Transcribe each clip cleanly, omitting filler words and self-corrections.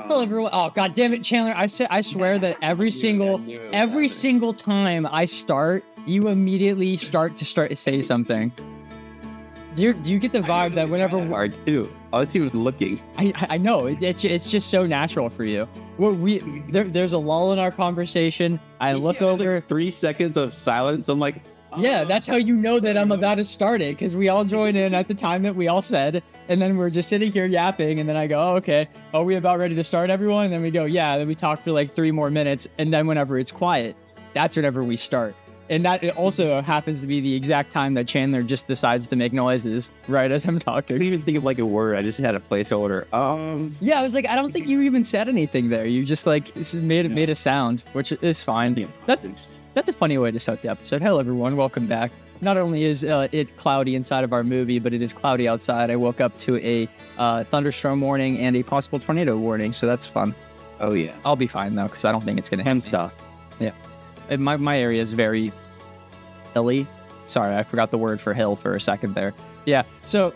Hello everyone. Oh god damn it, Chandler. I swear that every single time I start, you immediately start to say something. Do you get the vibe that whenever hard too? I was even looking. I know it's just so natural for you. There's a lull in our conversation. I look over like 3 seconds of silence. I'm like, yeah, that's how you know that I'm about to start it, because we all join in at the time that we all said, and then we're just sitting here yapping, and then I go, oh, okay, are we about ready to start, everyone? And then we go, yeah, then we talk for like 3 more minutes, and then whenever it's quiet, that's whenever we start. And that it also happens to be the exact time that Chandler just decides to make noises, right as I'm talking. I didn't even think of like a word. I just had a placeholder. Yeah, I was like, I don't think you even said anything there. You just like made a sound, which is fine. That's a funny way to start the episode. Hello, everyone. Welcome back. Not only is it cloudy inside of our movie, but it is cloudy outside. I woke up to a thunderstorm warning and a possible tornado warning, so that's fun. Oh, yeah. I'll be fine, though, because I don't think it's going to happen. Stuff. Yeah. My area is very hilly. Sorry, I forgot the word for hill for a second there. Yeah, so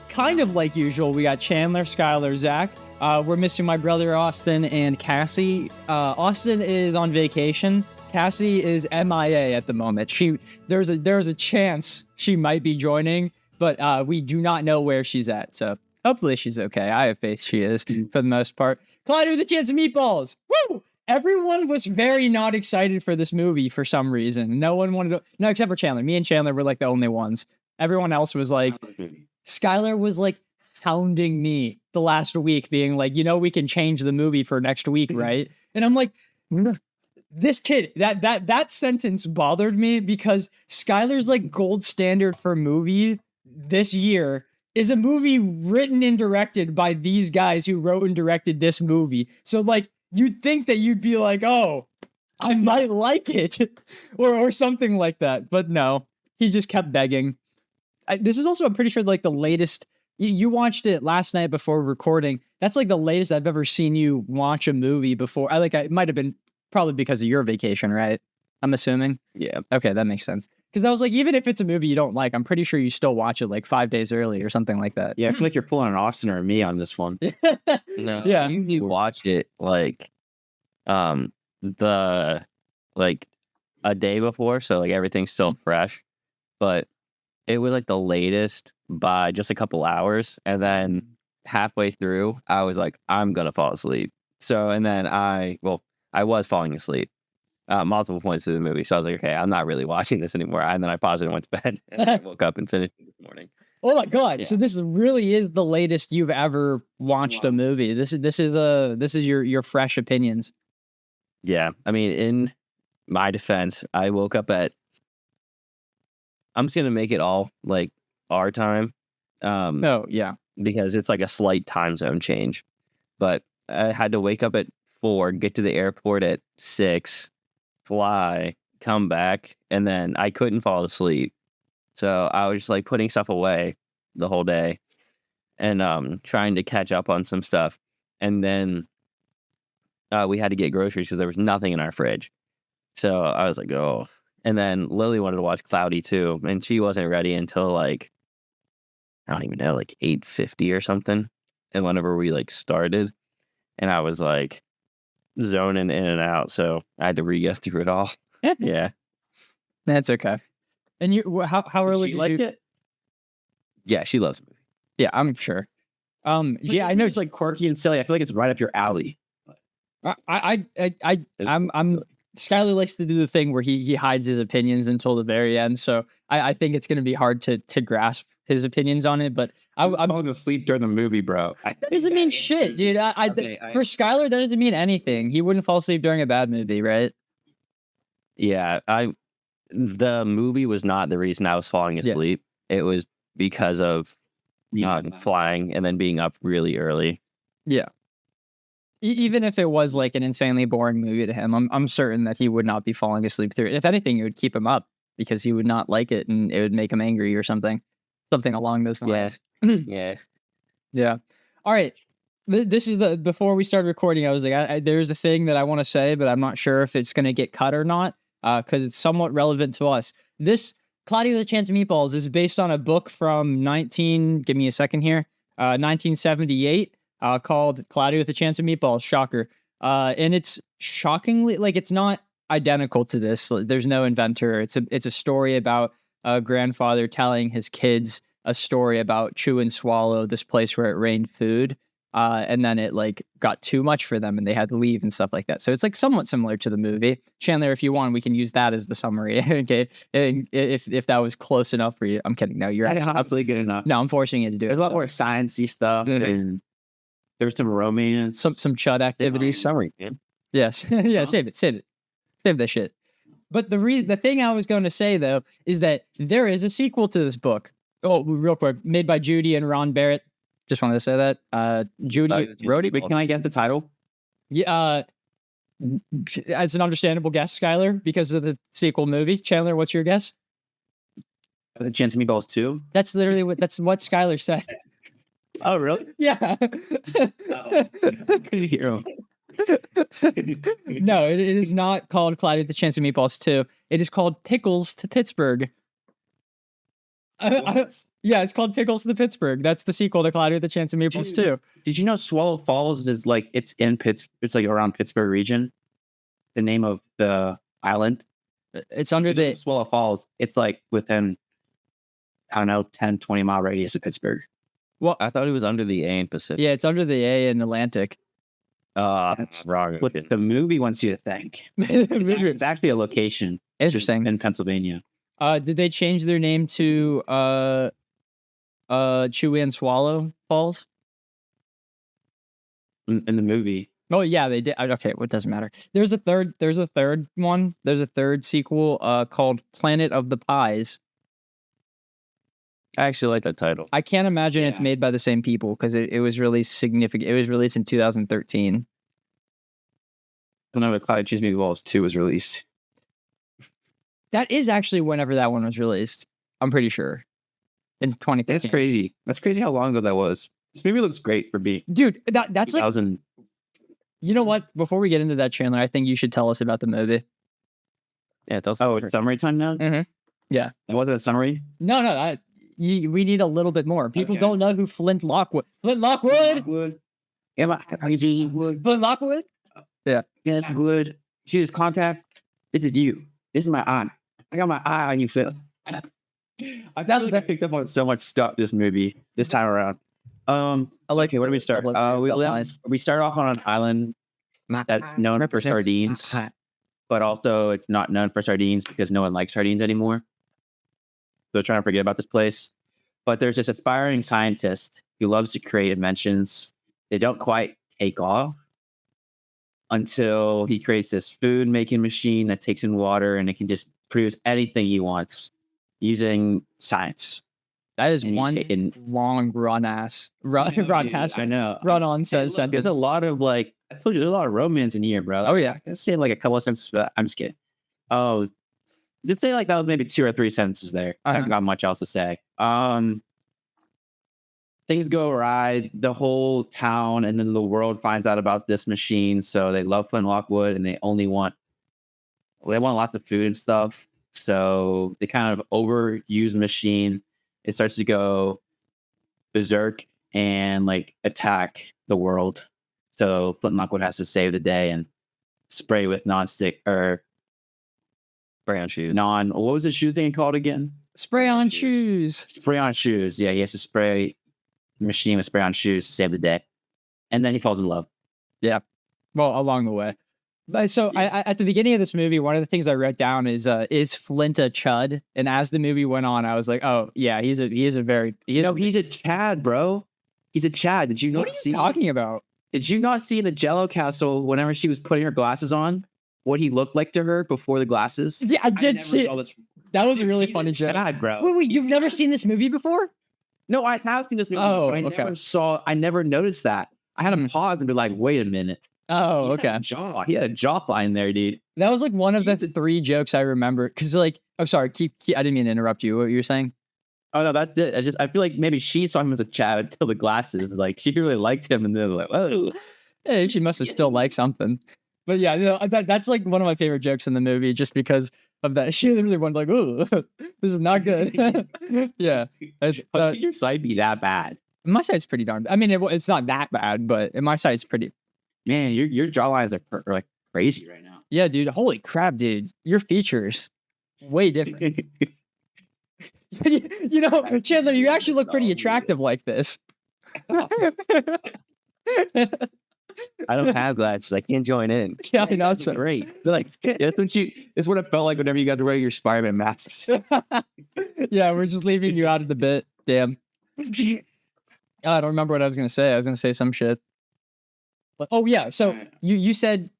kind of like usual, we got Chandler, Skylar, Zach. We're missing my brother, Austin, and Cassie. Austin is on vacation. Cassie is MIA at the moment. There's a chance she might be joining, but we do not know where she's at. So hopefully she's okay. I have faith she is for the most part. Clyde with a chance of meatballs. Woo! Everyone was very not excited for this movie for some reason. No one wanted to. No, except for Chandler. Me and Chandler were like the only ones. Everyone else was like, Skylar was like hounding me the last week, being like, we can change the movie for next week, right? And I'm like, this kid, that sentence bothered me because Skylar's like gold standard for movie this year is a movie written and directed by these guys who wrote and directed this movie. So like, you'd think that you'd be like, oh, I might like it or something like that. But no, he just kept begging. This is also, I'm pretty sure, like the latest. You watched it last night before recording. That's like the latest I've ever seen you watch a movie before. It might have been probably because of your vacation, right? I'm assuming. Yeah. Okay, that makes sense. Because I was like, even if it's a movie you don't like, I'm pretty sure you still watch it like 5 days early or something like that. Yeah, I feel like you're pulling an Austin or me on this one. No. Yeah. You watched it like a day before, so like everything's still fresh. But it was like the latest by just a couple hours, and then halfway through, I was like, I'm gonna fall asleep. So and then I was falling asleep multiple points through the movie. So I was like, okay, I'm not really watching this anymore. And then I paused it and went to bed, and I woke up and finished it this morning. Oh my god! Yeah. So this really is the latest you've ever watched a movie. This is your fresh opinions. Yeah, I mean, in my defense, I woke up at. I'm just gonna make it all like our time. Oh yeah, because it's like a slight time zone change. But I had to wake up at 4, get to the airport at 6, fly, come back, and then I couldn't fall asleep. So I was just like putting stuff away the whole day and trying to catch up on some stuff. And then we had to get groceries because there was nothing in our fridge. So I was like, oh. And then Lily wanted to watch Cloudy too, and she wasn't ready until like, I don't even know, like 8:50 or something. And whenever we like started, and I was like zoning in and out, so I had to re-get through it all. Yeah. That's okay. And you, how early She liked it? Yeah, she loves me. Yeah, I'm sure. Yeah, I know it's like quirky and silly. I feel like it's right up your alley. I'm Skylar likes to do the thing where he hides his opinions until the very end. So I think it's going to be hard to grasp his opinions on it. But I'm falling asleep during the movie, bro. That doesn't mean shit, dude. For Skylar, that doesn't mean anything. He wouldn't fall asleep during a bad movie, right? Yeah, the movie was not the reason I was falling asleep. Yeah. It was because of flying and then being up really early. Yeah. Even if it was like an insanely boring movie to him, I'm certain that he would not be falling asleep through it. If anything, it would keep him up because he would not like it and it would make him angry or something along those lines. Yeah. Yeah. All right. This is before we started recording, I was like, there's a thing that I want to say, but I'm not sure if it's going to get cut or not because it's somewhat relevant to us. This Cloudy with a Chance of Meatballs is based on a book from 1978. called Cloudy with a Chance of Meatballs. Shocker. And it's shockingly like it's not identical to this. There's no inventor. It's a story about a grandfather telling his kids a story about Chew and Swallow, this place where it rained food. And then it like got too much for them and they had to leave and stuff like that. So it's like somewhat similar to the movie. Chandler, if you want, we can use that as the summary. Okay. And if that was close enough for you. I'm kidding. No, you're absolutely good enough. No, I'm forcing you to do it. There's a lot more sciencey stuff and there's some romance. Some chud activities. Summary, man. Yes. Yeah, save it. Save that shit. But the thing I was going to say though is that there is a sequel to this book. Oh, real quick, made by Judy and Ron Barrett. Just wanted to say that. Judy wrote it. But can I guess the title? Yeah, it's an understandable guess, Skylar, because of the sequel movie. Chandler, what's your guess? The Chance of Meatballs 2? That's literally what Skylar said. Oh, really? Yeah. Couldn't hear him. No, it is not called Cloudy with the Chance of Meatballs 2. It is called Pickles to Pittsburgh. Yeah, it's called Pickles to Pittsburgh. That's the sequel to Cloudy with the Chance of Meatballs 2. Did you know Swallow Falls is like it's like around Pittsburgh region? The name of the island? It's under the Swallow Falls. It's like within, I don't know, 10, 20-mile radius of Pittsburgh. Well, I thought it was under the A in Pacific. Yeah, it's under the A in Atlantic. That's wrong. what the movie wants you to think. It's actually a location. Interesting. In Pennsylvania. Did they change their name to Chew and Swallow Falls? In the movie. Oh yeah, they did. Okay, well, it doesn't matter. There's a third one. There's a third sequel called Planet of the Pies. I actually like that title. I can't imagine it's made by the same people because it was released significant. It was released in 2013. Whenever Cloudy Chance of Meatballs 2 was released. That is actually whenever that one was released. I'm pretty sure. In 2013. That's crazy. That's crazy how long ago that was. This movie looks great for me. Dude, that's 2000. Like... You know what? Before we get into that, Chandler, I think you should tell us about the movie. Yeah, tell us. Oh, it's summary time now? Mm-hmm. Yeah. That wasn't a summary? No. We need a little bit more. People don't know who Flint Lockwood. Flint Lockwood? Flint Lockwood? Yeah. Lockwood. See this contact? This is you. This is my eye. I got my eye on you, Phil. I felt like I picked up on so much stuff this movie, this time around. Okay, where do we start? We start off on an island that's known for sardines, but also it's not known for sardines because no one likes sardines anymore. So they're trying to forget about this place. But there's this aspiring scientist who loves to create inventions. They don't quite take off until he creates this food making machine that takes in water and it can just produce anything he wants using science. That is one long run on says. There's a lot of I told you, there's a lot of romance in here, bro. Oh yeah. Let's say a couple of sentences. I'm just kidding. Oh, let's say that was maybe 2 or 3 sentences there. I haven't got much else to say. Things go awry. The whole town and then the world finds out about this machine. So they love Flint Lockwood and they want lots of food and stuff. So they kind of overuse the machine. It starts to go berserk and attack the world. So Flint Lockwood has to save the day and spray with non-stick or spray on shoes. What was the shoe thing called again? Spray on shoes. Spray on shoes. Yeah, he has to spray the machine with spray on shoes to save the day. And then he falls in love. Yeah. Well, along the way. So I at the beginning of this movie, one of the things I wrote down is Flint a chud? And as the movie went on, I was like, oh yeah, he's a Chad, bro. He's a Chad. Did you not see? What are you talking about? Did you not see in the Jello castle whenever she was putting her glasses on, what he looked like to her before the glasses? Yeah, I did see. That was a really funny joke, bro. Wait, you've never seen this movie before? No, I have seen this movie. Oh, but I never noticed that. I had to pause and be like, wait a minute. Oh, okay. He had a jawline there, dude. That was one of the 3 jokes I remember. Because I'm sorry, I didn't mean to interrupt you. What you were saying? Oh no, that's it. I feel like maybe she saw him as a Chad until the glasses. She really liked him, and then whoa. Yeah, she must have still liked something. But yeah, that's one of my favorite jokes in the movie, just because of that. She literally went ooh, this is not good. Yeah. How could your side be that bad? My sight's pretty darn. I mean, it's not that bad, but my sight's pretty. Man, your jawlines are like crazy right now. Yeah, dude. Holy crap, dude. Your features way different. You know, Chandler, you actually look pretty attractive like this. I don't have glasses. I can't join in. Yeah, I know. It's Great. They're like, that's what it felt like whenever you got to wear your Spider-Man masks. Yeah, we're just leaving you out of the bit. Damn. I don't remember what I was gonna say. I was gonna say some shit. But, oh yeah, so you said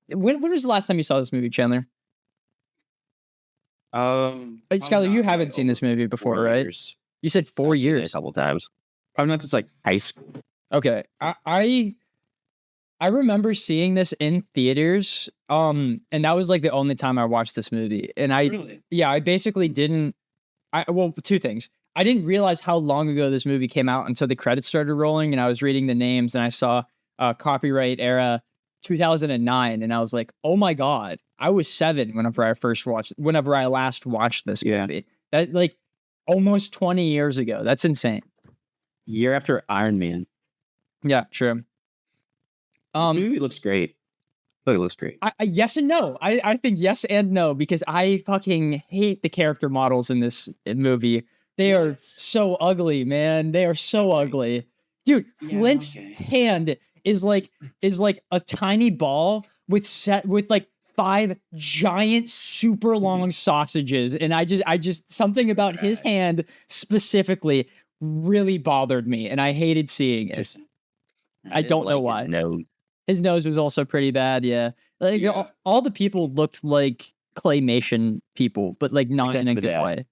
when was the last time you saw this movie, Chandler? Skylar, you haven't seen this movie before, right? Years. You said 4 I've seen it years. a couple times. Probably not since like high school. Okay, I remember seeing this in theaters, and that was like the only time I watched this movie. And Really? I basically didn't. Well, two things. I didn't realize how long ago this movie came out until the credits started rolling, and I was reading the names, and I saw copyright era 2009, and I was like, oh my god, I was 7 whenever I last watched this movie. That like almost 20 years ago. That's insane. Year after Iron Man. Yeah, true. This movie looks great. It looks great. I yes and no. I think yes and no, because I fucking hate the character models in this movie. They are so ugly, man. They are so ugly. Dude, Flint's hand is like a tiny ball with like 5 giant super long sausages. And I just something about his hand specifically really bothered me, and I hated seeing it. I don't know why. No. His nose was also pretty bad, yeah. Like all the people looked like claymation people, but like not in a good way.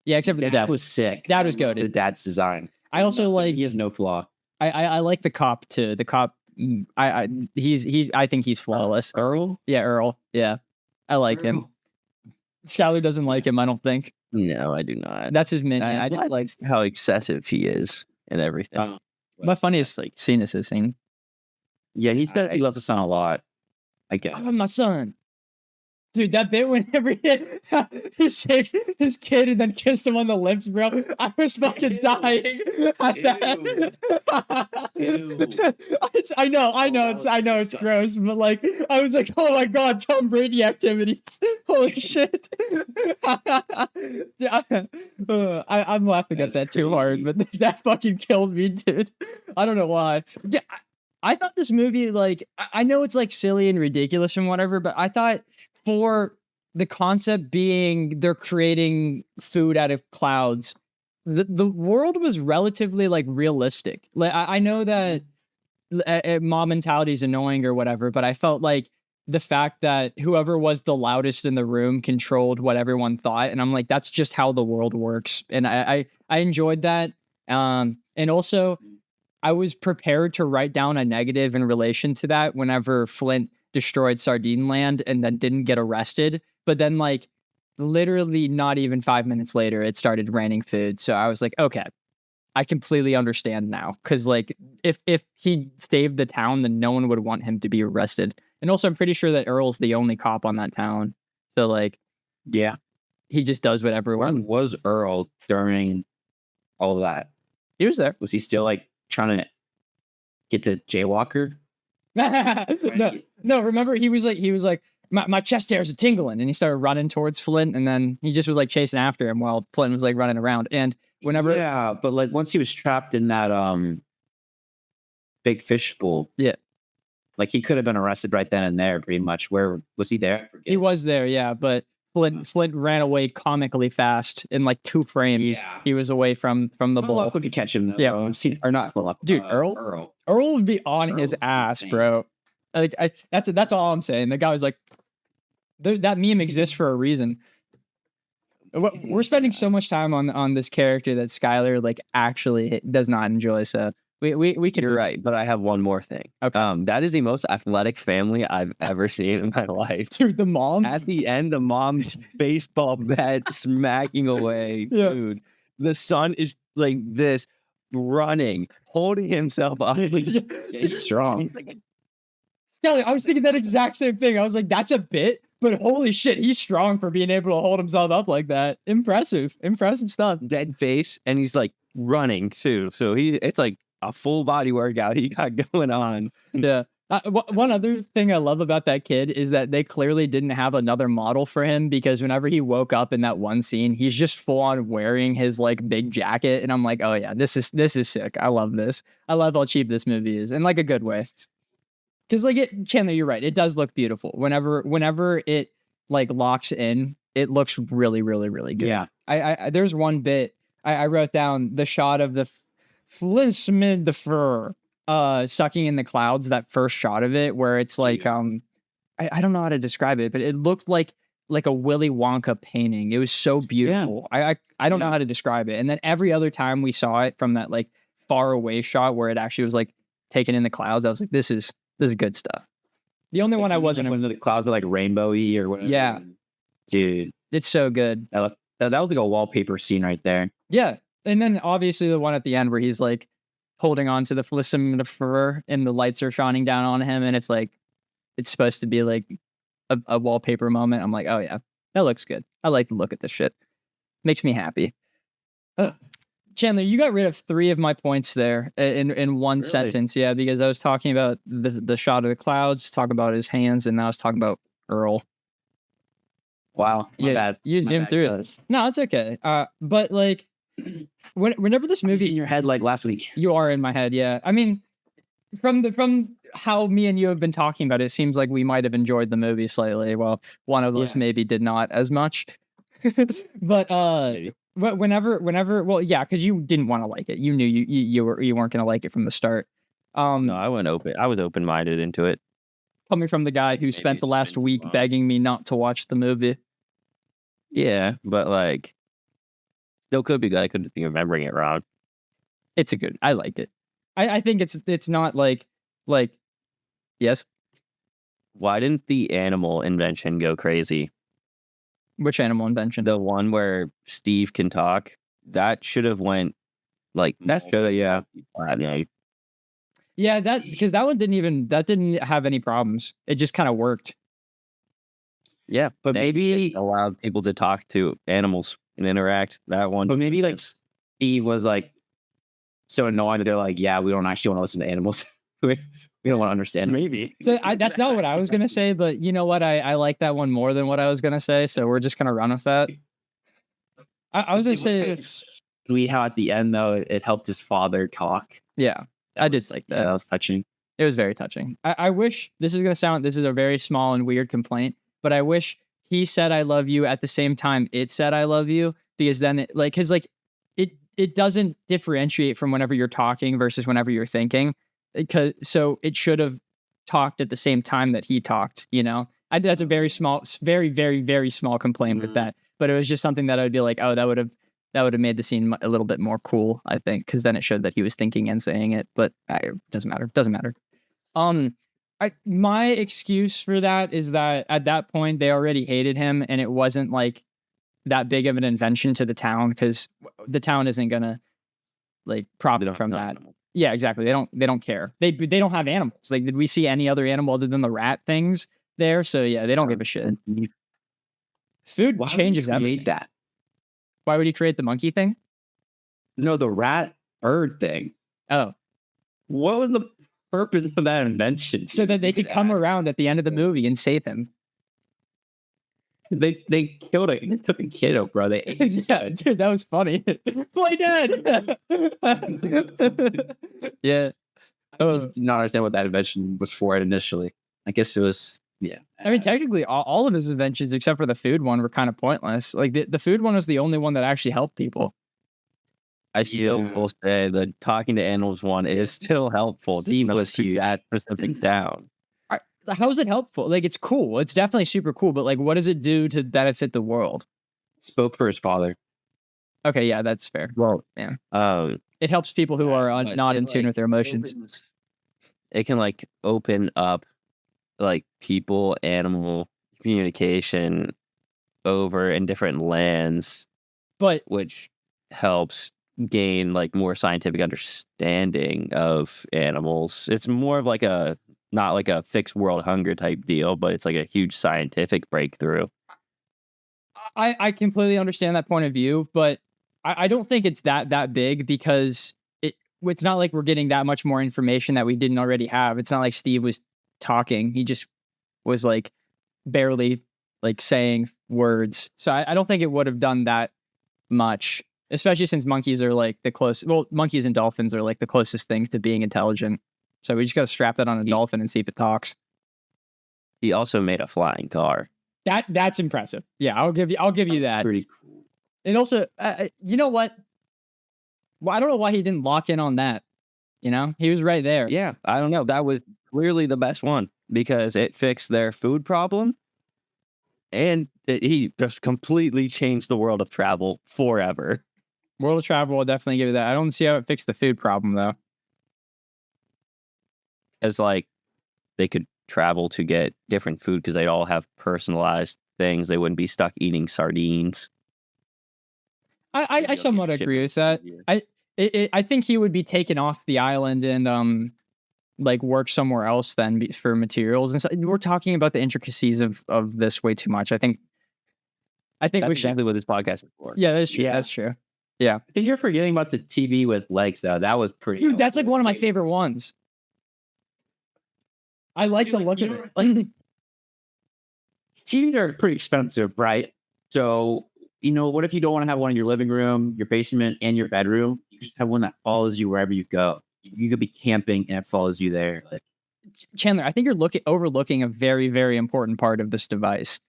Yeah, except for the dad. Was sick. Dad was goated. The dad's design. I also like. He has no flaw. I like the cop too. The cop. I think he's flawless. Earl. Yeah, Earl. Yeah, I like him. Skylar doesn't like him. I don't think. No, I do not. That's his minion. I don't like how excessive he is and everything. My funniest scene is his scene. Yeah, he loves the son a lot, I guess. I love my son. Dude, that bit whenever he saved his kid and then kissed him on the lips, bro. I was fucking dying at that. I know it's gross, but like I was like, oh my god, Tom Brady activities. Holy shit. I'm laughing at that too hard, but that fucking killed me, dude. I don't know why. Yeah, I thought this movie, like, I know it's like silly and ridiculous and whatever, but I thought for the concept being they're creating food out of clouds, the world was relatively like realistic. Like I know that mob mentality is annoying or whatever, but I felt like the fact that whoever was the loudest in the room controlled what everyone thought, and I'm like, that's just how the world works, and I enjoyed that. And also, I was prepared to write down a negative in relation to that whenever Flint destroyed Sardine Land and then didn't get arrested. But then, like, literally not even 5 minutes later, it started raining food. So I was like, okay, I completely understand now. Because, like, if he saved the town, then no one would want him to be arrested. And also, I'm pretty sure that Earl's the only cop on that town. So, like, yeah, he just does whatever. When was Earl during all of that? He was there. Was he still, like, trying to get the jaywalker? No, remember he was like my chest hairs are tingling, and he started running towards Flint, and then he just was like chasing after him while Flint was like running around. And whenever but like once he was trapped in that big fish pool, like he could have been arrested right then and there, pretty much. Where was he there? He was there, yeah, but Flint ran away comically fast in like 2 frames. Yeah. He was away from the ball. Could catch him though. Yeah, or not. Dude, Earl would be on his ass, insane. Bro. Like that's all I'm saying. The guy was like, that meme exists for a reason. We're spending so much time on this character that Skylar like actually does not enjoy. So we can. You're right, but I have one more thing. Okay. That is the most athletic family I've ever seen in my life. Dude, the mom at the end, the mom's baseball bat smacking away. Yeah. Dude, the son is like this, running, holding himself up. He's strong. Skelly, I was thinking that exact same thing. I was like, that's a bit, but holy shit, he's strong for being able to hold himself up like that. Impressive stuff. Dead face, and he's like running too. So it's like a full body workout he got going on. Yeah. One other thing I love about that kid is that they clearly didn't have another model for him, because whenever he woke up in that one scene, he's just full on wearing his like big jacket, and I'm like, oh yeah, this is sick. I love this. I love how cheap this movie is in like a good way. Because like Chandler, you're right. It does look beautiful. Whenever it like locks in, it looks really, really, really good. Yeah. I there's one bit I wrote down, the shot of the Flismid the fur sucking in the clouds, that first shot of it where it's like I don't know how to describe it, but it looked like a Willy Wonka painting. It was so beautiful. I don't know how to describe it. And then every other time we saw it from that like far away shot where it actually was like taken in the clouds, I was like, this is good stuff. The only one I wasn't when the clouds were like rainbowy or whatever. Yeah. Dude, it's so good. that was like a wallpaper scene right there. Yeah. And then obviously the one at the end where he's like holding on to the fur and the lights are shining down on him, and it's like it's supposed to be like a wallpaper moment. I'm like, oh yeah, that looks good. I like to look at this shit. Makes me happy. Chandler, you got rid of 3 of my points there in one sentence. Yeah, because I was talking about the shot of the clouds, talking about his hands, and now I was talking about Earl. Wow. My bad. You zoomed through it. No, it's okay. But like whenever this movie movie in your head like last week. You are in my head, yeah. I mean, from how me and you have been talking about it, it seems like we might have enjoyed the movie slightly. Well, one of us maybe did not as much. But whenever, well, yeah, because you didn't want to like it. You knew you weren't going to like it from the start. No, I was open-minded into it. Coming from the guy who spent the last week begging me not to watch the movie. Yeah, but like, still could be good. I couldn't be remembering it wrong. It's I liked it. I think it's not like yes. Why didn't the animal invention go crazy? Which animal invention? The one where Steve can talk. That should have went like that's good. Yeah. Yeah, because that one didn't have any problems. It just kind of worked. Yeah, but maybe it allowed people to talk to animals and interact. That one. But maybe like Steve was like so annoying that they're like, yeah, we don't actually want to listen to animals. we don't want to understand. Maybe. So that's not what I was gonna say, but you know what? I like that one more than what I was gonna say, so we're just gonna run with that. I was gonna say sweet how at the end though it helped his father talk. Yeah, I did like that. Yeah, that was touching. It was very touching. I wish this is a very small and weird complaint, but I wish he said I love you at the same time it said I love you, because then it doesn't differentiate from whenever you're talking versus whenever you're thinking. So it should have talked at the same time that he talked, you know? That's a very small, very, very, very small complaint with that. But it was just something that I'd be like, oh, that would have made the scene a little bit more cool, I think, because then it showed that he was thinking and saying it. But it doesn't matter. My excuse for that is that at that point they already hated him, and it wasn't like that big of an invention to the town, because the town isn't gonna like profit from that. Yeah, exactly. They don't care. They don't have animals. Like, did we see any other animal other than the rat things there? So yeah, they don't give a shit. Food changes everything. That. Why would he create the monkey thing? No, the rat bird thing. Oh, what was the purpose of that invention? So that they could come around at the end of the movie and save him. They killed it. They took a kid out, bro. They ate yeah, dude, that was funny. Play dead. Yeah. I did not understand what that invention was for it initially. I guess it was, yeah. I mean, technically, all of his inventions, except for the food one, were kind of pointless. Like, the food one was the only one that actually helped people. I still will say the talking to animals one is still helpful. Steve was huge. That specific down. How is it helpful? Like, it's cool. It's definitely super cool, but like, what does it do to benefit the world? Spoke for his father. Okay, yeah, that's fair. Well, yeah. It helps people who are not in tune with their emotions. It can like open up like people, animal communication over in different lands, but which helps gain like more scientific understanding of animals. It's more of like not like a fixed world hunger type deal, but it's like a huge scientific breakthrough. I completely understand that point of view, but I don't think it's that big because it's not like we're getting that much more information that we didn't already have. It's not like Steve was talking. He just was like barely like saying words. So I don't think it would have done that much, especially since monkeys are like monkeys and dolphins are like the closest thing to being intelligent. So we just got to strap that on a dolphin and see if it talks. He also made a flying car. That's impressive. Yeah, I'll give you that. Pretty cool. And also, you know what? Well, I don't know why he didn't lock in on that. You know, he was right there. Yeah, I don't know. That was clearly the best one because it fixed their food problem. And he just completely changed the world of travel forever. World of travel will definitely give you that. I don't see how it fixed the food problem, though. As like, they could travel to get different food because they all have personalized things. They wouldn't be stuck eating sardines. I somewhat agree with that. I think he would be taken off the island and like work somewhere else then for materials and so we're talking about the intricacies of this way too much. I think that's exactly what this podcast is for. Yeah, that's true. Yeah. That's true. Yeah. I think you're forgetting about the TV with legs though. That was pretty. Dude, that's like one of my favorite ones. I like the look of it. Like TVs are pretty expensive, right? So, what if you don't want to have one in your living room, your basement, and your bedroom? You just have one that follows you wherever you go. You could be camping and it follows you there. Like Chandler, I think you're overlooking a very, very important part of this device.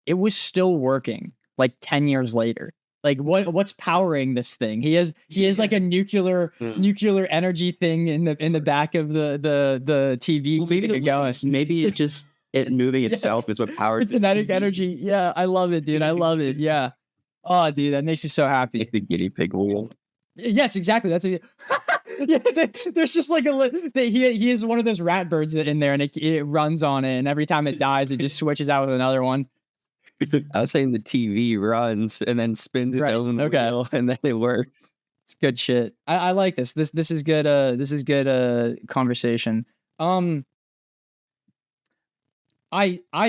It was still working like 10 years later. Like what's powering this thing? He has like a nuclear energy thing in the back of the TV. Well, maybe it's just it moving itself is what powers the kinetic energy. Yeah, I love it, dude. I love it. Yeah. Oh, dude, that makes me so happy. Like the guinea pig wheel. Yes, exactly. That's yeah. There's just like he is one of those rat birds in there, and it runs on it, and every time it dies, it just switches out with another one. I was saying the TV runs and then spins its own wheel, and then it works. It's good shit. I like this. This is good. This is good. Conversation. I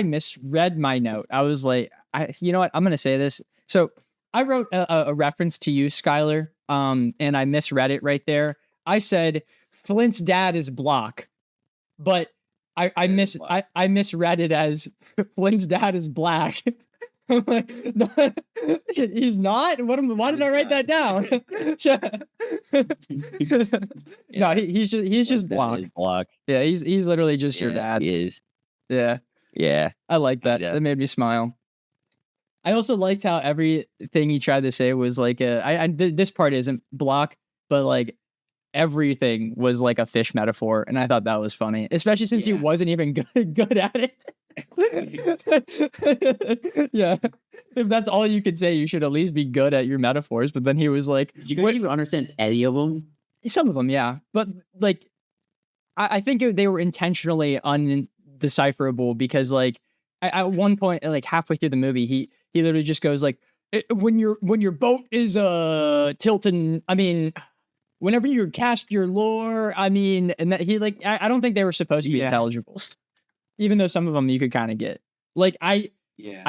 misread my note. I was like, you know what? I'm gonna say this. So I wrote a reference to you, Skylar. And I misread it right there. I said Flint's dad is Block, but I misread it as Flint's dad is black. I'm like, no, he's not. Why did I write that down? No, he's just Block. Block. Yeah, he's literally just your dad. He is. Yeah. Yeah. I like that. Yeah. That made me smile. I also liked how everything he tried to say was like this part isn't Block, but like everything was like a fish metaphor, and I thought that was funny, especially since he wasn't even good at it. Yeah, if that's all you could say, you should at least be good at your metaphors. But then he was like, "You couldn't even understand any of them." Some of them, yeah, but like I think they were intentionally undecipherable because like at one point, like halfway through the movie, he literally just goes like, when your boat is tilting, I mean, whenever you cast your lure, I mean, and that he like, I don't think they were supposed to be intelligible, even though some of them you could kind of get. Like I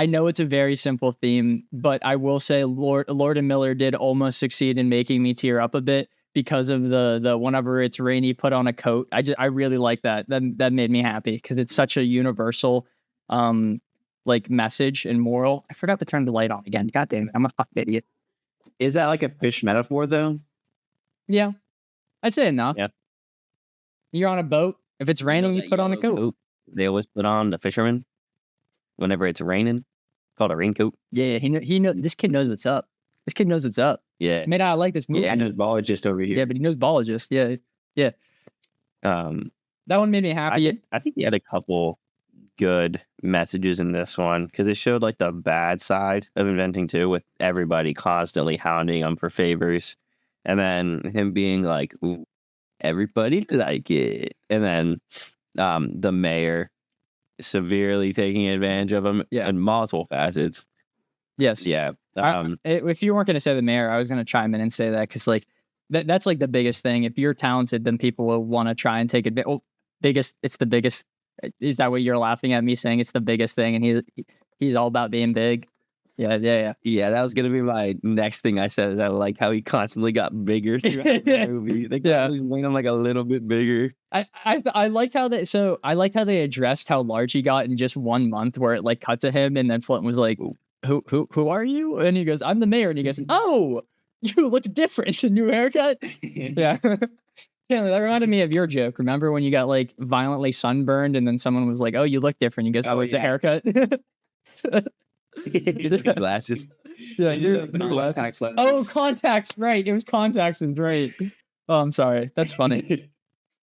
know it's a very simple theme, but I will say Lord and Miller did almost succeed in making me tear up a bit because of the whenever it's rainy, put on a coat. I really like that. That made me happy because it's such a universal like message and moral. I forgot to turn the light on again. God damn it, I'm a fucking idiot. Is that like a fish metaphor though? Yeah, I'd say enough. Yeah. You're on a boat. If it's raining, you put on a coat. They always put on the fisherman whenever it's raining. Called a raincoat. Yeah, he knows. This kid knows what's up. This kid knows what's up. Yeah. May not like this movie. Yeah, I know biologist over here. Yeah, but he knows biologist. Yeah. That one made me happy. I think he had a couple good messages in this one because it showed like the bad side of inventing too, with everybody constantly hounding him for favors, and then him being like, "Ooh, everybody like it," and then the mayor severely taking advantage of him in multiple facets. Yes. Yeah. If you weren't going to say the mayor, I was going to chime in and say that because like that's like the biggest thing. If you're talented, then people will want to try and take advantage. Well, it's the biggest. Is that what you're laughing at me saying? It's the biggest thing, and he's all about being big. Yeah, that was gonna be my next thing I said. Is I like how he constantly got bigger throughout the movie. They always made him like a little bit bigger. I liked how they addressed how large he got in just 1 month, where it like cut to him, and then Flint was like, "Who are you?" And he goes, "I'm the mayor," and he goes, "Oh, you look different. A new haircut." Yeah. Chandler, that reminded me of your joke. Remember when you got like violently sunburned, and then someone was like, "Oh, you look different." He goes, "Oh, it's a haircut." Glasses. Yeah, contacts. Oh, contacts, right. It was contacts, and right. Oh, I'm sorry. That's funny.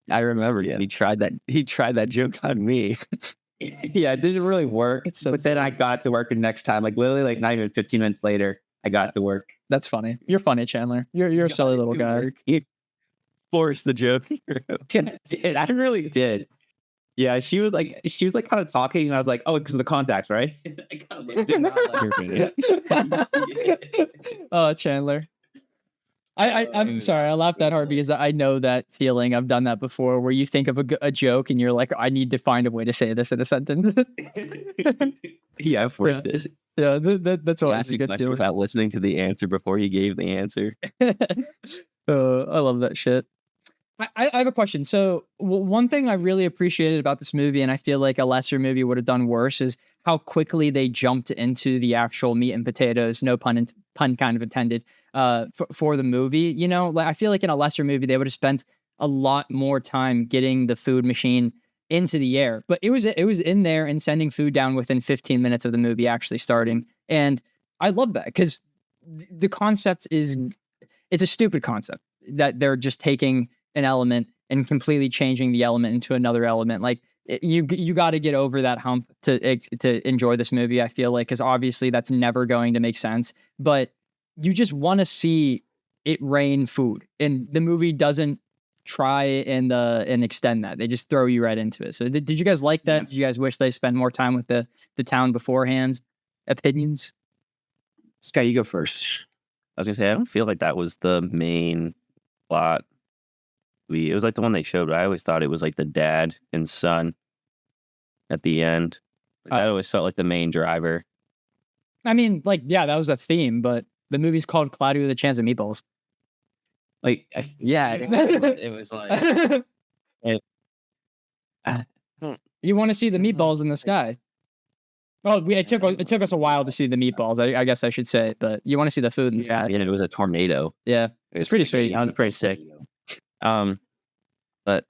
I remember. Yeah, he tried that joke on me. Yeah, it didn't really work. But then I got to work the next time. Like literally, like not even 15 minutes later, I got to work. That's funny. You're funny, Chandler. You're a silly little guy. He forced the joke. I really did. Yeah, she was like kind of talking, and I was like, "Oh, because of the contacts, right?" Oh, Chandler. I'm sorry. I laughed that hard because I know that feeling. I've done that before, where you think of a joke and you're like, "I need to find a way to say this in a sentence." Yeah, of course. This. Yeah, that's all. Ask a question without listening to the answer before he gave the answer. I love that shit. I have a question. So one thing I really appreciated about this movie, and I feel like a lesser movie would have done worse, is how quickly they jumped into the actual meat and potatoes. No pun kind of intended. For the movie, you know, like I feel like in a lesser movie they would have spent a lot more time getting the food machine into the air, but it was in there and sending food down within 15 minutes of the movie actually starting, and I love that because the concept it's a stupid concept that they're just taking an element and completely changing the element into another element. Like you got to get over that hump to enjoy this movie. I feel like, because obviously that's never going to make sense, but you just want to see it rain food, and the movie doesn't try and extend that. They just throw you right into it. So did you guys like that? Did you guys wish they spent more time with the town beforehand? Opinions? Sky, you go first. I was gonna say I don't feel like that was the main plot. It was like the one they showed, but I always thought it was like the dad and son at the end. Like, that always felt like the main driver. I mean, like, yeah, that was a theme, but the movie's called Cloudy with a Chance of Meatballs. Like, yeah, it was like. You want to see the meatballs in the sky. Well, it took us a while to see the meatballs. I guess I should say, but you want to see the food in the sky. And it was a tornado. Yeah, it's pretty sweet. That was pretty sick. But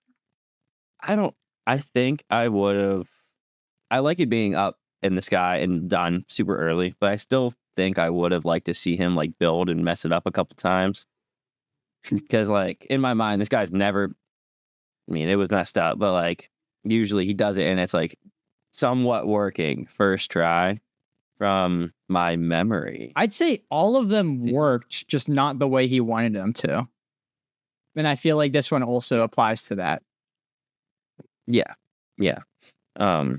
I think I would have. I like it being up in the sky and done super early, but I still think I would have liked to see him like build and mess it up a couple times. Because like in my mind, this guy's never. I mean, it was messed up, but like usually he does it and it's like somewhat working first try from my memory. I'd say all of them worked, just not the way he wanted them to. And I feel like this one also applies to that. Yeah. Why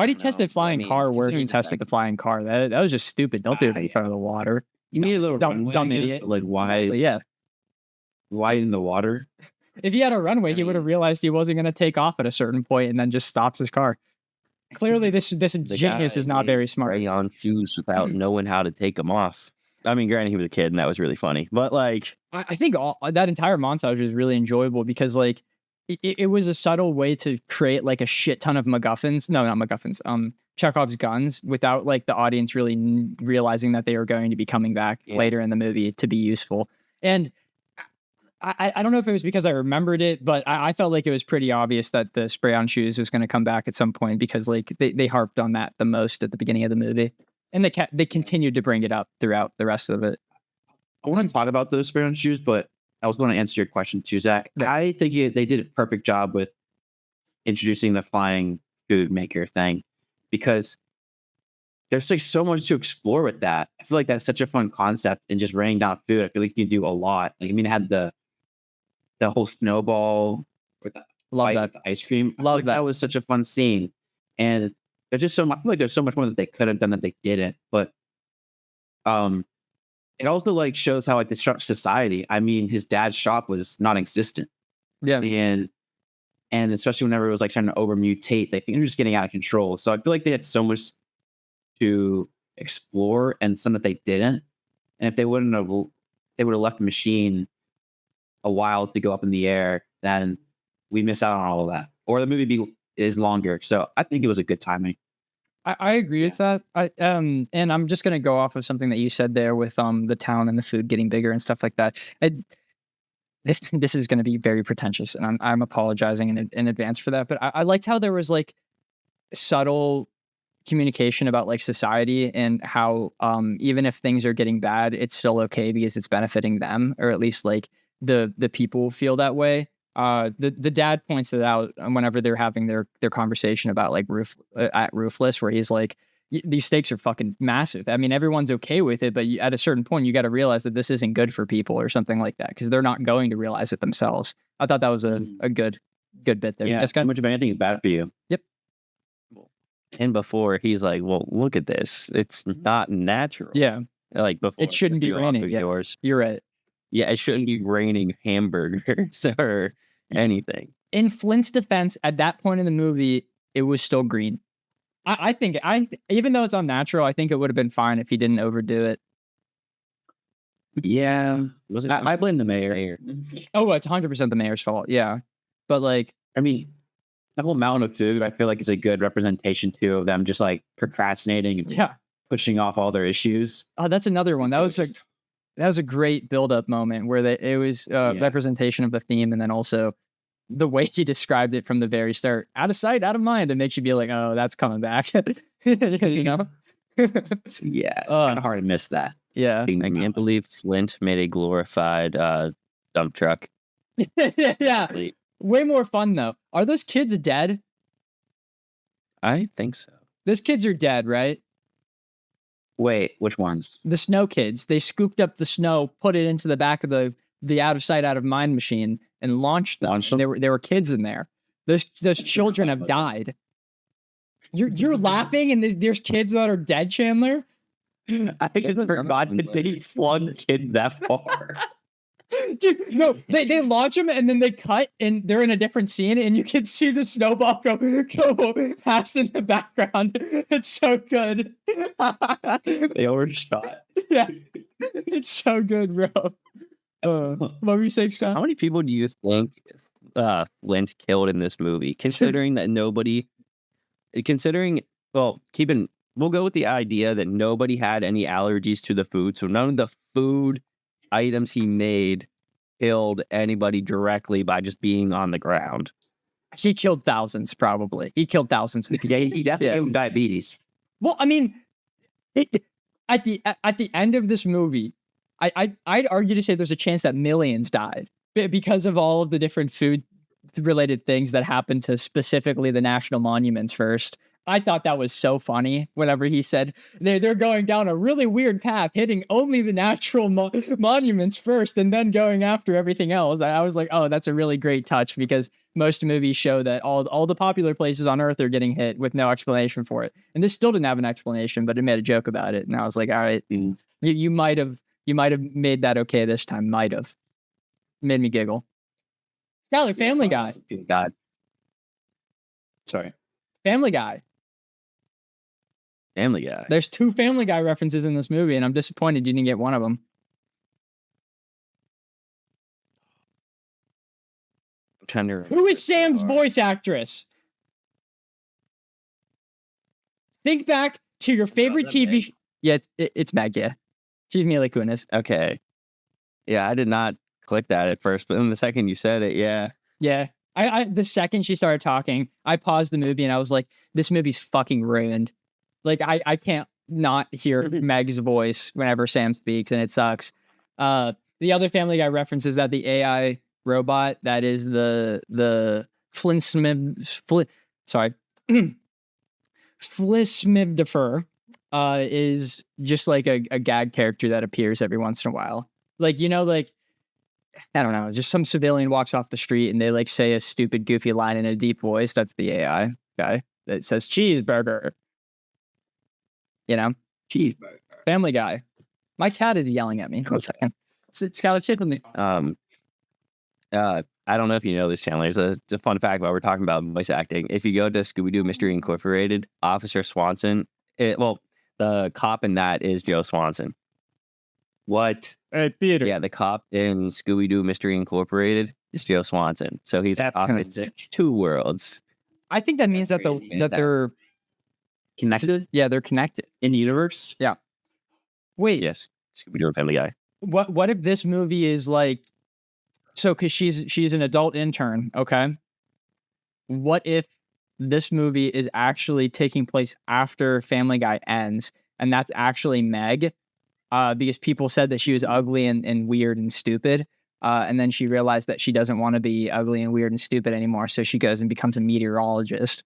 did he test a flying car where he tested the flying car? That was just stupid. Don't do it in front of the water. You need a little dumb idiot. Like why? Yeah. Why in the water? If he had a runway, he would have realized he wasn't going to take off at a certain point and then just stops his car. Clearly, this genius is not very smart. On shoes without knowing how to take them off. I mean, granted, he was a kid and that was really funny, but like, I think that entire montage was really enjoyable because like it was a subtle way to create like a shit ton of MacGuffins. No, not MacGuffins. Chekhov's guns without like the audience really realizing that they were going to be coming back later in the movie to be useful. And I don't know if it was because I remembered it, but I felt like it was pretty obvious that the spray on shoes was going to come back at some point because like they harped on that the most at the beginning of the movie, and they continued to bring it up throughout the rest of it. I want to talk about those spray on shoes, but I also want to answer your question too, Zach. Yeah. I think they did a perfect job with introducing the flying food maker thing because there's like so much to explore with that. I feel like that's such a fun concept, and just raining down food, I feel like you can do a lot. Like, I mean, it had the whole snowball with the ice cream. Love that. That was such a fun scene. And there's just so much, I feel like there's so much more that they could have done that they didn't. But it also like shows how it disrupts society. I mean, his dad's shop was non-existent. Yeah. And especially whenever it was like trying to over mutate, they think they're just getting out of control. So I feel like they had so much to explore and some that they didn't. And if they wouldn't have, they would have left the machine a while to go up in the air, then we miss out on all of that. Or the movie is longer. So I think it was a good timing. I agree with that. And I'm just gonna go off of something that you said there with the town and the food getting bigger and stuff like that. This is gonna be very pretentious, and I'm apologizing in advance for that. But I liked how there was like subtle communication about like society and how even if things are getting bad, it's still okay because it's benefiting them, or at least like the people feel that way. The dad points it out whenever they're having their conversation about like Roofless, where he's like, these stakes are fucking massive. I mean, everyone's okay with it, but at a certain point, you got to realize that this isn't good for people or something like that, because they're not going to realize it themselves. I thought that was a good bit there. Yeah, too much of anything is bad for you. Yep. And before he's like, well, look at this. It's not natural. Yeah. Like before. It shouldn't be raining. Yeah. You're right. Yeah, it shouldn't be raining hamburgers or anything. In Flint's defense, at that point in the movie, it was still green. I think even though it's unnatural, I think it would have been fine if he didn't overdo it. Yeah, I blame the mayor. Oh, it's 100% the mayor's fault. Yeah, but like, I mean, the whole mountain of food, I feel like is a good representation too of them just like procrastinating and pushing off all their issues. Oh, that's another one. That was a great build-up moment where it was representation of the theme, and then also the way he described it from the very start. Out of sight, out of mind. It makes you be like, oh, that's coming back. You know? Yeah, it's kind of hard to miss that. Yeah. I can't believe Flint made a glorified dump truck. Yeah. Way more fun, though. Are those kids dead? I think so. Those kids are dead, right? Wait, which ones? The snow kids. They scooped up the snow, put it into the back of the out of sight, out of mind machine, and launched them. There were kids in there. Those children have died. You're laughing, and there's kids that are dead, Chandler. I think I forgot that they flung kids that far. Dude, no, they launch them and then they cut and they're in a different scene and you can see the snowball go past in the background. It's so good. They overshot. Yeah, it's so good, bro. What were you saying, Scott? How many people do you think Lynch killed in this movie? Considering that we'll go with the idea that nobody had any allergies to the food, so none of the food items he made killed anybody directly by just being on the ground. He killed thousands, probably. He killed thousands. Yeah, he definitely gave him diabetes. Well, I mean, at the end of this movie, I'd argue to say there's a chance that millions died because of all of the different food-related things that happened to specifically the national monuments first. I thought that was so funny whenever he said they're going down a really weird path, hitting only the natural monuments first and then going after everything else. I was like, oh, that's a really great touch, because most movies show that all the popular places on Earth are getting hit with no explanation for it. And this still didn't have an explanation, but it made a joke about it. And I was like, all right, you might have made that okay this time. Might have. Made me giggle. Skyler, Family Guy. God. Sorry. Family Guy. Family Guy. There's 2 Family Guy references in this movie, and I'm disappointed you didn't get one of them. I'm trying to remember. Who is Sam's voice actress? Think back to your favorite TV. Yeah, it's Meg. Yeah, she's Mila Kunis. Okay. Yeah, I did not click that at first, but then the second you said it, yeah. Yeah. I the second she started talking, I paused the movie and I was like, this movie's fucking ruined. Like, I can't not hear Meg's voice whenever Sam speaks, and it sucks. The other Family Guy reference is that the AI robot that is the Flismibdefer is just like a gag character that appears every once in a while. Like, you know, like, I don't know, just some civilian walks off the street and they like say a stupid, goofy line in a deep voice. That's the AI guy that says cheeseburger. You know? Cheeseburger. Family Guy. My cat is yelling at me. 1 second. Skylar, sit with me. I don't know if you know this, Chandler. It's a fun fact while we're talking about voice acting. If you go to Scooby-Doo Mystery Incorporated, Officer Swanson, the The cop in that is Joe Swanson. What? Theater. Yeah, the cop in Scooby Doo Mystery Incorporated is Joe Swanson. So he's That's off kind in of sick. two worlds. I think that means that crazy, man. they're Connected they're connected. in the universe? Wait, Yes, Scooby Doo and Family Guy. what if this movie is like, so because she's an adult intern, okay? What if this movie is actually taking place after Family Guy ends, and that's actually Meg? Because people said that she was ugly and weird and stupid. And then she realized that she doesn't want to be ugly and weird and stupid anymore. So she goes and becomes a meteorologist.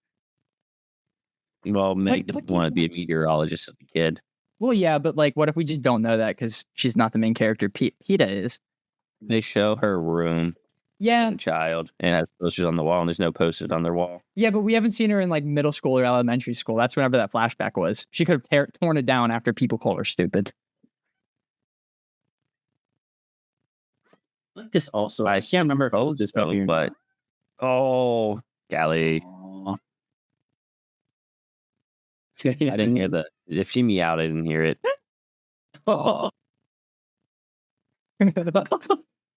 Well, Meg what didn't do you want to be a want? meteorologist as a kid. Well, yeah, but like, what if we just don't know that because she's not the main character? PETA is. They show her room Yeah, as a child and has posters on the wall, and there's no posters on their wall. yeah, but we haven't seen her in like middle school or elementary school. That's whenever that flashback was. She could have torn it down after people called her stupid. This also, I can't remember if it was this movie, But oh, golly, Aw. I didn't hear the. If she meowed, I didn't hear it.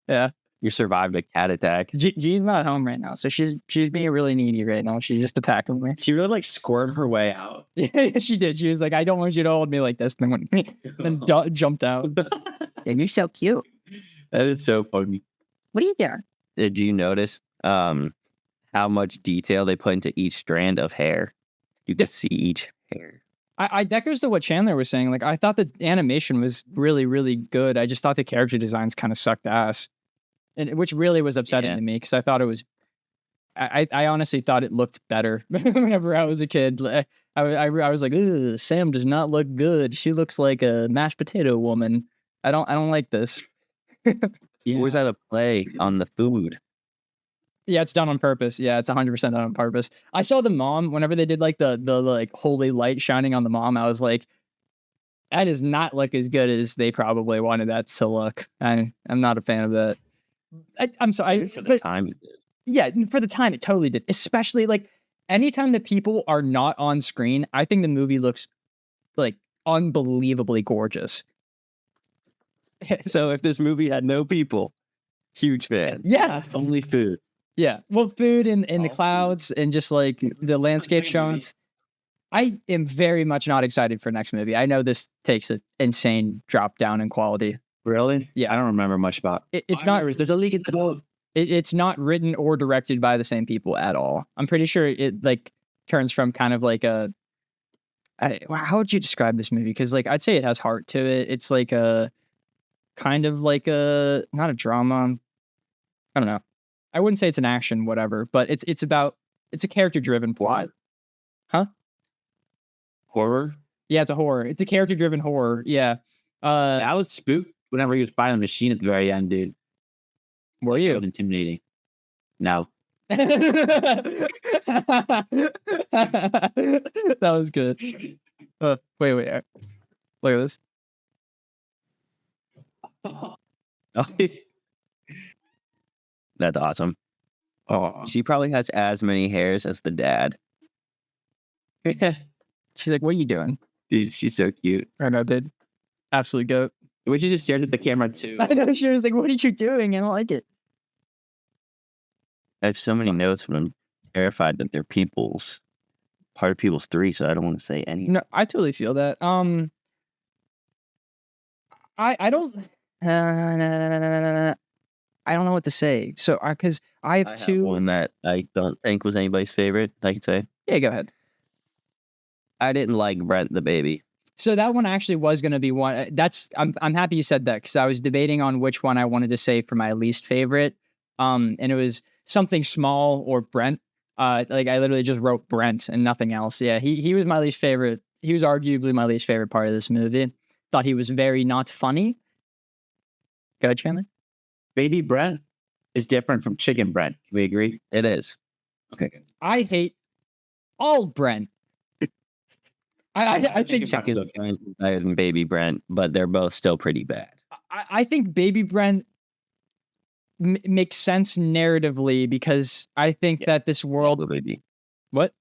Yeah, You survived a cat attack. Jean's not home right now, so she's being really needy right now. She's just attacking me. She really like squirmed her way out. Yeah, she did. She was like, "I don't want you to hold me like this." And then jumped out. And you're so cute. That is so funny. What are you doing? Did you notice how much detail they put into each strand of hair? You could see each hair. That goes to what Chandler was saying. Like, I thought the animation was really, really good. I just thought the character designs kind of sucked ass, and which really was upsetting Yeah. to me because I thought it was. I honestly thought it looked better whenever I was a kid. I was like, "Ugh, Sam does not look good. She looks like a mashed potato woman. I don't like this." Yeah. Was that a play on the food? Yeah, it's done on purpose. Yeah, it's 100% done on purpose. I saw the mom whenever they did like the like holy light shining on the mom. I was like, that does not look as good as they probably wanted that to look. I'm not a fan of that. I'm sorry, For the but time it did. yeah, for the time it totally did. Especially like anytime that people are not on screen, I think the movie looks like unbelievably gorgeous. So if this movie had no people, huge fan. Yeah, Only food. yeah. Well, food and the All clouds and just like the landscape Same movie. shots. I am very much not excited for next movie. I know this takes an insane drop down in quality. Really? Yeah. I don't remember much about. It's not. There's a leak in the boat. It's not written or directed by the same people at all. I'm pretty sure it like turns from kind of like a. How would you describe this movie? Because like I'd say it has heart to it. It's like a kind of like a not a drama. I don't know. I wouldn't say it's an action, whatever, but it's a character driven plot. What? Huh? Horror. Yeah, it's a horror. It's a character driven horror. Yeah. I was spooked whenever he was buying the machine at the very end, dude. Were That you? was intimidating. No. That was good. Wait. Look at this. That's awesome. Oh. She probably has as many hairs as the dad. She's like, "What are you doing?" Dude, she's so cute. I know, dude. Absolute goat. The way she just stares at the camera too. I know. She was like, "What are you doing?" I don't like it. I have so many notes, but I'm terrified that they're people's part of people's 3, so I don't want to say any. No, I totally feel that. I don't. I don't know what to say. So, because I have two. One that I don't think was anybody's favorite. I could say Yeah, go ahead. I didn't like Brent the baby. So that one actually was going to be one. I'm happy you said that because I was debating on which one I wanted to say for my least favorite. And it was something small or Brent. Like I literally just wrote Brent and nothing else. Yeah, he was my least favorite. He was arguably my least favorite part of this movie. Thought he was very not funny. Go ahead, Chandler. Baby Brent is different from chicken Brent. Can we agree? It is. Okay, good. I hate all Brent. I think Chuck is better than Baby Brent, but they're both still pretty bad. I think Baby Brent makes sense narratively because I think that this world. Baby. What?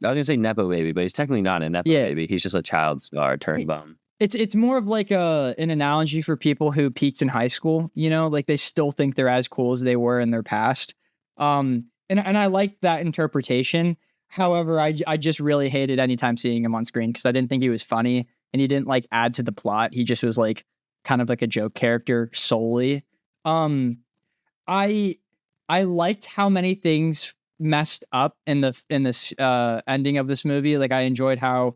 I was gonna say Nepo baby, but he's technically not a Nepo Yeah. baby. He's just a child star turned bum. It's more of like an analogy for people who peaked in high school, you know, like they still think they're as cool as they were in their past. And I liked that interpretation. However, I just really hated anytime seeing him on screen because I didn't think he was funny and he didn't like add to the plot. He just was like kind of like a joke character solely. I I liked how many things messed up in this ending of this movie. Like I enjoyed how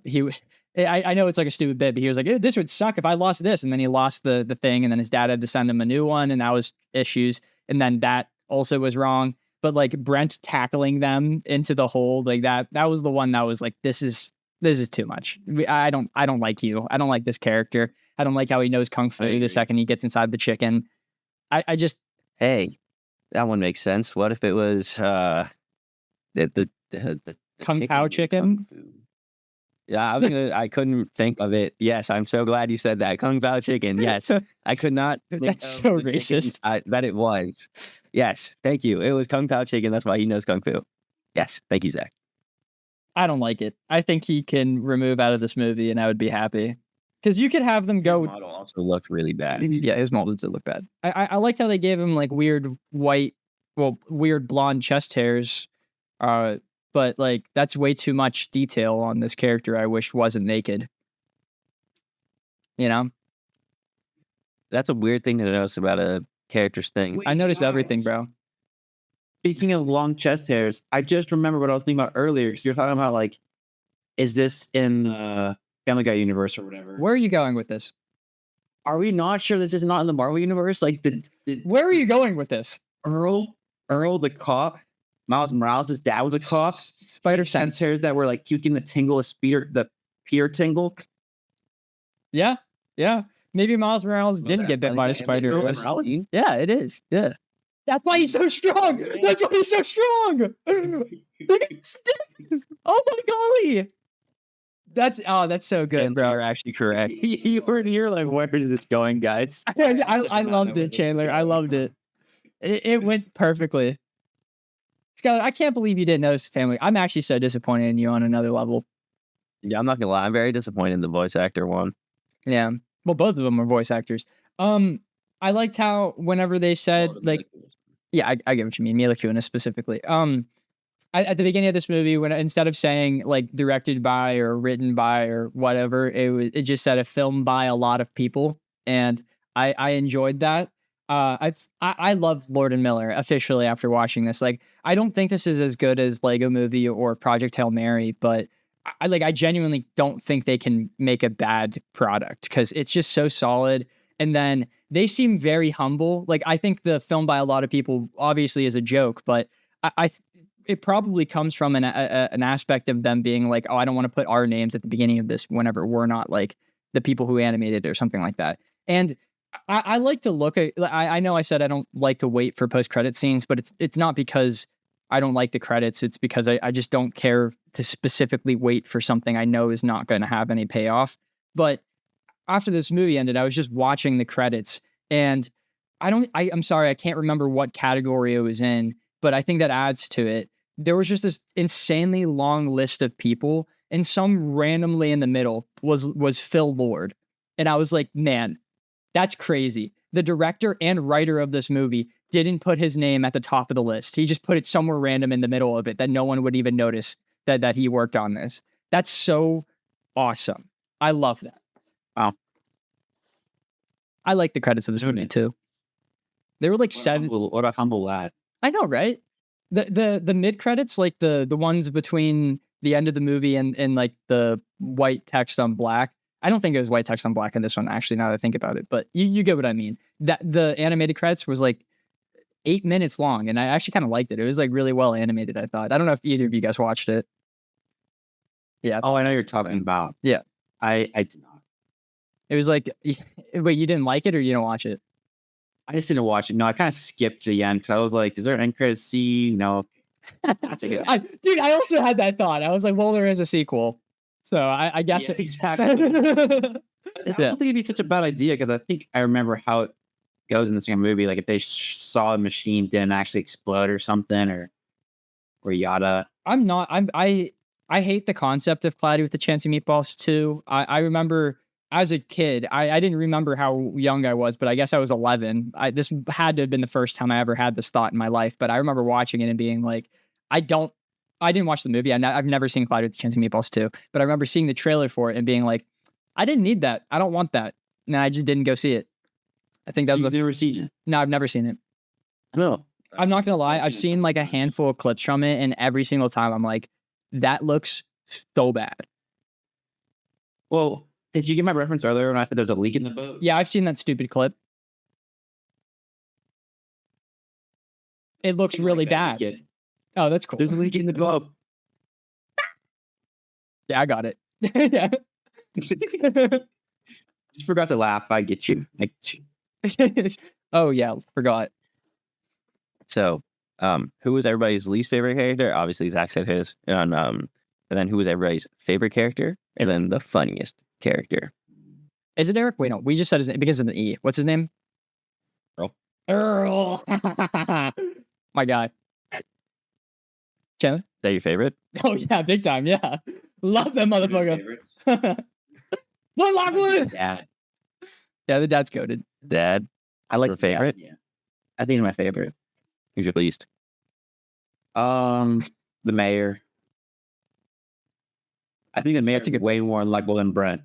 he was. I know it's like a stupid bit, but he was like, "This would suck if I lost this," and then he lost the thing, and then his dad had to send him a new one, and that was issues, and then that also was wrong. But like Brent tackling them into the hole, like that was the one that was like, this is too much. I don't like you. I don't like this character. I don't like how he knows kung fu the second he gets inside the chicken. I just Hey, that one makes sense. What if it was the Kung Pao chicken? Kung Fu? Yeah, I couldn't think of it. Yes, I'm so glad you said that. Kung Pao chicken. Yes, I could not. Think That's of so the chicken racist. that it was. Yes, thank you. It was Kung Pao chicken. That's why he knows kung fu. Yes, thank you, Zach. I don't like it. I think he can remove out of this movie, and I would be happy. Because you could have them His go. model also looked really bad. Yeah, his model did look bad. I liked how they gave him like weird blonde chest hairs. But like that's way too much detail on this character. I wish wasn't naked. You know, That's a weird thing to notice about a character's thing. Wait, I noticed guys. everything, bro. Speaking of long chest hairs, I just remember what I was thinking about earlier. Because you're talking about like, is this in Family Guy universe or whatever? Where are you going with this? Are we not sure this is not in the Marvel universe? Like the Where are you going with this? Earl the cop, Miles Morales' dad was a cop. Spider Sense sense. hairs that were like puking the tingle, the Peter tingle. Yeah, yeah. Maybe Miles Morales did get bit by a spider. It was- Yeah, it is. Yeah. That's why he's so strong. That's why he's so strong. Look at his stick. Oh my golly. That's so good, And bro. you're actually correct. You were here like, where is this going, guys? I loved it, Chandler. I loved it. It went perfectly. Skylar, I can't believe you didn't notice the family. I'm actually so disappointed in you on another level. Yeah, I'm not gonna lie. I'm very disappointed in the voice actor one. Yeah. Well, both of them were voice actors. I liked how whenever they said like, yeah, I get what you mean. Mila Kunis specifically. At the beginning of this movie, when instead of saying like directed by or written by or whatever, it just said a film by a lot of people, and I enjoyed that. I love Lord and Miller officially after watching this. Like, I don't think this is as good as Lego Movie or Project Hail Mary, but I genuinely don't think they can make a bad product because it's just so solid. And then they seem very humble. Like, I think the film by a lot of people obviously is a joke, but it probably comes from an aspect of them being like, oh, I don't want to put our names at the beginning of this whenever we're not like the people who animated it or something like that. And I like to look at. I know I said I don't like to wait for post credit scenes, but it's not because I don't like the credits. It's because I just don't care to specifically wait for something I know is not going to have any payoff. But after this movie ended, I was just watching the credits, and I'm sorry, I can't remember what category it was in, but I think that adds to it. There was just this insanely long list of people, and some randomly in the middle was Phil Lord, and I was like, man. That's crazy. The director and writer of this movie didn't put his name at the top of the list. He just put it somewhere random in the middle of it that no one would even notice that he worked on this. That's so awesome. I love that. Wow. I like the credits of this movie too. They were like seven. What a humble lad. I know, right? The mid credits, like the ones between the end of the movie and like the white text on black. I don't think it was white text on black in this one, actually, now that I think about it. But you get what I mean. That the animated credits was like 8 minutes long, and I actually kind of liked it. It was like really well animated, I thought. I don't know if either of you guys watched it. Yeah. Oh, I know you're talking about. Yeah. I did not. It was like, wait, you didn't like it or you didn't watch it? I just didn't watch it. No, I kind of skipped the end because I was like, is there an end credit scene? No. That's a good. Dude, I also had that thought. I was like, well, there is a sequel. So I guess Yeah, it, exactly. I don't think it'd be such a bad idea because I think I remember how it goes in the second movie. Like if they saw a machine didn't actually explode or something or yada. I'm not. I hate the concept of Cloudy with the Chance of Meatballs too. I remember as a kid, I didn't remember how young I was, but I guess I was 11. This had to have been the first time I ever had this thought in my life. But I remember watching it and being like, I didn't watch the movie. I've never seen Cloudy with the Chance of Meatballs 2, but I remember seeing the trailer for it and being like, I didn't need that. I don't want that. And I just didn't go see it. I think that was You've never seen it? no, I've never seen it. No. I'm not gonna lie. I've seen like a handful of clips from it, and every single time I'm like, that looks so bad. Well, did you get my reference earlier when I said there's a leak in the boat? Yeah, I've seen that stupid clip. It looks really bad. Oh, that's cool. There's a leak in the boat. Yeah, I got it. Yeah. Just forgot to laugh. I get you. Oh yeah, forgot. So, who was everybody's least favorite character? Obviously, Zach said his. And then who was everybody's favorite character? And then the funniest character. Is it Eric? Wait, no, we just said his name because of the E. What's his name? Earl. My guy. Chandler? Is that your favorite? Oh yeah, big time. Yeah, love that motherfucker. What Lockwood? Yeah. Yeah, the dad's goated. Dad? I like Your favorite? Yeah. I think it's my favorite. Who's your least? The mayor. I think the mayor's way more unlikable than Brent.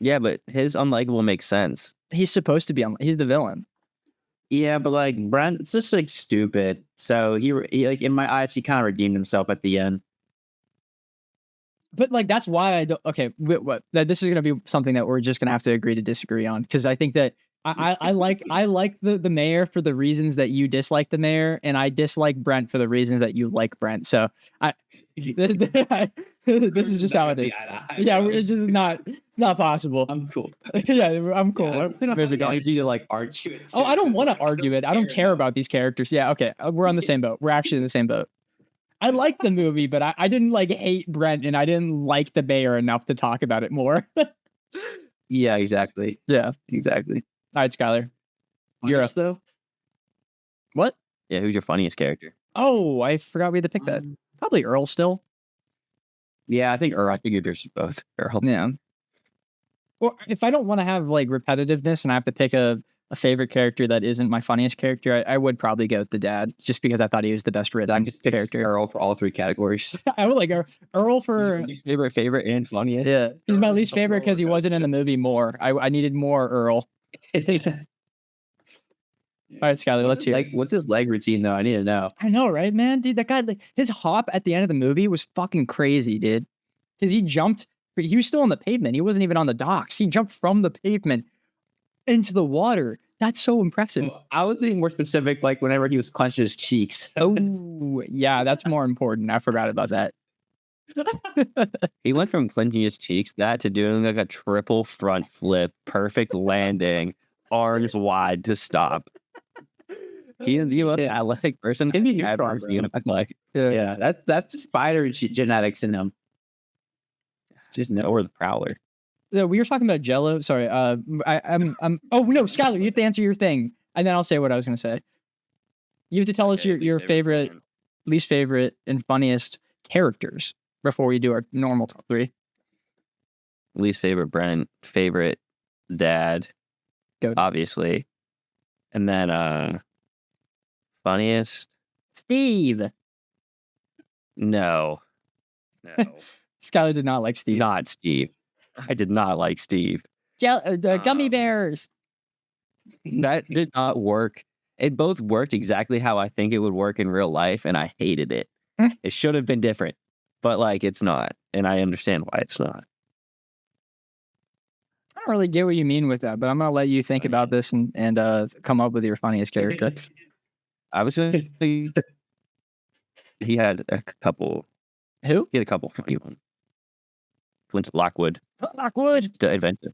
Yeah, but his unlikable makes sense. He's supposed to be on. He's the villain. Yeah, but like Brent's just like stupid. So he like in my eyes, he kind of redeemed himself at the end. But like that's why I don't. Okay, this is gonna be something that we're just gonna have to agree to disagree on because I think that I like the mayor for the reasons that you dislike the mayor, and I dislike Brent for the reasons that you like Brent. So this is just how it is. Yeah, it's just not possible. I'm cool. Yeah, I'm cool. I need to like argue it. Oh, I don't want to argue it. I don't care about these characters. Yeah, okay, we're on the same boat. We're actually in the same boat. I like the movie, but I didn't like hate Brent, and I didn't like the mayor enough to talk about it more. Yeah, exactly. Yeah, Exactly. all right, Skylar. You're us though. What? Yeah, who's your funniest character? Oh, I forgot we had to pick that. Probably Earl still. Yeah, I think I figured there's both. Earl. Yeah. Or if I don't want to have like repetitiveness and I have to pick a favorite character that isn't my funniest character, I would probably go with the dad, just because I thought he was the best written character. Earl for all three categories. I would like Earl for Least favorite, and funniest. yeah. He's my least favorite because he wasn't in the movie more. I needed more Earl. All right, Skylar, let's hear. Like, what's his leg routine though? I need to know. I know, right, man? Dude, that guy, like, his hop at the end of the movie was fucking crazy, dude. Because he jumped, he was still on the pavement. He wasn't even on the docks. He jumped from the pavement into the water. That's so impressive. I was being more specific, like whenever he was clenching his cheeks. Oh, yeah, that's more important. I forgot about that. He went from clenching his cheeks to doing like a triple front flip, perfect landing, arms wide to stop. He's the most athletic person Maybe I've ever seen. Like, Yeah, that's spider genetics in him. Just no. or the Prowler. No, we were talking about Jello. Sorry. I'm. Oh no, Skylar, you have to answer your thing, and then I'll say what I was going to say. You have to tell us your favorite, least favorite, and funniest characters before we do our normal top three. Least favorite Brent, favorite dad, Goat. obviously, and then funniest. Steve. No. Skylar did not like Steve. Not Steve. I did not like Steve. Gummy bears. That did not work. It both worked exactly how I think it would work in real life, and I hated it. It should have been different, but like it's not, and I understand why it's not. I don't really get what you mean with that, but I'm gonna let you think about this and come up with your funniest character. I was gonna say he had a couple. Who? He had a couple funny ones. Flint Lockwood, Lockwood. the inventor.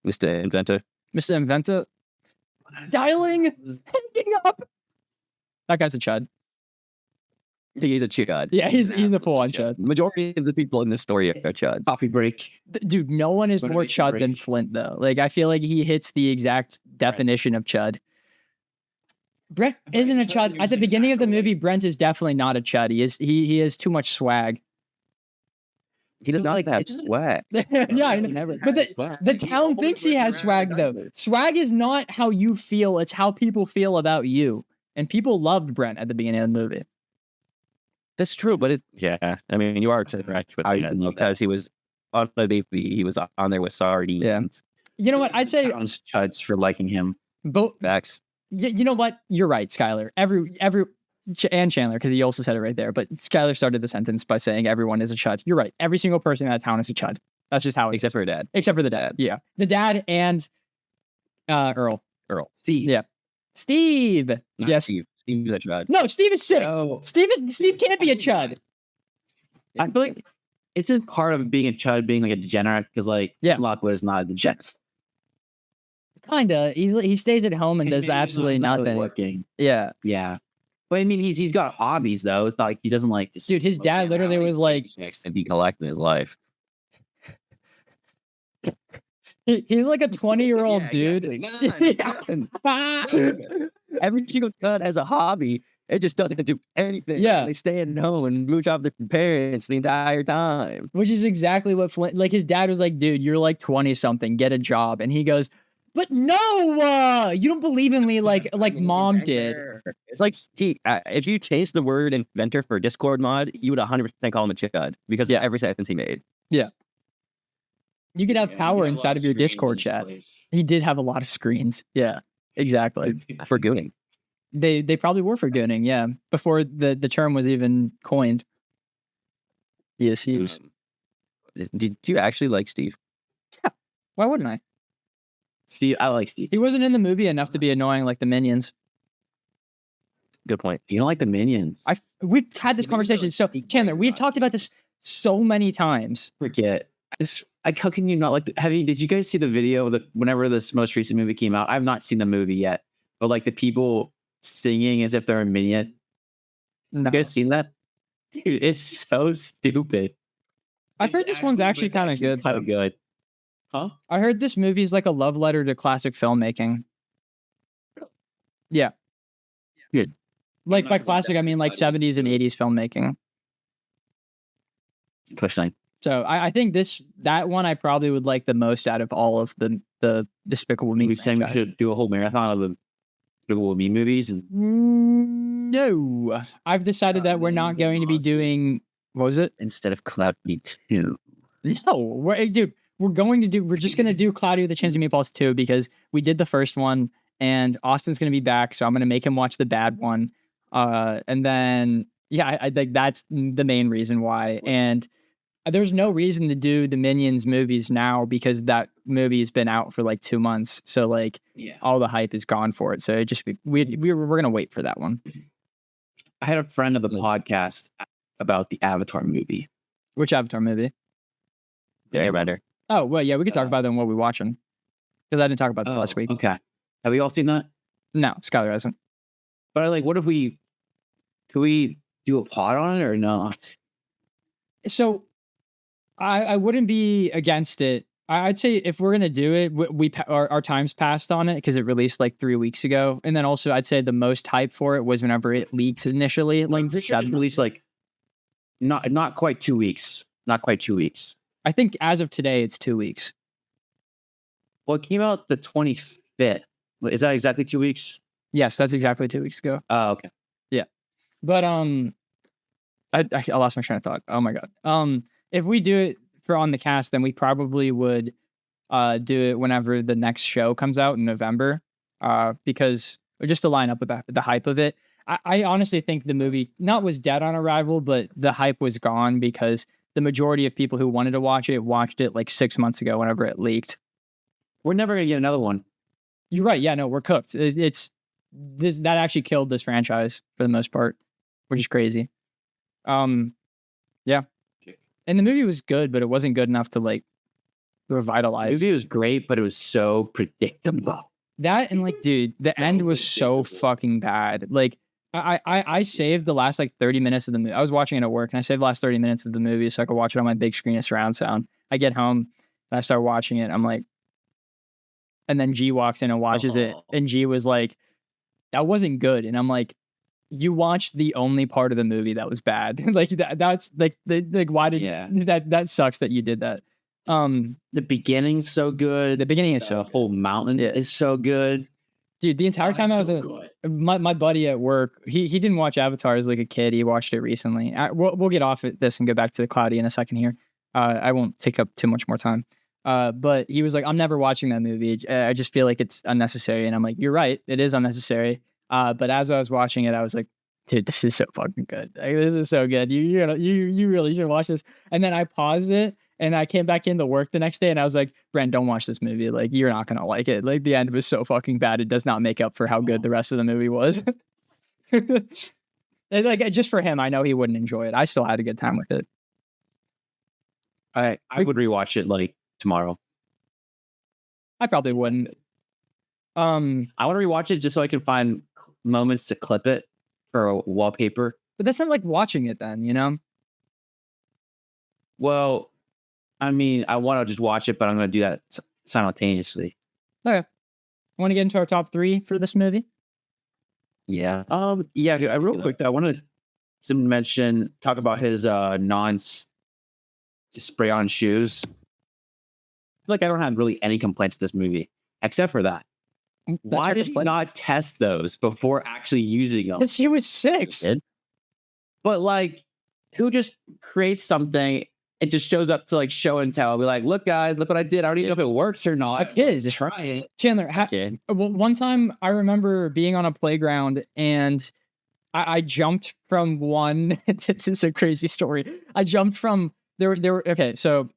Mr. Inventor. Mr. Inventor. Dialing. Hanging up. That guy's a chud. He's a chud. Yeah, he's a full-on chud. Majority of the people in this story are chuds. Coffee break. Dude, no one is Gonna more make a chud break. than Flint, though. Like, I feel like he hits the exact definition of chud. Brent isn't a chud. At the beginning of the movie, Brent is definitely not a chud. He has too much swag. He does not like that swag. Yeah, I know. But the town thinks he has swag though. Swag is not how you feel; it's how people feel about you. And people loved Brent at the beginning of the movie. That's true, but I mean, you are correct with that because he was on the baby. He was on there with sardines. Yeah. You know what? I'd say chuds for liking him. Both. Facts. You know what? You're right, Skylar. And Chandler, because he also said it right there. But Skylar started the sentence by saying everyone is a chud. You're right. Every single person in that town is a chud. That's just how it is. Except for her dad. Except for the dad. Yeah. The dad and Earl. Steve. Yeah. Steve. Not Yes. Steve. Steve is a chud. No, Steve is sick. No. Steve can't be a chud. I feel like it's a part of being a chud, being like a degenerate, because like Lockwood is not a degenerate. Kinda. He stays at home and does absolutely nothing. Working. Yeah. Yeah. But I mean, he's got hobbies though. It's not like he doesn't like this. Dude, his dad literally was like, next and be collecting his life. he's like a 20-year-old dude. Exactly. Every single chud has a hobby. It just doesn't do anything. Yeah. They stay at home and mooch off their parents the entire time. Which is exactly what Flint, like his dad was like, dude, you're like 20 something, get a job. And he goes, but no, you don't believe in me like mom did. It's like if you changed the word inventor for Discord mod, you would 100% call him a chud because of every sentence he made. Yeah. You could have power inside of your Discord chat. He did have a lot of screens. Yeah, exactly. For gooning. They probably were for gooning, yeah. Before the term was even coined. Yes, he is. Did you actually like Steve? Yeah. Why wouldn't I? Steve, I like Steve. He wasn't in the movie enough to be annoying like the Minions. Good point. You don't like the Minions? We've had this conversation. So Chandler, we've talked about this so many times. Forget. How can you not like? Did you guys see the video whenever this most recent movie came out? I've not seen the movie yet, but like the people singing as if they're a minion. No. You guys seen that? Dude, it's so stupid. I've heard this one's actually kind of good. Kind of good. Huh? I heard this movie is like a love letter to classic filmmaking. Yeah. Good. Like by classic, I mean like 70s and 80s filmmaking. Question. So I think that one I probably would like the most out of all of the Despicable Me. We saying we should do a whole marathon of the Despicable Me movies, and no, I've decided that we're not going to be doing. What was it? Instead of Cloudy 2. No, we're just going to do Cloudy with the Chins and Meatballs 2 because we did the first one and Austin's going to be back. So I'm going to make him watch the bad one. And then, yeah, I think that's the main reason why. And there's no reason to do the Minions movies now because that movie has been out for like 2 months. So like all the hype is gone for it. So it just, we're going to wait for that one. I had a friend of the podcast about the Avatar movie. Which Avatar movie? Airbender. Oh, well, yeah, we could talk about them while we're watching. Because I didn't talk about that last week. Okay. Have we all seen that? No, Skylar hasn't. But what if could we do a pod on it or no? So I wouldn't be against it. I'd say if we're going to do it, our time's passed on it because it released like 3 weeks ago. And then also I'd say the most hype for it was whenever it leaked initially. Like this released like not quite 2 weeks. Not quite 2 weeks. I think as of today, it's 2 weeks. Well, it came out the 25th. Is that exactly 2 weeks? Yes, that's exactly 2 weeks ago. Oh, okay. Yeah. But I lost my train of thought. Oh my God. If we do it for on the cast, then we probably would do it whenever the next show comes out in November. Because just to line up with the hype of it. I honestly think the movie was dead on arrival, but the hype was gone because the majority of people who wanted to watch it like 6 months ago whenever it leaked. We're never going to get another one. You're right. Yeah, no, we're cooked. That actually killed this franchise for the most part, which is crazy. Yeah. And the movie was good, but it wasn't good enough to like revitalize. The movie was great, but it was so predictable. That and like, dude, the end was so fucking bad. Like, I saved the last like 30 minutes of the movie. I was watching it at work and I saved the last 30 minutes of the movie so I could watch it on my big screen of surround sound. I get home and I start watching it. I'm like, and then G walks in and watches it. And G was like, that wasn't good. And I'm like, you watched the only part of the movie that was bad. Like that's like why did that sucks that you did that. The beginning's so good. The beginning is The so whole mountain is so good. dude. The entire time I was good. my buddy at work, he didn't watch Avatar as like a kid. He watched it recently. We'll get off at this and go back to the Cloudy in a second here. I won't take up too much more time. But he was like, I'm never watching that movie. I just feel like it's unnecessary. And I'm like, you're right, it is unnecessary. But as I was watching it, I was like, dude, this is so fucking good. Like, this is so good. You really should watch this. And then I paused it and I came back into work the next day and I was like, Brent, don't watch this movie. Like, you're not gonna like it. Like, the end was so fucking bad. It does not make up for how good the rest of the movie was. Like, just for him, I know he wouldn't enjoy it. I still had a good time with it. I would rewatch it like tomorrow. I probably wouldn't. I want to rewatch it just so I can find moments to clip it for a wallpaper. But that's not like watching it then, you know? Well, I mean, I want to just watch it, but I'm going to do that simultaneously. Okay. Want to get into our top 3 for this movie? Yeah. Yeah, dude, real quick though, I want to talk about his spray on shoes. I feel like I don't have really any complaints with this movie except for that. Why did he not test those before actually using them? Because he was 6. But like, who just creates something and just shows up to like show and tell? Be like, look, guys, look what I did. I don't even know if it works or not. A kid. Just try it. Chandler, one time I remember being on a playground and I jumped from one. This is a crazy story. I jumped from there were okay. So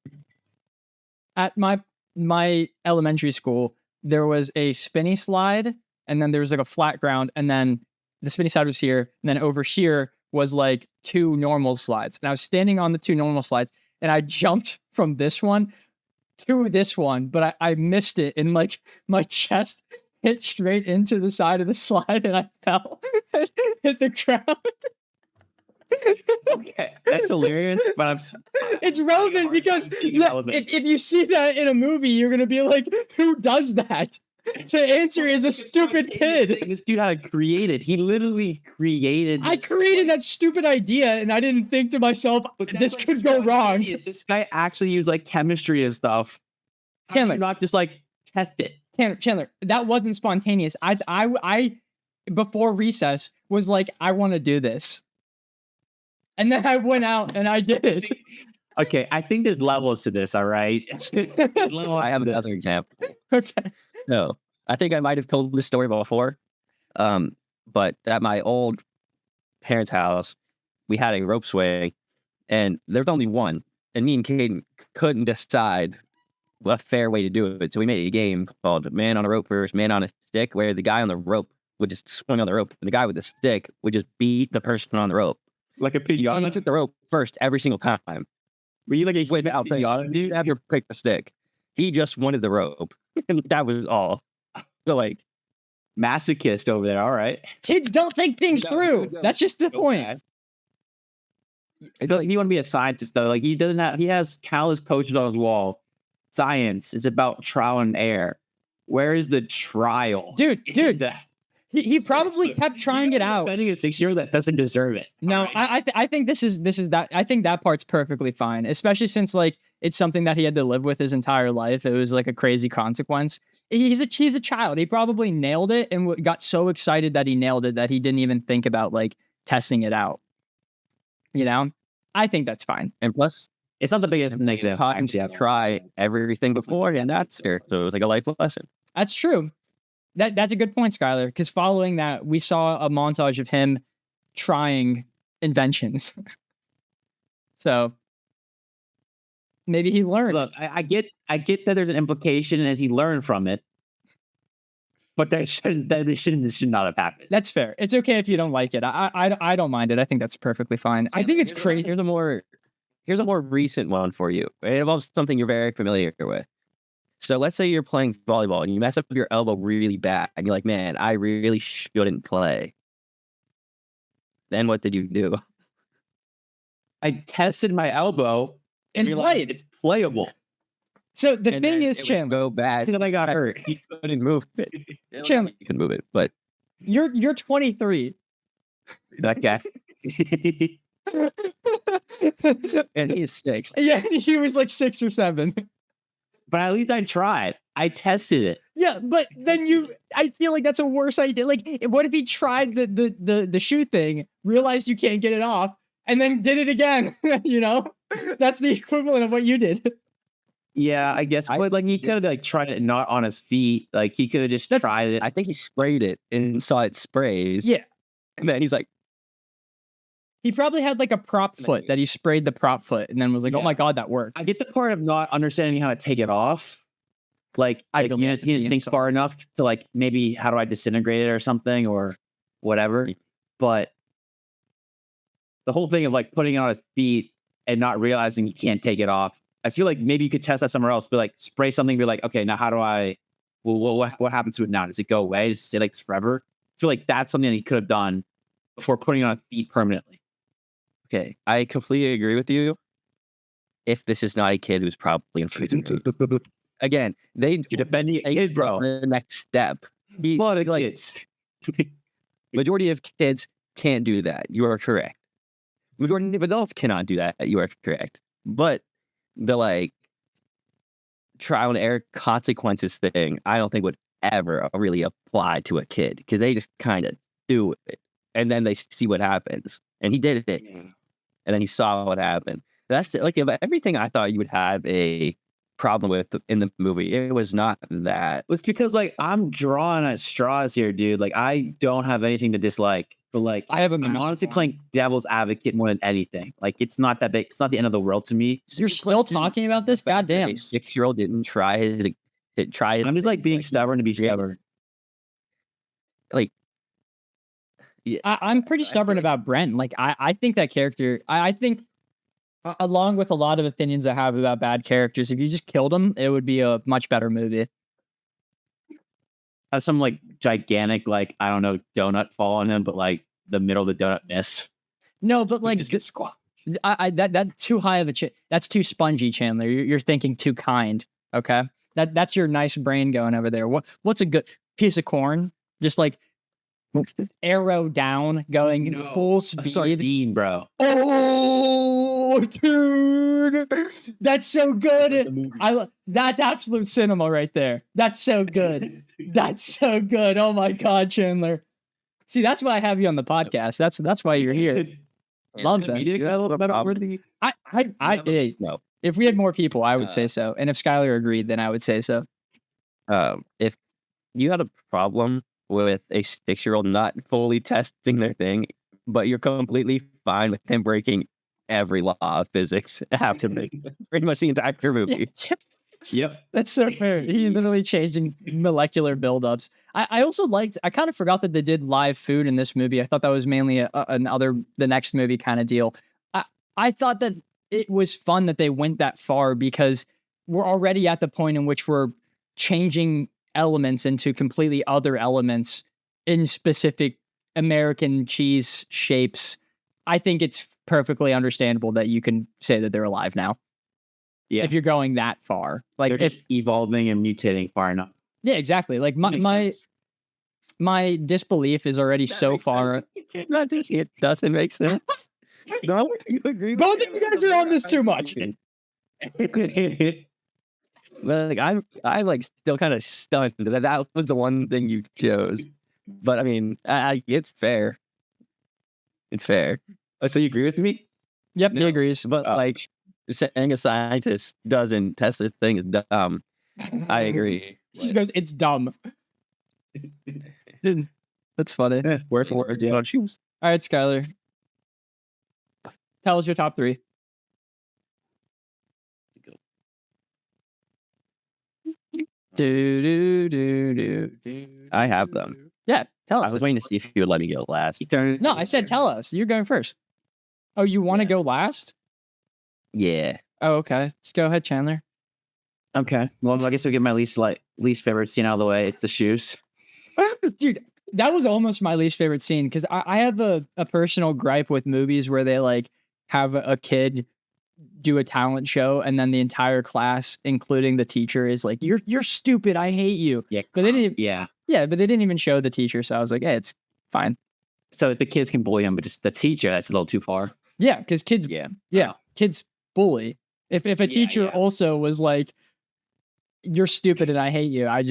at my elementary school, there was a spinny slide, and then there was like a flat ground, and then the spinny slide was here, and then over here was like 2 normal slides. And I was standing on the 2 normal slides, and I jumped from this one to this one, but I missed it, and like my chest hit straight into the side of the slide, and I fell and hit the ground. Okay, that's hilarious, but it's relevant because if you see that in a movie, you're gonna be like, "Who does that?" The answer is a stupid kid. This dude had to create it. He literally created. I created that stupid idea, and I didn't think to myself, "This could go wrong." This guy actually used like chemistry and stuff. Chandler, not just like test it. Chandler, that wasn't spontaneous. I before recess was like, I want to do this. And then I went out and I did it. Okay, I think there's levels to this, all right? I have another example. Okay. No, I think I might have told this story before. But at my old parents' house, we had a rope swing, and there's only one. And me and Caden couldn't decide a fair way to do it. So we made a game called Man on a Rope versus Man on a Stick, where the guy on the rope would just swing on the rope, and the guy with the stick would just beat the person on the rope. Like a pinata? He took the rope first every single time. Were you like a pinata, dude? Have your pick the stick. He just wanted the rope. And that was all. So like, masochist over there, all right. Kids don't think things through. That's just the point. I feel like he want to be a scientist though. Like he has countless posters on his wall. Science is about trial and error. Where is the trial? Dude. He probably kept trying it out. Spending a 6-year-old that doesn't deserve it. No, I think this is that. I think that part's perfectly fine, especially since like it's something that he had to live with his entire life. It was like a crazy consequence. He's a child. He probably nailed it and got so excited that he nailed it that he didn't even think about like testing it out. You know, I think that's fine. And plus, it's not the biggest negative. Try everything before, and that's fair. So it was like a life lesson. That's true. That's a good point, Skylar, because following that, we saw a montage of him trying inventions. So maybe he learned. Look, I get that there's an implication and he learned from it, but this should not have happened. That's fair. It's okay if you don't like it. I don't mind it. I think that's perfectly fine. I think it's crazy. Here's a more recent one for you. It involves something you're very familiar with. So let's say you're playing volleyball and you mess up your elbow really bad and you're like, man, I really shouldn't play. Then what did you do? I tested my elbow and played. It's playable. So the thing is, Chandler, go bad. And I got hurt. You couldn't move it. Chandler, you can move it, but You're 23. That guy. And he's 6. Yeah, he was like 6 or 7. But at least I tried. I tested it. Yeah, but then I feel like that's a worse idea. Like, what if he tried the shoe thing, realized you can't get it off, and then did it again? You know, that's the equivalent of what you did. Yeah, I guess. But like he could have like tried it not on his feet. Like he could have just tried it. I think he sprayed it and saw it sprays. Yeah. And then he's like, he probably had like a prop foot that he sprayed the prop foot and then was like, oh my God, that worked. I get the part of not understanding how to take it off. Like he didn't think far enough to like, maybe how do I disintegrate it or something or whatever. But the whole thing of like putting it on his feet and not realizing you can't take it off. I feel like maybe you could test that somewhere else, be like spray something, be like, okay, now how do I, what happens to it now? Does it go away? Does it stay like this forever? I feel like that's something that he could have done before putting it on his feet permanently. okay, I completely agree with you. If this is not a kid who's probably in prison. Again, you're defending a kid, bro. The next step. Kids. Majority of kids can't do that. You are correct. Majority of adults cannot do that. You are correct. But the like trial and error consequences thing, I don't think would ever really apply to a kid because they just kind of do it and then they see what happens. And he did it, and then he saw what happened. That's like everything I thought you would have a problem with in the movie. It was not that. It's because like I'm drawing at straws here, dude. Like I don't have anything to dislike, but like I'm honestly playing devil's advocate more than anything. Like it's not that big. It's not the end of the world to me. You're still talking about this? God damn. A 6-year-old didn't try it. I'm just like being stubborn to be stubborn. Like, yeah, I'm pretty stubborn about Brent. Like I think that character, I think along with a lot of opinions I have about bad characters, if you just killed him, it would be a much better movie. Have some like gigantic, like, I don't know, donut fall on him, but like the middle of the donut miss. No, but like just get squashed. That's too high of a that's too spongy, Chandler. You're thinking too kind. Okay. That's your nice brain going over there. What's a good piece of corn? Just like arrow down, going full speed. A sardine, bro. Oh, dude, that's so good. That's absolute cinema right there. That's so good. That's so good. Oh my God, Chandler. See, that's why I have you on the podcast. That's why you're here. Love that. No. If we had more people, I would say so. And if Skylar agreed, then I would say so. If you had a problem with a 6-year-old not fully testing their thing, but you're completely fine with him breaking every law of physics after pretty much the entire movie. Yep. That's so fair. He literally changed in molecular buildups. I also liked, I kind of forgot that they did live food in this movie. I thought that was mainly the next movie kind of deal. I thought that it was fun that they went that far because we're already at the point in which we're changing elements into completely other elements in specific American cheese shapes. I think it's perfectly understandable that you can say that they're alive now. Yeah. If you're going that far. Like they're just evolving and mutating far enough. Yeah, exactly. Like my disbelief is already so far. It doesn't make sense. No, you agree. Both of you guys are on this too much. Well, like I'm like still kind of stunned that was the one thing you chose. But I mean, it's fair. It's fair. Oh, so you agree with me? Yep, he agrees. But like saying a scientist doesn't test this thing is dumb. I agree. She goes, it's dumb. That's funny. Word for word, yeah. On shoes. All right, Skylar. Tell us your top 3. I have them. Yeah, tell us. I was waiting to see if you would let me go last. No, I said tell us. You're going first. Oh, you want to go last? Yeah. Oh, okay. Let's go ahead, Chandler. Okay. Well, I guess I'll get my least favorite scene out of the way. It's the shoes. Dude, that was almost my least favorite scene because I have a personal gripe with movies where they like have a kid do a talent show and then the entire class, including the teacher, is like, you're stupid. I hate you. Yeah. But they didn't. Yeah. Yeah, but they didn't even show the teacher, so I was like, hey, it's fine. So the kids can bully him, but just the teacher, that's a little too far. Yeah, because kids, Yeah. kids bully. If a teacher also was like, "You're stupid and I hate you," I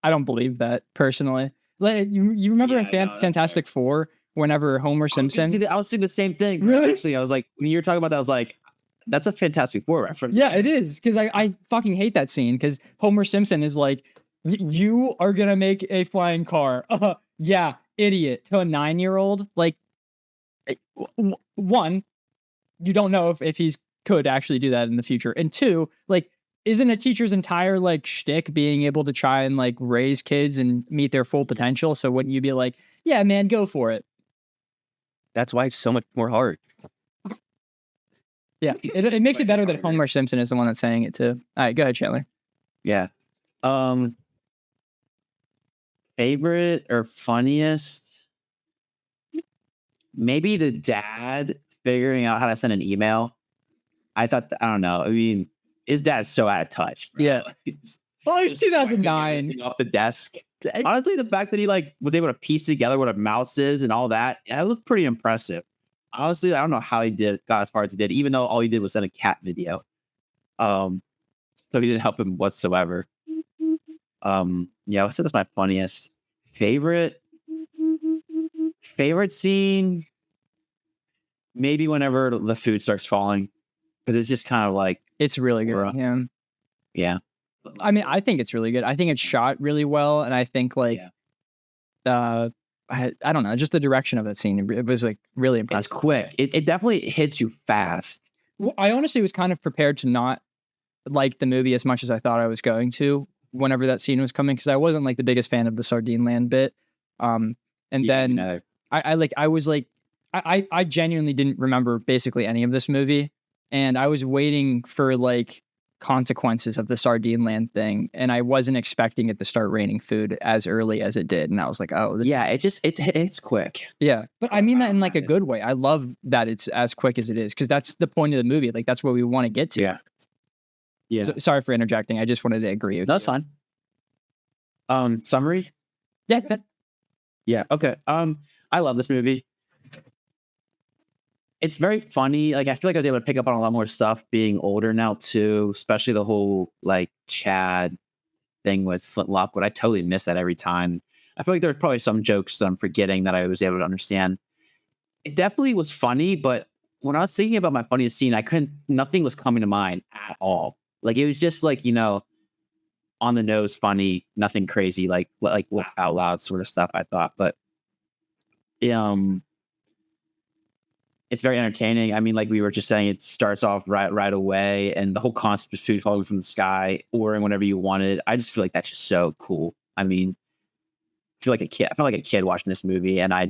don't believe that personally. Like you remember in Fantastic Four, whenever Homer Simpson, I was thinking the same thing. Really? Actually, I was like, when you were talking about that, I was like, that's a Fantastic Four reference. yeah, it is because I fucking hate that scene because Homer Simpson is like, "You are gonna make a flying car." Yeah, idiot. To a 9-year-old, like, one, you don't know if he's could actually do that in the future, and two, like, isn't a teacher's entire like shtick being able to try and like raise kids and meet their full potential? So wouldn't you be like, yeah, man, go for it? That's why it's so much more hard. Yeah, it makes it better that Homer Simpson is the one that's saying it too. All right, go ahead, Chandler. Yeah. Favorite or funniest? Maybe the dad figuring out how to send an email. I thought, I don't know. I mean, his dad's so out of touch. Bro. Yeah. Well, it was Just 2009. swiping off the desk. Honestly, the fact that he like was able to piece together what a mouse is and all that, that was pretty impressive. Honestly, I don't know how he got as far as he did, even though all he did was send a cat video. So he didn't help him whatsoever. Yeah, I would say that's my funniest. Favorite scene, maybe whenever the food starts falling, because it's just kind of like, It's really good. Bruh. Yeah. yeah, I mean, I think it's really good. I think it's shot really well, and I think like, I don't know, just the direction of that scene. It was like really it's impressive. quick. It definitely hits you fast. Well, I honestly was kind of prepared to not like the movie as much as I thought I was going to whenever that scene was coming, because I wasn't like the biggest fan of the Sardine Land bit. And then I genuinely didn't remember basically any of this movie, and I was waiting for like consequences of the Sardine Land thing, and I wasn't expecting it to start raining food as early as it did, and I was like, oh, yeah, it's quick. yeah. But I mean that in like a good way. I love that it's as quick as it is, because that's the point of the movie. Like that's where we want to get to. Yeah. So, sorry for interjecting. I just wanted to agree with That's you. fine. Summary. Yeah. Yeah. Okay. I love this movie. It's very funny. Like, I feel like I was able to pick up on a lot more stuff being older now too, especially the whole like Chad thing with Flintlock. But I totally miss that every time. I feel like there's probably some jokes that I'm forgetting that I was able to understand. It definitely was funny, but when I was thinking about my funniest scene, nothing was coming to mind at all. Like, it was just like, on the nose funny, nothing crazy, like laugh out loud sort of stuff, I thought. But it's very entertaining. I mean, like we were just saying, it starts off right away, and the whole concept of food falling from the sky, ordering whenever you wanted. I just feel like that's just so cool. I mean, I felt like a kid watching this movie, and I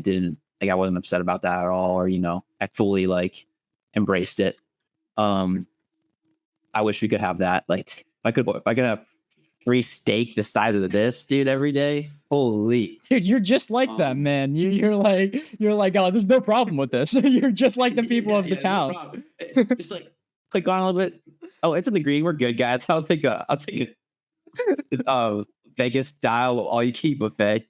wasn't upset about that at all, or I fully like embraced it. I wish we could have that. Like, if I could have free steak the size of this, dude, every day. Holy, Dude, you're just like them, man. You're like, oh, there's no problem with this. You're just like the people of the town. No just like click on a little bit. Oh, it's in the green. We're good, guys. I'll take it. Vegas style all you keep buffet.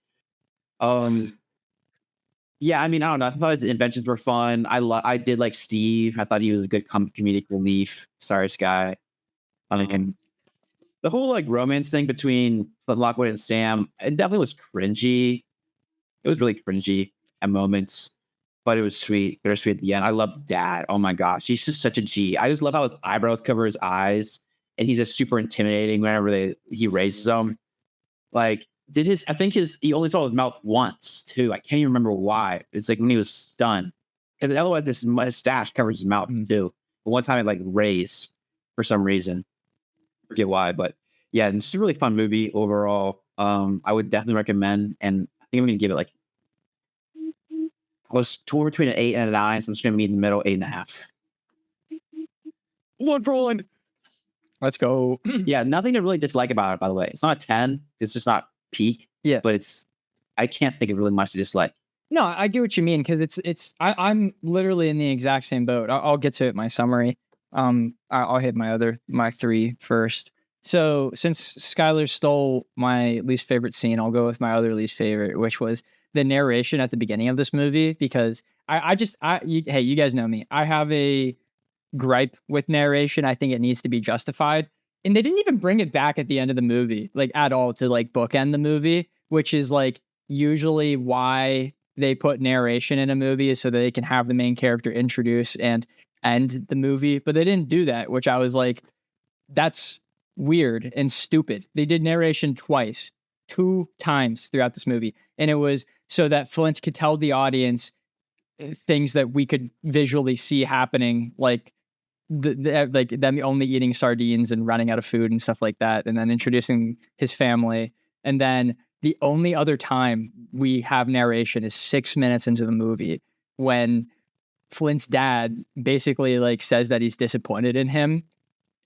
Yeah, I mean, I don't know. I thought his inventions were fun. I did like Steve. I thought he was a good comedic relief. Sorry, Sky. The whole like romance thing between Lockwood and Sam, it definitely was cringy. It was really cringy at moments, but it was sweet, bittersweet at the end. I love Dad. Oh my gosh, he's just such a G. I just love how his eyebrows cover his eyes, and he's just super intimidating whenever he raises them. Like, I think he only saw his mouth once too. I can't even remember why. It's like when he was stunned, because otherwise his mustache covers his mouth too. But one time it like raised for some reason. Forget why, but yeah, it's a really fun movie overall. I would definitely recommend, and I think I'm gonna give it like, I was torn between an 8 and a 9, so I'm just gonna meet in the middle, 8.5. 1 for 1. Let's go. Yeah, nothing to really dislike about it, by the way. It's not a 10. It's just not peak. Yeah, but I can't think of really much to dislike. No, I get what you mean, because I'm literally in the exact same boat. I'll get to it in my summary. I'll hit my 3 first. So since Skylar stole my least favorite scene, I'll go with my other least favorite, which was the narration at the beginning of this movie. Because hey, you guys know me. I have a gripe with narration. I think it needs to be justified. And they didn't even bring it back at the end of the movie, like at all, to like bookend the movie, which is like usually why they put narration in a movie is so that they can have the main character introduce and end the movie. But they didn't do that, which I was like, that's weird and stupid. They did narration twice, 2 times throughout this movie. And it was so that Flint could tell the audience things that we could visually see happening, like like them only eating sardines and running out of food and stuff like that, and then introducing his family. And then the only other time we have narration is 6 minutes into the movie when Flint's dad basically like says that he's disappointed in him.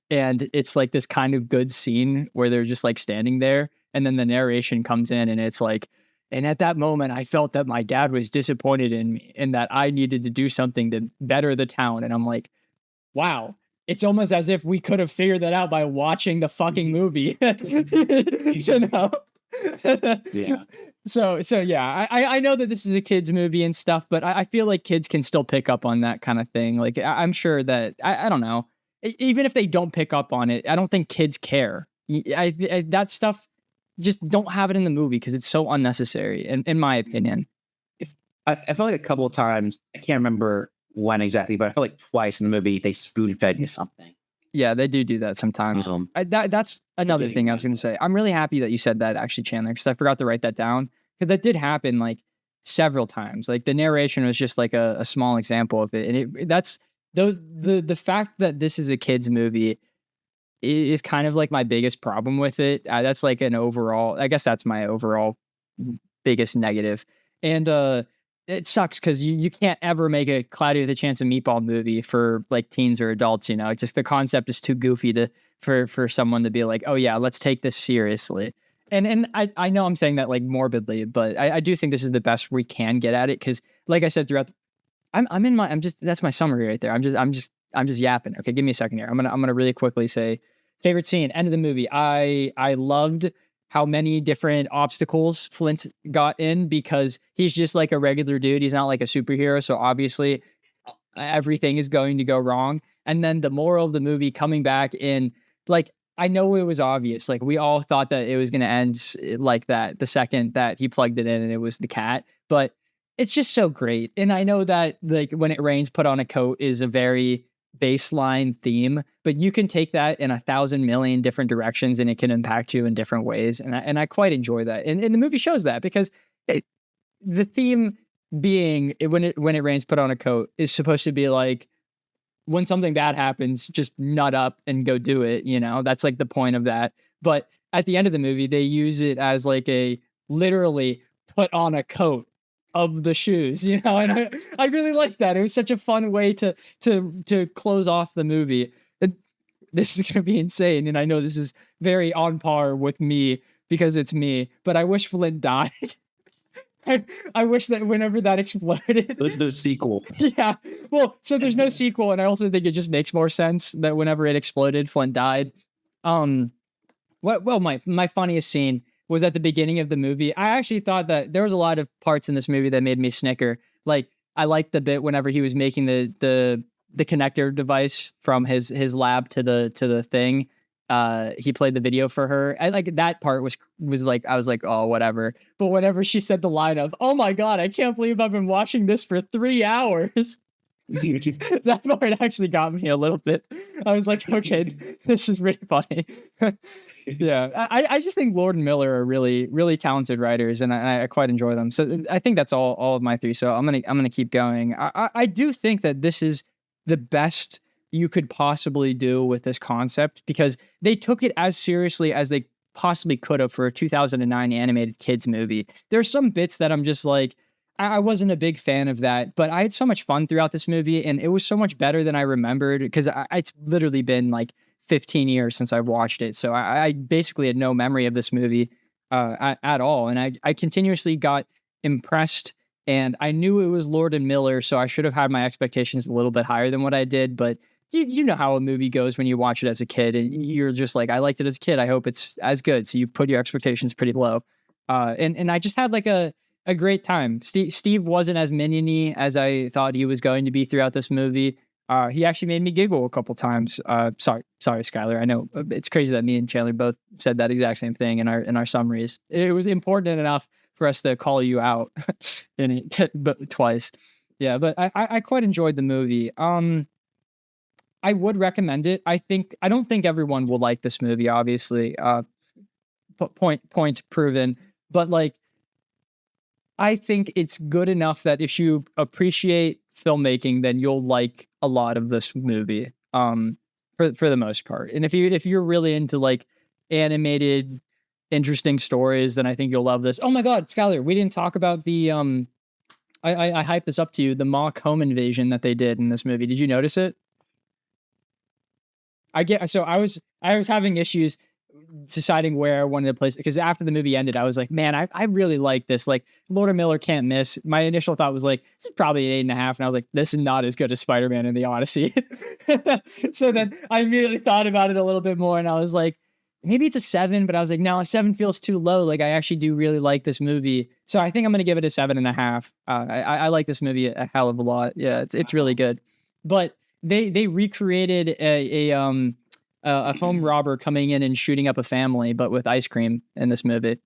And it's like this kind of good scene where they're just like standing there, and then the narration comes in and it's like, and at that moment, I felt that my dad was disappointed in me and that I needed to do something to better the town. And I'm like, wow, it's almost as if we could have figured that out by watching the fucking movie. You know? Yeah. So yeah, I know that this is a kid's movie and stuff, but I feel like kids can still pick up on that kind of thing. Like I'm sure that I don't know, even if they don't pick up on it, I don't think kids care. That stuff, just don't have it in the movie because it's so unnecessary, in my opinion. I felt like a couple of times, I can't remember when exactly, but I felt like twice in the movie they spoon fed you something. Yeah, they do that sometimes. That's another thing I was going to say. I'm really happy that you said that, actually, Chandler, because I forgot to write that down. Because that did happen like several times. Like the narration was just like a small example of it, and that's the fact that this is a kids movie is kind of like my biggest problem with it. That's like an overall. I guess that's my overall biggest negative, and it sucks because you can't ever make a Cloudy with a Chance of Meatball movie for like teens or adults. You know, just the concept is too goofy for someone to be like, oh yeah, let's take this seriously. And I know I'm saying that like morbidly, but I do think this is the best we can get at it because, like I said throughout, that's my summary right there. I'm just yapping. Okay, give me a second here. I'm gonna really quickly say favorite scene, end of the movie. I loved how many different obstacles Flint got in because he's just like a regular dude. He's not like a superhero, so obviously everything is going to go wrong. And then the moral of the movie coming back in, like, I know it was obvious. Like, we all thought that it was going to end like that the second that he plugged it in and it was the cat, but it's just so great. And I know that like when it rains, put on a coat is a very baseline theme, but you can take that in 1,000 million different directions and it can impact you in different ways. And I quite enjoy that. And the movie shows that because the theme being when it rains, put on a coat is supposed to be like, when something bad happens, just nut up and go do it. You know, that's like the point of that. But at the end of the movie, they use it as like a literally put on a coat of the shoes, you know, and I really like that. It was such a fun way to close off the movie. And this is gonna be insane, and I know this is very on par with me because it's me. But I wish Flint died. I wish that whenever that exploded, There's no sequel. Yeah, well, so there's no sequel, and I also think it just makes more sense that whenever it exploded, Flint died. My funniest scene was at the beginning of the movie. I actually thought that there was a lot of parts in this movie that made me snicker. Like, I liked the bit whenever he was making the connector device from his lab to the thing. He played the video for her. I like that part was like, I was like, oh, whatever. But whenever she said the line of, oh my God, I can't believe I've been watching this for 3 hours. That part actually got me a little bit. I was like, okay, this is really funny. Yeah, I just think Lord and Miller are really, really talented writers, and I quite enjoy them. So I think that's all of my 3. So I'm gonna keep going. I do think that this is the best you could possibly do with this concept because they took it as seriously as they possibly could have for a 2009 animated kids movie. There's some bits that I'm just like, I wasn't a big fan of that, but I had so much fun throughout this movie, and it was so much better than I remembered because it's literally been like 15 years since I've watched it. So I basically had no memory of this movie at all. And I continuously got impressed, and I knew it was Lord and Miller, so I should have had my expectations a little bit higher than what I did. But you know how a movie goes when you watch it as a kid, and you're just like, I liked it as a kid. I hope it's as good. So you put your expectations pretty low. And I just had like a great time. Steve wasn't as miniony as I thought he was going to be throughout this movie. He actually made me giggle a couple times. Sorry, Skylar. I know it's crazy that me and Chandler both said that exact same thing in our summaries. It was important enough for us to call you out but twice. Yeah, but I quite enjoyed the movie. I would recommend it. I don't think everyone will like this movie, obviously. Point proven. But like, I think it's good enough that if you appreciate filmmaking, then you'll like a lot of this movie. For the most part. And if you're really into like animated, interesting stories, then I think you'll love this. Oh my God, Skylar, we didn't talk about the I hyped this up to you, the mock home invasion that they did in this movie. Did you notice it? I was having issues deciding where I wanted to place it, because after the movie ended, I was like, man, I really like this. Like, Lord and Miller can't miss. My initial thought was like, this is probably an 8.5, and I was like, this is not as good as Spider-Man and the Odyssey. So then I immediately thought about it a little bit more, and I was like, maybe it's a 7, but I was like, no, a 7 feels too low. Like, I actually do really like this movie, so I think I'm gonna give it a 7.5. I like this movie a hell of a lot. Yeah, it's really good. But they recreated a home robber coming in and shooting up a family, but with ice cream in this movie.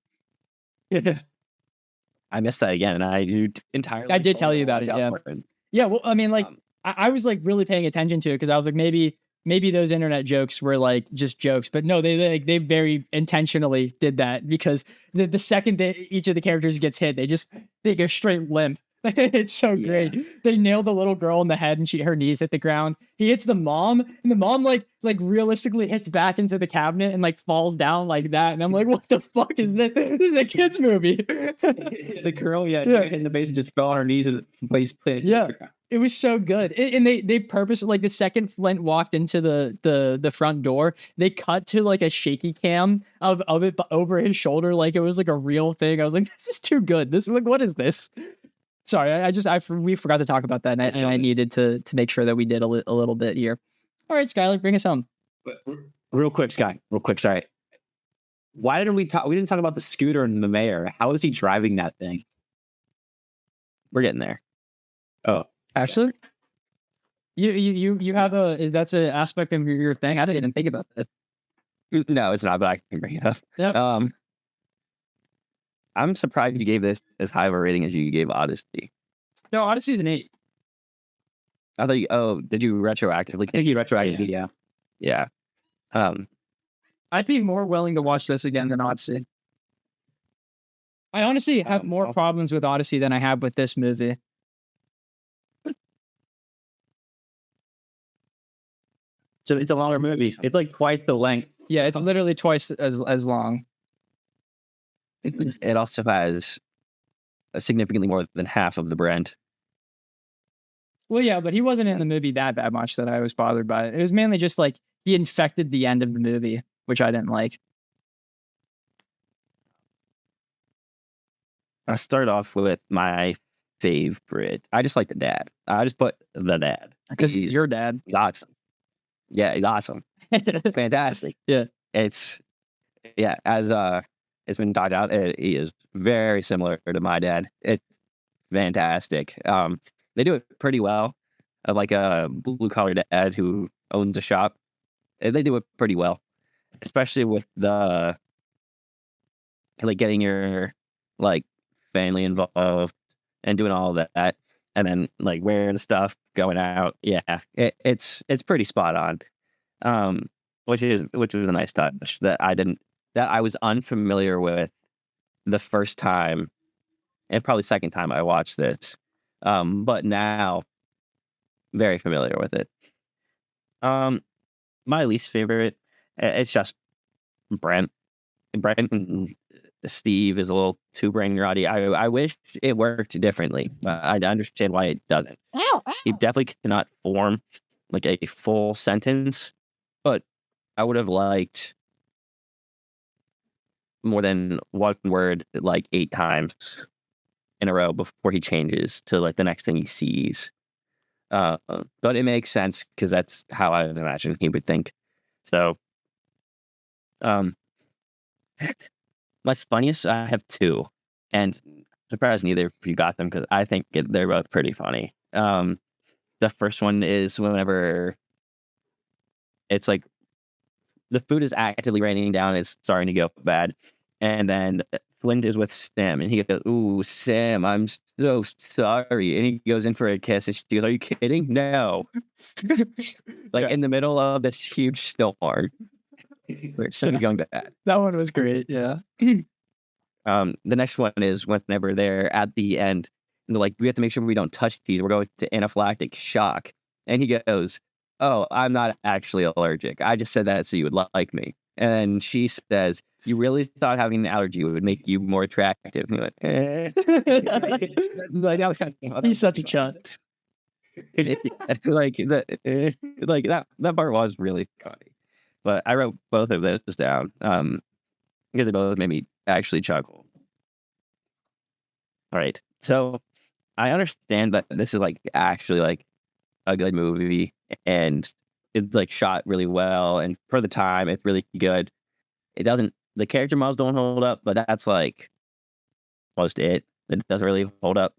I missed that again, and I do entirely. I did tell you about it. Yeah. Yeah. Well, I mean, like, I was like really paying attention to it, because I was like, maybe those internet jokes were like just jokes, but no, they very intentionally did that, because the second that each of the characters gets hit, they go straight limp. It's so great. They nailed the little girl in the head, and her knees hit the ground. He hits the mom, and the mom like realistically hits back into the cabinet and like falls down like that. And I'm like, what the fuck is this? This is a kid's movie. The girl, in the basement just fell on her knees and place plant. Yeah. It was so good. And they purposely, like, the second Flint walked into the front door, they cut to like a shaky cam of it over his shoulder, like it was like a real thing. I was like, this is too good. This, like, what is this? Sorry, we forgot to talk about that, and I needed to make sure that we did a little bit here. All right, Skylar, bring us home. Real quick, Sky. Real quick, sorry. Why didn't we talk? We didn't talk about the scooter and the mayor. How is he driving that thing? We're getting there. Oh, Ashley, you have that's an aspect of your thing. I didn't even think about that. No, it's not, but I can bring it up. Yep. I'm surprised you gave this as high of a rating as you gave Odyssey. No, Odyssey's an 8. I thought did you retroactively? I think you retroactively, yeah. Yeah. I'd be more willing to watch this again than Odyssey. I honestly have more problems with Odyssey than I have with this movie. So it's a longer movie. It's like twice the length. Yeah, it's literally twice as long. It also has significantly more than half of the Brent. Well, yeah, but he wasn't in the movie that much that I was bothered by it. It was mainly just like he infected the end of the movie, which I didn't like. I start off with my favorite. I just like the dad. I just put the dad. Because he's your dad. He's awesome. Yeah, he's awesome. Fantastic. Yeah. As it's been talked out, he is very similar to my dad. It's fantastic. They do it pretty well. Of like a blue collar dad who owns a shop. They do it pretty well, especially with the like getting your like family involved and doing all of that, and then like wearing the stuff, going out. Yeah, it's pretty spot on. Which was a nice touch that I was unfamiliar with the first time, and probably second time I watched this. But now very familiar with it. My least favorite, it's just Brent. Brent and Steve is a little too brain rotty. I wish it worked differently. I understand why it doesn't. He definitely cannot form like a full sentence, but I would have liked more than one word like 8 times in a row before he changes to like the next thing he sees. But it makes sense because that's how I would imagine he would think. So, um, my funniest, I have two, and surprised neither of you got them because I think they're both pretty funny. The first one is whenever it's like the food is actively raining down, it's starting to go bad, and then Flint is with Sam, and he goes, "Ooh, Sam, I'm so sorry," and he goes in for a kiss, and she goes, "Are you kidding? No!" Like in the middle of this huge storm, where it's going bad. That one was great. Yeah. The next one is whenever they're at the end, and they're like, "We have to make sure we don't touch these. We're going to anaphylactic shock." And he goes, "Oh, I'm not actually allergic. I just said that so you would like me." And she says, "You really thought having an allergy would make you more attractive?" And he went, "Eh." Like, that was kind of, He's such a chunt. like that part was really funny. But I wrote both of those down because they both made me actually chuckle. All right, so I understand that this is like actually like a good movie, and it's like shot really well, and for the time, it's really good. It doesn't, the character models don't hold up, but that's like most it. It doesn't really hold up,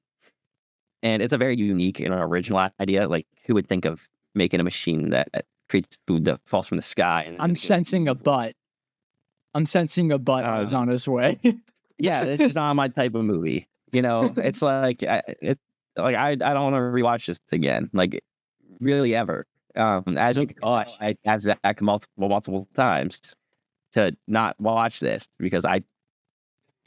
and it's a very unique and original idea. Like, who would think of making a machine that creates food that falls from the sky? And I'm sensing a butt. I'm sensing a butt is on his way. Yeah, this is not my type of movie. You know, it's like I don't want to rewatch this again. Like, really ever. As you can tell, I asked Zach multiple times to not watch this because I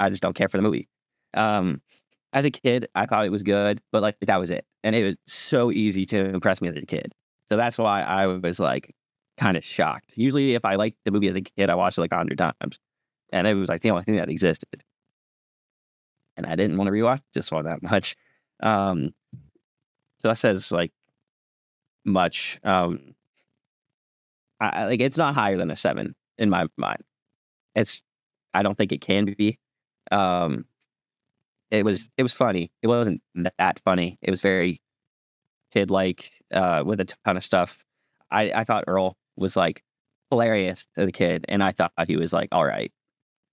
just don't care for the movie. As a kid, I thought it was good, but like that was it, and it was so easy to impress me as a kid. So that's why I was like kind of shocked. Usually, if I liked the movie as a kid, I watched it like 100 times, and it was like the only thing that existed. And I didn't want to rewatch this one that much. So that says like much. Like, it's not higher than a 7 in my mind. I don't think it can be. It was funny. It wasn't that funny. It was very kid like with a ton of stuff. I thought Earl was like hilarious as a kid, and I thought he was like all right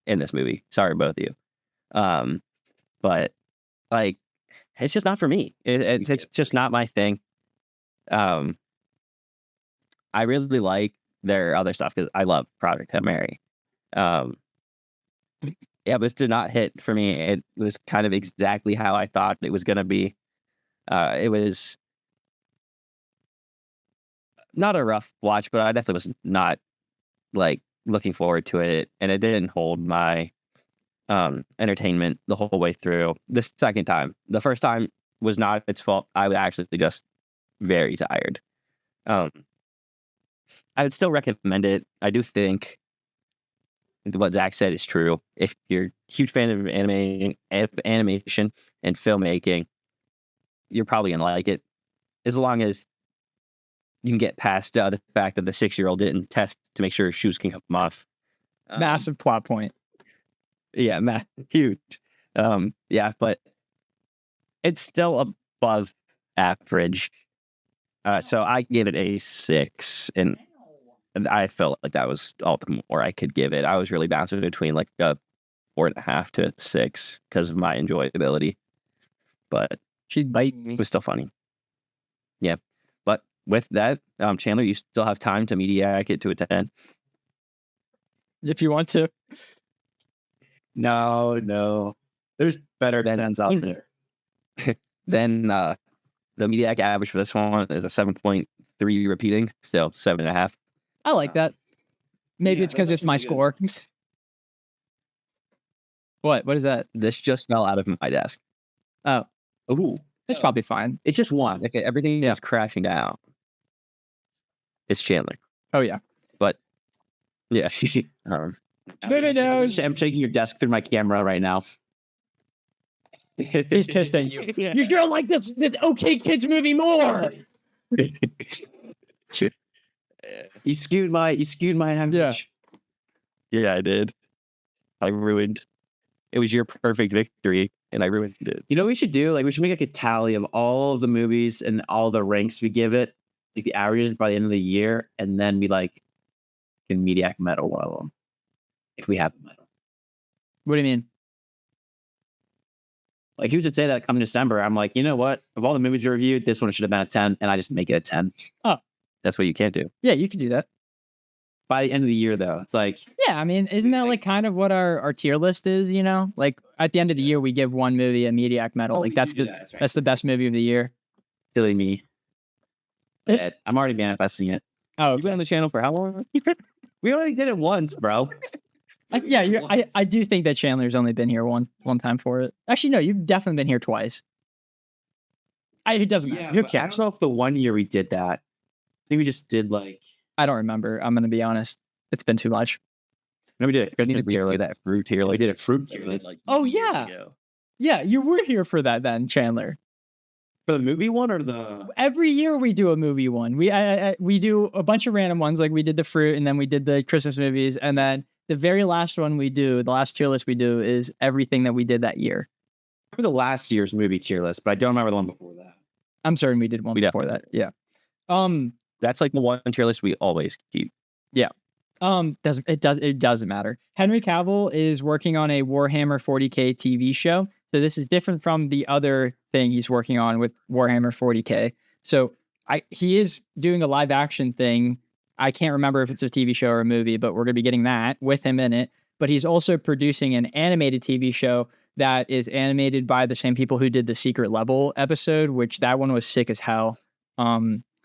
in this movie. Sorry, both of you. But like, it's just not for me. It's just not my thing. I really like their other stuff because I love Project Hail Mary. Yeah, but this did not hit for me. It was kind of exactly how I thought it was gonna be. It was not a rough watch, but I definitely was not like looking forward to it, and it didn't hold my entertainment the whole way through. The second time, the first time was not its fault. I was actually just very tired. I would still recommend it. I do think what Zach said is true. If you're a huge fan of animation and filmmaking, you're probably gonna like it, as long as you can get past the fact that the 6-year-old didn't test to make sure his shoes can come off. Massive plot point. Yeah, huge. Yeah, but it's still above average. So I give it a 6, and I felt like that was all the more I could give it. I was really bouncing between like a 4.5 to 6 because of my enjoyability, but She'd bite me. it was still funny. Yeah, but with that, Chandler, you still have time to Mediak it to a 10. If you want to. No. There's better tens out there. Then the Mediak average for this one is a 7.3 repeating, so 7.5. I like that. Maybe Yeah, it's because that's it's my actually score. What? What is that? This just fell out of my desk. Oh, Ooh, it's probably fine. it's just one. Like, everything is crashing down. It's Chandler, Oh, yeah. but yeah. No. I'm shaking your desk through my camera right now. He's pissed at you. You're gonna like this OK Kids movie more. You skewed my average. Yeah, I did. I ruined. It was your perfect victory. and I ruined it. You know what we should do? Like, we should make like a tally of all of the movies and all the ranks we give it, like the averages by the end of the year, and then we like can Mediak medal one of them if we have a medal. What do you mean? Like, he would say that come December, I'm like, you know what? Of all the movies we reviewed, this one should have been a 10, and I just make it a 10. That's what you can't do. Yeah, you can do that. By the end of the year, though, it's like, Yeah, I mean, isn't that like kind of what our tier list is? You know, like at the end of the year, we give one movie a Mediac medal. Like that's that's the best movie of the year. silly me. I'm already manifesting it. Oh, You've been on the channel for how long? We already did it once, bro. yeah, I do think that Chandler's only been here one time for it. Actually, no, you've definitely been here twice. It doesn't matter. Who I don't cares? know if the one year we did that. I think we just did like. I don't remember. I'm gonna be honest. It's been too much. No, we did it. We did that fruit tier. We did a fruit tier list. Oh, years yeah. ago. Yeah, you were here for that then, Chandler. For the movie one or the. Every year we do a movie one. We do a bunch of random ones, like we did the fruit, and then we did the Christmas movies, and then the very last one we do, the last tier list we do, is everything that we did that year. For the last year's movie tier list, but I don't remember the one before that. I'm certain we did one before that. Yeah. That's like the one tier list we always keep. It doesn't matter. Henry Cavill is working on a Warhammer 40K TV show. So this is different from the other thing he's working on with Warhammer 40K. So he is doing a live action thing. I can't remember if it's a TV show or a movie, but we're going to be getting that with him in it. But he's also producing an animated TV show that is animated by the same people who did the Secret Level episode, which that one was sick as hell.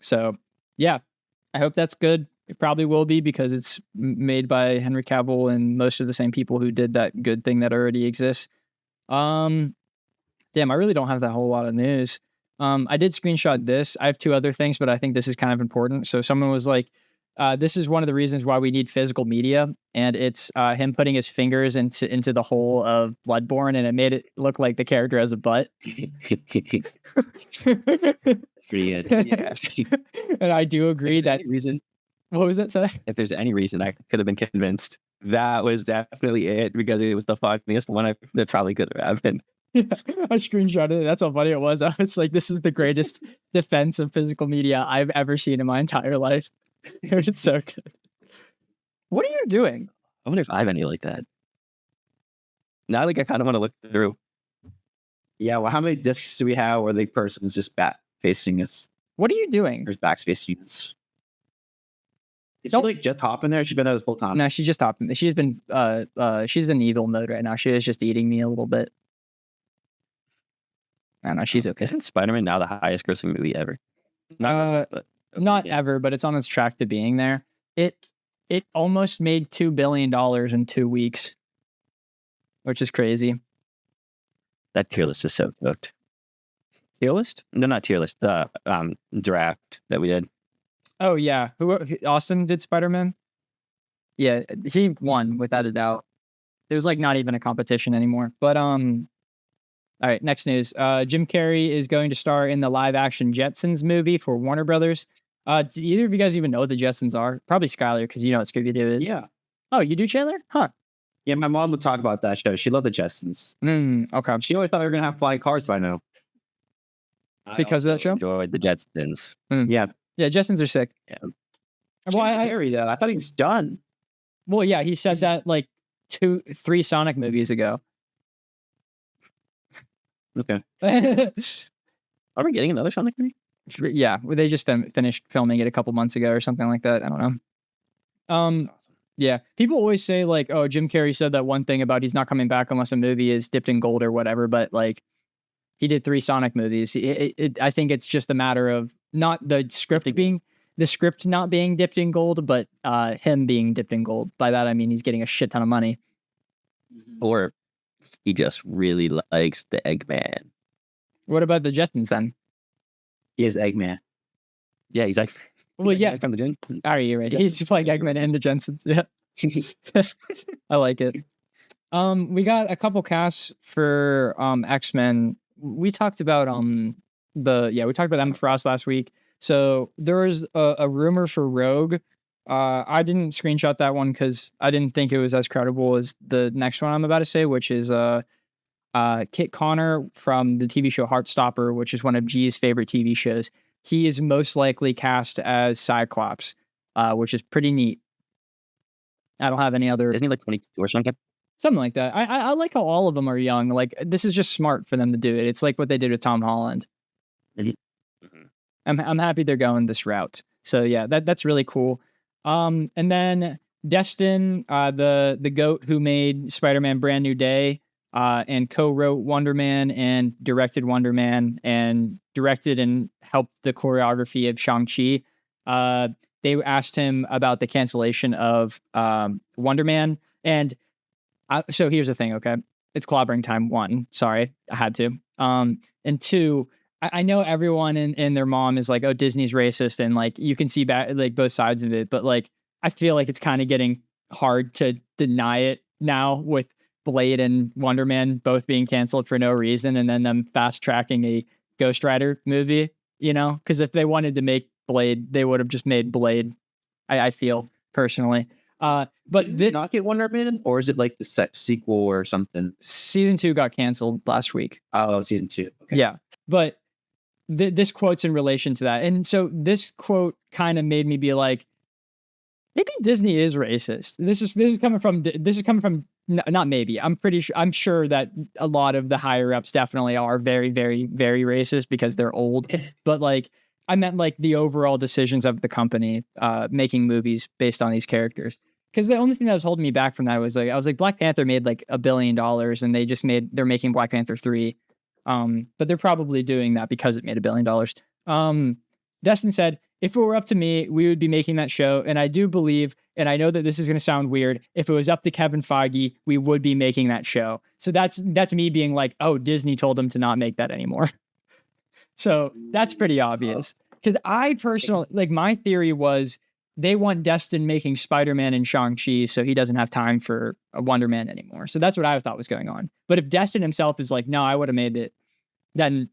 So yeah, I hope that's good. It probably will be because it's made by Henry Cavill and most of the same people who did that good thing that already exists. Damn, I really don't have that whole lot of news. I did screenshot this. I have two other things, but I think this is kind of important. So someone was like, this is one of the reasons why we need physical media. And it's him putting his fingers into the hole of Bloodborne, and it made it look like the character has a butt. Pretty good. Yeah. And I do agree that reason. What was that say? If there's any reason I could have been convinced, that was definitely it because it was the funniest one that probably could have happened. Yeah, I screenshotted it. That's how funny it was. I was like, this is the greatest defense of physical media I've ever seen in my entire life. It's so good. What are you doing? I wonder if I have any like that. Now, like, I kind of want to look through. Yeah, well, how many discs do we have where the person's just back facing us? What are you doing? There's backs facing us. Did she like just hop in there? She's been there this whole time. No, she just hopped in. She's been she's in evil mode right now. She is just eating me a little bit. I don't know, she's okay. Isn't Spider-Man now the highest grossing movie ever? Not ever, but it's on its track to being there. It almost made $2 billion in 2 weeks, which is crazy. That tier list is so cooked. Tier list? No, not tier list. The draft that we did. Oh yeah, Austin did Spider-Man? Yeah, he won without a doubt. It was like not even a competition anymore. But all right, next news. Jim Carrey is going to star in the live-action Jetsons movie for Warner Brothers. Do either of you guys even know what the Jetsons are? Probably Skylar, because you know what Scooby-Doo is. Yeah. Oh, you do, Chandler? Huh. Yeah, my mom would talk about that show. She loved the Jetsons. Okay. She always thought we were going to have flying cars by now. Because of that show? Enjoyed the Jetsons. Yeah. Yeah, Jetsons are sick. Yeah. Well, Carrey, though. I thought he was done. Well, yeah, he said that like 3 Sonic movies ago. Okay. Are we getting another Sonic movie? Yeah, they just finished filming it a couple months ago or something like that. I don't know. Awesome. Yeah, people always say like, "Oh, Jim Carrey said that one thing about he's not coming back unless a movie is dipped in gold or whatever." But like, he did 3 Sonic movies. I think it's just a matter of not the script not being dipped in gold, but him being dipped in gold. By that I mean he's getting a shit ton of money. Or he just really likes the Eggman. What about the Jetsons then? He is Eggman. Yeah, he's like, Well, yeah. from the Jetsons. Are you right? He's playing Eggman and the Jetsons. Yeah. I like it. We got a couple casts for X-Men. We talked about we talked about Emma Frost last week. So there was a rumor for Rogue. I didn't screenshot that one because I didn't think it was as credible as the next one I'm about to say, which is Kit Connor from the TV show Heartstopper, which is one of G's favorite TV shows. He is most likely cast as Cyclops, which is pretty neat. I don't have any other. Isn't he like 22 or something? Something like that. I like how all of them are young. Like, this is just smart for them to do it. It's like what they did with Tom Holland. Mm-hmm. I'm happy they're going this route. So yeah, that's really cool. And then Destin, the goat who made Spider-Man Brand New Day, and co-wrote Wonder Man and directed Wonder Man and directed and helped the choreography of Shang-Chi. They asked him about the cancellation of Wonder Man. And so here's the thing, okay? It's clobbering time. 1, sorry, I had to. And 2, I know everyone and their mom is like, oh, Disney's racist, and like you can see like both sides of it, but like I feel like it's kind of getting hard to deny it now with Blade and Wonder Man both being canceled for no reason, and then them fast tracking a Ghost Rider movie, you know? Because if they wanted to make Blade, they would have just made Blade. I feel personally. But did you not get Wonder Man, or is it like the sequel or something? Season 2 got canceled last week. Oh, season 2. Okay. Yeah, but this quote's in relation to that, and so this quote kind of made me be like, maybe Disney is racist. This is coming from not maybe. I'm sure that a lot of the higher ups definitely are very, very, very racist because they're old. But like, I meant like the overall decisions of the company making movies based on these characters. Because the only thing that was holding me back from that was like, I was like, Black Panther made like $1 billion, and they're making Black Panther 3. But they're probably doing that because it made $1 billion. Destin said, if it were up to me, we would be making that show. And I do believe, and I know that this is going to sound weird, if it was up to Kevin Feige, we would be making that show. So that's me being like, oh, Disney told him to not make that anymore. So that's pretty obvious. Because I personally, like, my theory was they want Destin making Spider-Man and Shang-Chi so he doesn't have time for a Wonder Man anymore. So that's what I thought was going on. But if Destin himself is like, no, I would have made it, then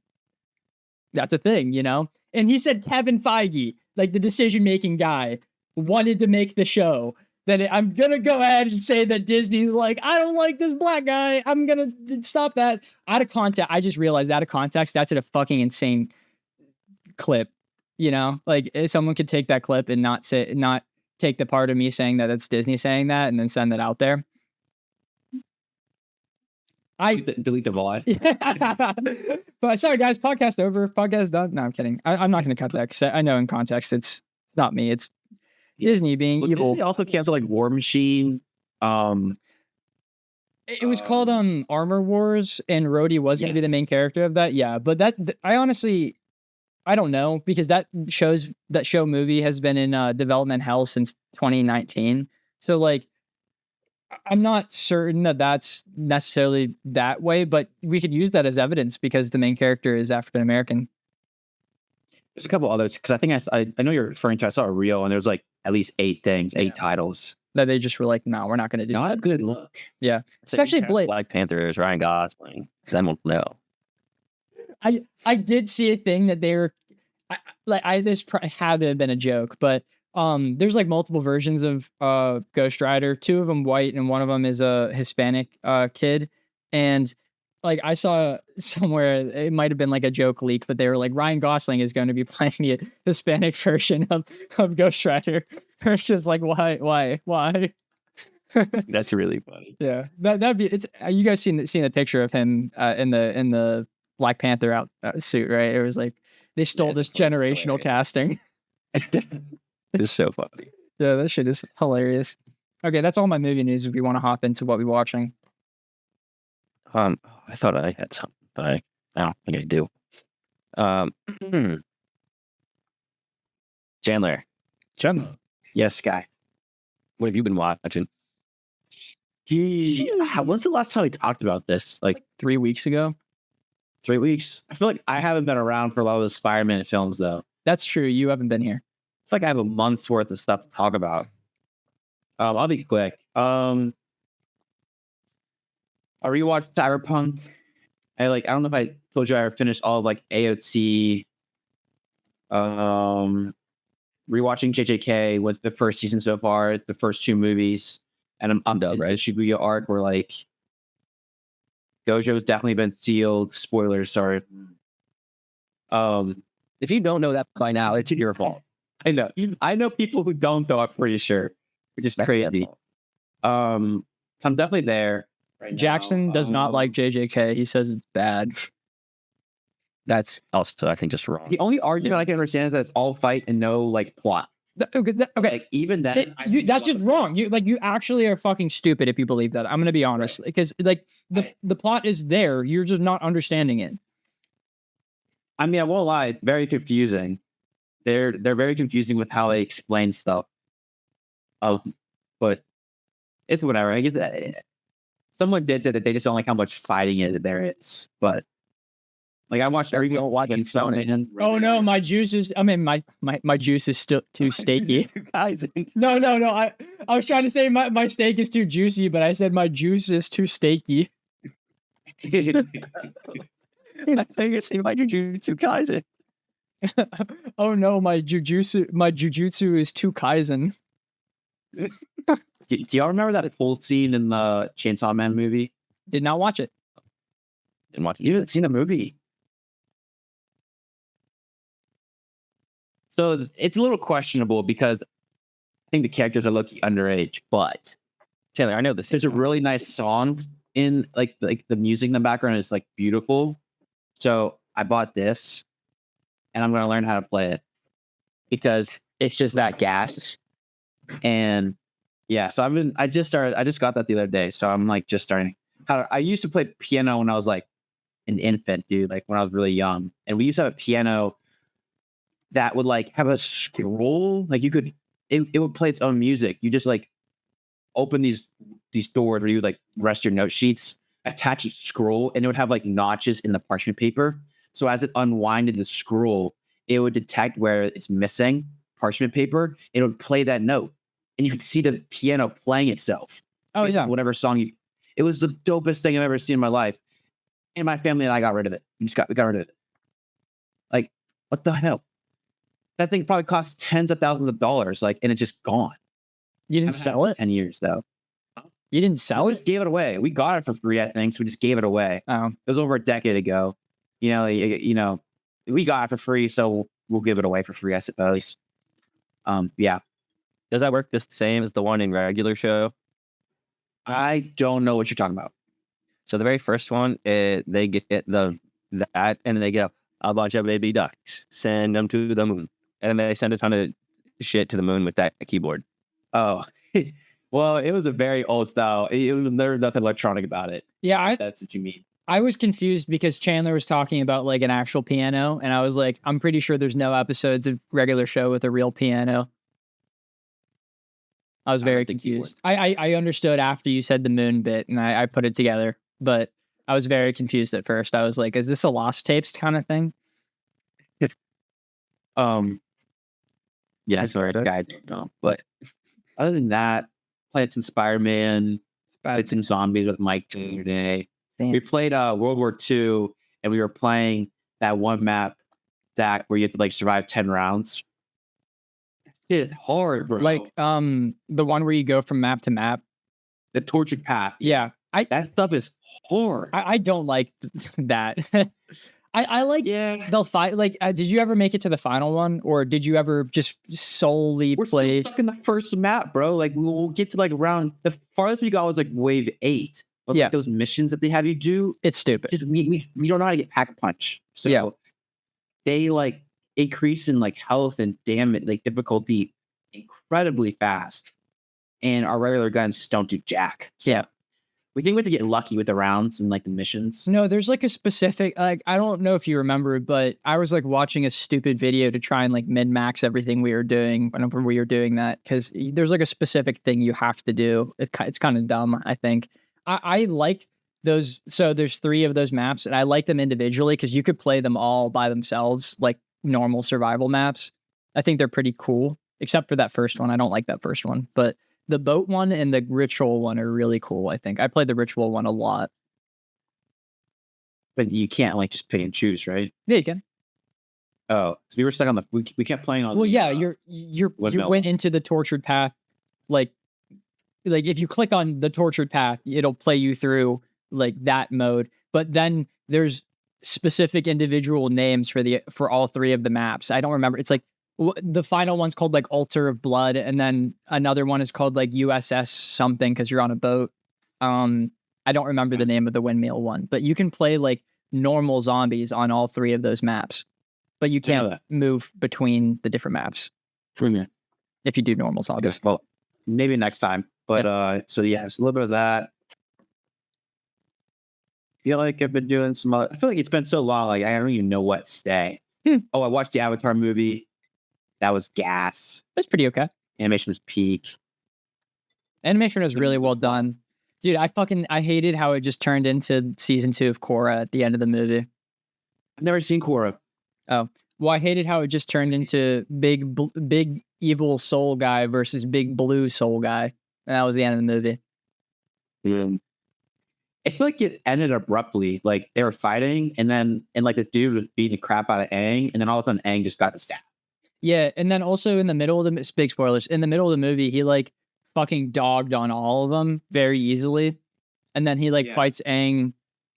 that's a thing, you know? And he said Kevin Feige, like the decision-making guy, wanted to make the show. Then I'm going to go ahead and say that Disney's like, I don't like this black guy. I'm going to stop that. Out of context, I just realized out of context, that's a fucking insane clip. You know, like if someone could take that clip and not take the part of me saying that it's Disney saying that and then send that out there. Delete the VOD. But sorry, guys, podcast over. Podcast done. No, I'm kidding. I'm not going to cut that because I know in context it's not me. It's Disney being evil. Did they also cancel like War Machine? It was called Armor Wars, and Rhodey was going to be the main character of that. Yeah, but I honestly, I don't know, because that show movie has been in development hell since 2019. So like, I'm not certain that that's necessarily that way, but we could use that as evidence because the main character is African American. There's a couple others because I think I know you're referring to. I saw a reel and there's like at least 8 titles that they just were like, no, we're not going to do. Not that. a good look. Yeah, especially Blade. Black Panther is Ryan Gosling. I don't know. I did see a thing that they were this had to have been a joke, but there's like multiple versions of Ghost Rider, 2 of them white and one of them is a Hispanic kid, and like I saw somewhere it might have been like a joke leak, but they were like Ryan Gosling is going to be playing the Hispanic version of Ghost Rider. It's just like why? That's really funny. Yeah, that'd be. It's you guys seen the picture of him in the Black Panther suit, right? It was like they stole this generational casting. It's so funny. Yeah, that shit is hilarious. Okay, that's all my movie news. If we want to hop into what we're watching. I thought I had something, but I don't think I do. Chandler. Yes, Guy. What have you been watching? When's the last time we talked about this? Like 3 weeks ago. 3 weeks. I feel like I haven't been around for a lot of the Spider-Man films, though. That's true. You haven't been here. I feel like I have a month's worth of stuff to talk about. I'll be quick. I rewatched Cyberpunk. I don't know if I told you I finished all of like AOT. Rewatching JJK with the first season so far, the first 2 movies, and I'm done. Right, the Shibuya arc where like Gojo's definitely been sealed. Spoilers, sorry. If you don't know that by now, it's your fault. I know people who don't, though. I'm pretty sure, which is crazy. So I'm definitely there. Right Jackson now. does not like JJK. He says it's bad. That's also, I think, just wrong. The only argument I can understand is that it's all fight and no like plot. Okay. Like, even then, That's just wrong. You actually are fucking stupid if you believe that. I'm gonna be honest, because like the plot is there. You're just not understanding it. I mean, I won't lie. It's very confusing. They're very confusing with how they explain stuff. But it's whatever. I guess someone did say that they just don't like how much fighting it there is. But like, I watched every Oh no, my juice is. I mean, my juice is still too steaky. guys. No. I was trying to say my steak is too juicy, but I said my juice is too steaky. I think it's my Jujutsu Kaisen. Oh no, my jujutsu is too Kaizen. Do y'all remember that whole scene in the Chainsaw Man movie? Did not watch it. Didn't watch it. You haven't seen the movie. So it's a little questionable because I think the characters are low-key underage, but Chandler, I know this. there's a really nice song in like the music in the background is like beautiful. So I bought this and I'm gonna learn how to play it because it's just that gas. And yeah, so I just got that the other day. So I'm like just starting. I used to play piano when I was like an infant, dude, like when I was really young. And we used to have a piano that would like have a scroll. Like it would play its own music. You just like open these doors where you would like rest your note sheets, attach a scroll, and it would have like notches in the parchment paper. So as it unwinded the scroll, it would detect where it's missing parchment paper, and it would play that note. And you could see the piano playing itself. Oh yeah. Whatever song it was the dopest thing I've ever seen in my life. And my family and I got rid of it. We got rid of it. Like, what the hell? That thing probably cost tens of thousands of dollars, like, and it's just gone. You didn't sell it? 10 years though. You didn't sell We it? just gave it away. We got it for free, I think, so we just gave it away. Oh. It was over a decade ago. You know, we got it for free, so we'll give it away for free, I suppose. Yeah. Does that work the same as the one in regular show? I don't know what you're talking about. So the very first one, they get that, and they go a bunch of baby ducks, send them to the moon, and then they send a ton of shit to the moon with that keyboard. Oh, well, it was a very old style. There was nothing electronic about it. Yeah, That's what you mean. I was confused because Chandler was talking about like an actual piano, and I was like, I'm pretty sure there's no episodes of regular show with a real piano. I was very confused. I understood after you said the moon bit, and I put it together, but I was very confused at first. I was like, is this a Lost Tapes kind of thing? Yeah, sorry, guy. No, but other than that, played some Spider-Man, played some zombies with Mike the other day. Damn. We played World War II, and we were playing that one map where you have to like survive 10 rounds. It's hard, bro. Like the one where you go from map to map. The tortured path. Yeah, That stuff is hard. I don't like that. I like they'll fight. Like, did you ever make it to the final one, or did you ever just solely We're play? still stuck in the first map, bro. Like we'll get to like around the farthest we got was like wave 8. But Yeah. like, those missions that they have you do, It's stupid. just we don't know how to get pack a punch. So Yeah. they like increase in like health and damage, like difficulty incredibly fast. And our regular guns just don't do jack. So Yeah. we think we have to get lucky with the rounds and like the missions. No, there's like a specific, like, I don't know if you remember, but I was like watching a stupid video to try and like min-max everything we were doing whenever we were doing that. Cause there's like a specific thing you have to do. It's kind of dumb, I think. I like those. So there's 3 of those maps, and I like them individually because you could play them all by themselves, like normal survival maps. I think they're pretty cool, except for that first one. I don't like that first one, but the boat one and the ritual one are really cool, I think. I played the ritual one a lot. But you can't like just pick and choose, right? Yeah, you can. Oh, so we were stuck on we kept playing on. Well, the, yeah, you windmill. went into the tortured path, like if you click on the tortured path, it'll play you through like that mode. But then there's specific individual names for all 3 of the maps. I don't remember. It's like the final one's called like Altar of Blood, and then another one is called like USS something because you're on a boat. I don't remember the name of the windmill one, but you can play like normal zombies on all 3 of those maps, but you can't move between the different maps if you do normal zombies. Well, maybe next time. But so yeah, it's a little bit of that. I feel like I've been doing some other, I feel like it's been so long, like I don't even know what to say. Oh, I watched the Avatar movie. That was gas. That's pretty okay. Animation was peak. Animation was really well done. Dude, I hated how it just turned into season 2 of Korra at the end of the movie. I've never seen Korra. Oh, well, I hated how it just turned into big evil soul guy versus big blue soul guy. And that was the end of the movie. I feel like it ended abruptly. Like they were fighting, and like the dude was beating the crap out of Aang, and then all of a sudden Aang just got the staff. Yeah, and then also in the middle of the big spoilers, in the middle of the movie, he like fucking dogged on all of them very easily, and then he like fights Aang.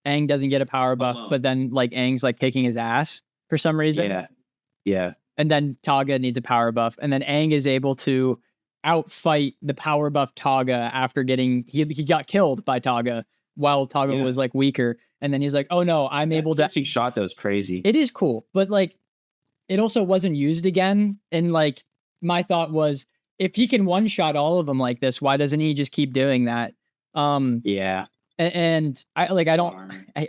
Aang doesn't get a power buff, but then like Aang's like kicking his ass for some reason. Yeah. And then Taga needs a power buff, and then Aang is able to outfight the power buff Taga after getting he got killed by Taga while Taga was like weaker, and then he's like, oh no, I'm able to. He shot those crazy. It is cool, but like it also wasn't used again. And like my thought was, if he can one shot all of them like this, why doesn't he just keep doing that? Yeah. And I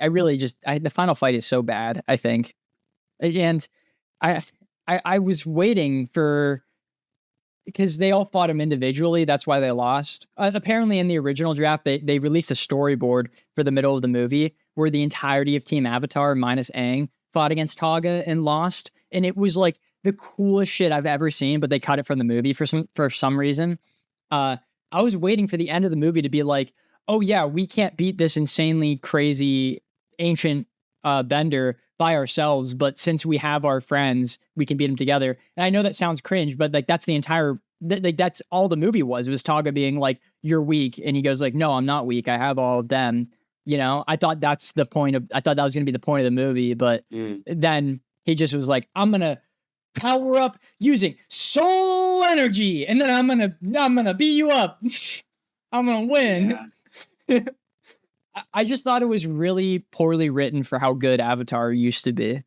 really just the final fight is so bad, I think. And I was waiting for, because they all fought him individually. That's why they lost. Apparently in the original draft, they released a storyboard for the middle of the movie where the entirety of Team Avatar minus Aang fought against Taga and lost. And it was like the coolest shit I've ever seen, but they cut it from the movie for some reason. I was waiting for the end of the movie to be like, oh yeah, we can't beat this insanely crazy ancient bender by ourselves, but since we have our friends, we can beat them together. And I know that sounds cringe, but like that's the entire that's all the movie was. It was Taga being like, you're weak, and he goes like, no, I'm not weak, I have all of them. You know, I thought that was going to be the point of the movie, but then he just was like, I'm gonna power up using soul energy, and then I'm gonna beat you up. I'm gonna win. Yeah. I just thought it was really poorly written for how good Avatar used to be.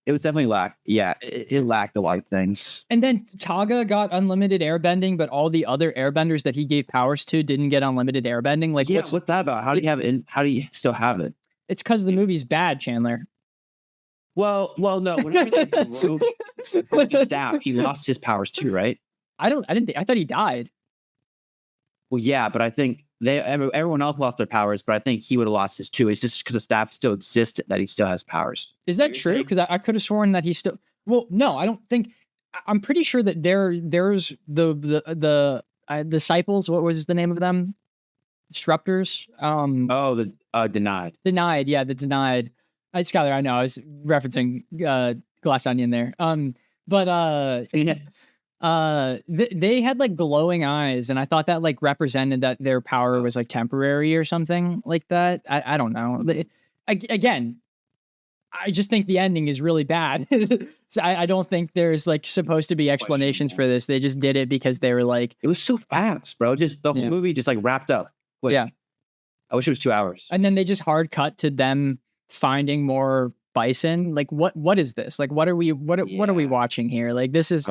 It was definitely it lacked a lot of things. And then Taga got unlimited airbending, but all the other airbenders that he gave powers to didn't get unlimited airbending. Like, what's that about? How do you have it? How do you still have it? It's because the movie's bad, Chandler. Well, no. Whenever he broke the staff, he lost his powers too, right? I thought he died. Well, yeah, but I think everyone else lost their powers, but I think he would have lost his too. It's just because the staff still existed that he still has powers. Is that true? Because I could have sworn that he still. Well, no, I don't think. I'm pretty sure that there's the disciples. What was the name of them? Disruptors. The denied. Denied. Yeah, the denied. Skylar, I know. I was referencing Glass Onion there. They had like glowing eyes, and I thought that like represented that their power was like temporary or something like that. I don't know. Again, I just think the ending is really bad. So I don't think there's like supposed to be explanations for this. They just did it because they were like, it was so fast, bro. Just the whole movie just like wrapped up. Yeah. I wish it was 2 hours. And then they just hard cut to them finding more bison. Like what is this? Like what are we watching here? Like this is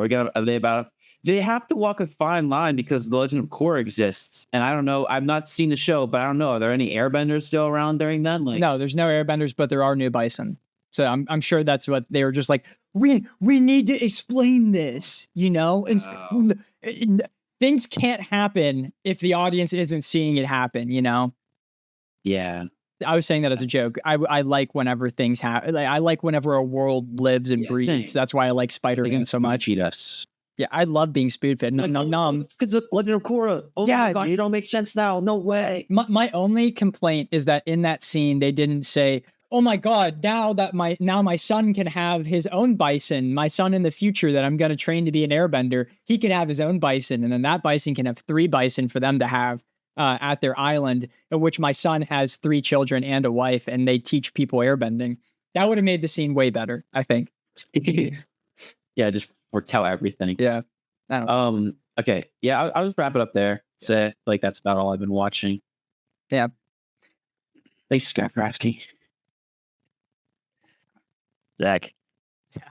they have to walk a fine line because the Legend of Korra exists. And I don't know, I've not seen the show, but I don't know, are there any airbenders still around during then? Like, no, there's no airbenders, but there are new bison. So I'm sure that's what they were just like, we need to explain this, you know? And things can't happen if the audience isn't seeing it happen, you know? Yeah. I was saying that as a joke. I like whenever things happen. Like, I like whenever a world lives and breathes. Same. That's why I like Spider-Man so much. Feed us. Yeah, I love being spoon-fed. Nom. Because the Legend of Korra. Oh yeah, my God, it don't make sense now. No way. My only complaint is that in that scene they didn't say, "Oh my God, now my son can have his own bison. My son in the future that I'm going to train to be an airbender, he can have his own bison, and then that bison can have 3 bison for them to have." at their island, in which my son has 3 children and a wife, and they teach people airbending. That would have made the scene way better, I think. Yeah, just foretell everything. Yeah. I don't know. Okay. Yeah, I'll just wrap it up there. Say like that's about all I've been watching. Yeah. Thanks, Scott, for asking. Zach. Yeah.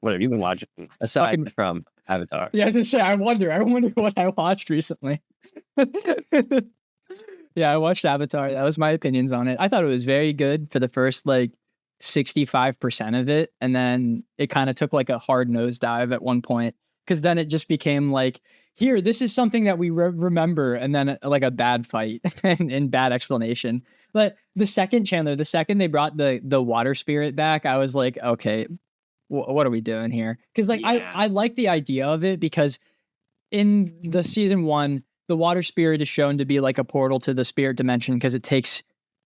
What have you been watching aside from Avatar? Yeah, I was gonna say, I wonder what I watched recently. Yeah, I watched Avatar. That was my opinions on it. I thought it was very good for the first like 65% of it, and then it kind of took like a hard nosedive at one point, because then it just became like, here, this is something that we remember, and then like a bad fight and bad explanation. But the second they brought the water spirit back, I was like, okay, what are we doing here? Because like I like the idea of it, because in the season 1, the water spirit is shown to be like a portal to the spirit dimension, because it takes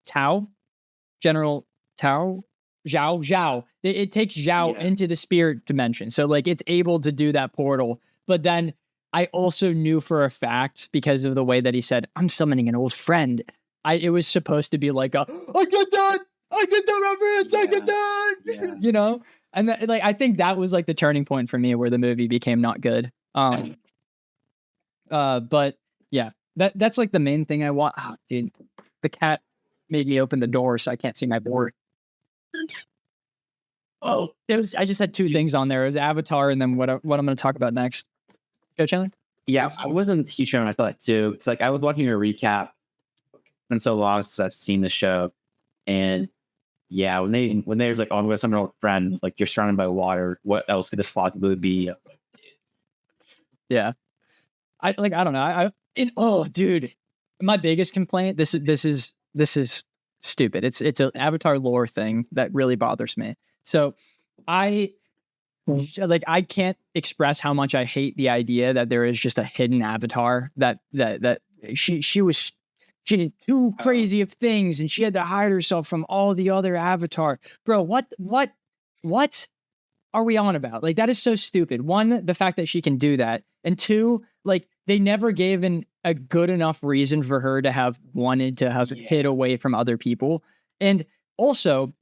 General Tao. Zhao. It takes Zhao into the spirit dimension. So like it's able to do that portal. But then I also knew for a fact, because of the way that he said, I'm summoning an old friend. It was supposed to be like I get that reference, I get that. Yeah. You know? And that, like I think that was like the turning point for me, where the movie became not good. But yeah, that's like the main thing I want. Oh, dude, the cat made me open the door so I can't see my board. Oh, I just had 2 things on there. It was Avatar, and then what I'm going to talk about next. Go, Chandler. Yeah, I wasn't a huge fan when I saw that too. It's like I was watching a recap. It's been so long since I've seen the show, and yeah, when they was like, "Oh, I'm with some old friends," like you're surrounded by water. What else could this possibly be? Yeah, I don't know. Oh, dude, my biggest complaint. This is stupid. It's an Avatar lore thing that really bothers me. So I can't express how much I hate the idea that there is just a hidden Avatar that she did too crazy of things, and she had to hide herself from all the other Avatar. Bro, what are we on about? Like, that is so stupid. 1, the fact that she can do that, and 2, like they never gave a good enough reason for her to have wanted to have hid away from other people. And also,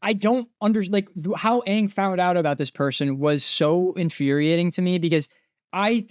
I don't understand, like, how Aang found out about this person was so infuriating to me, because I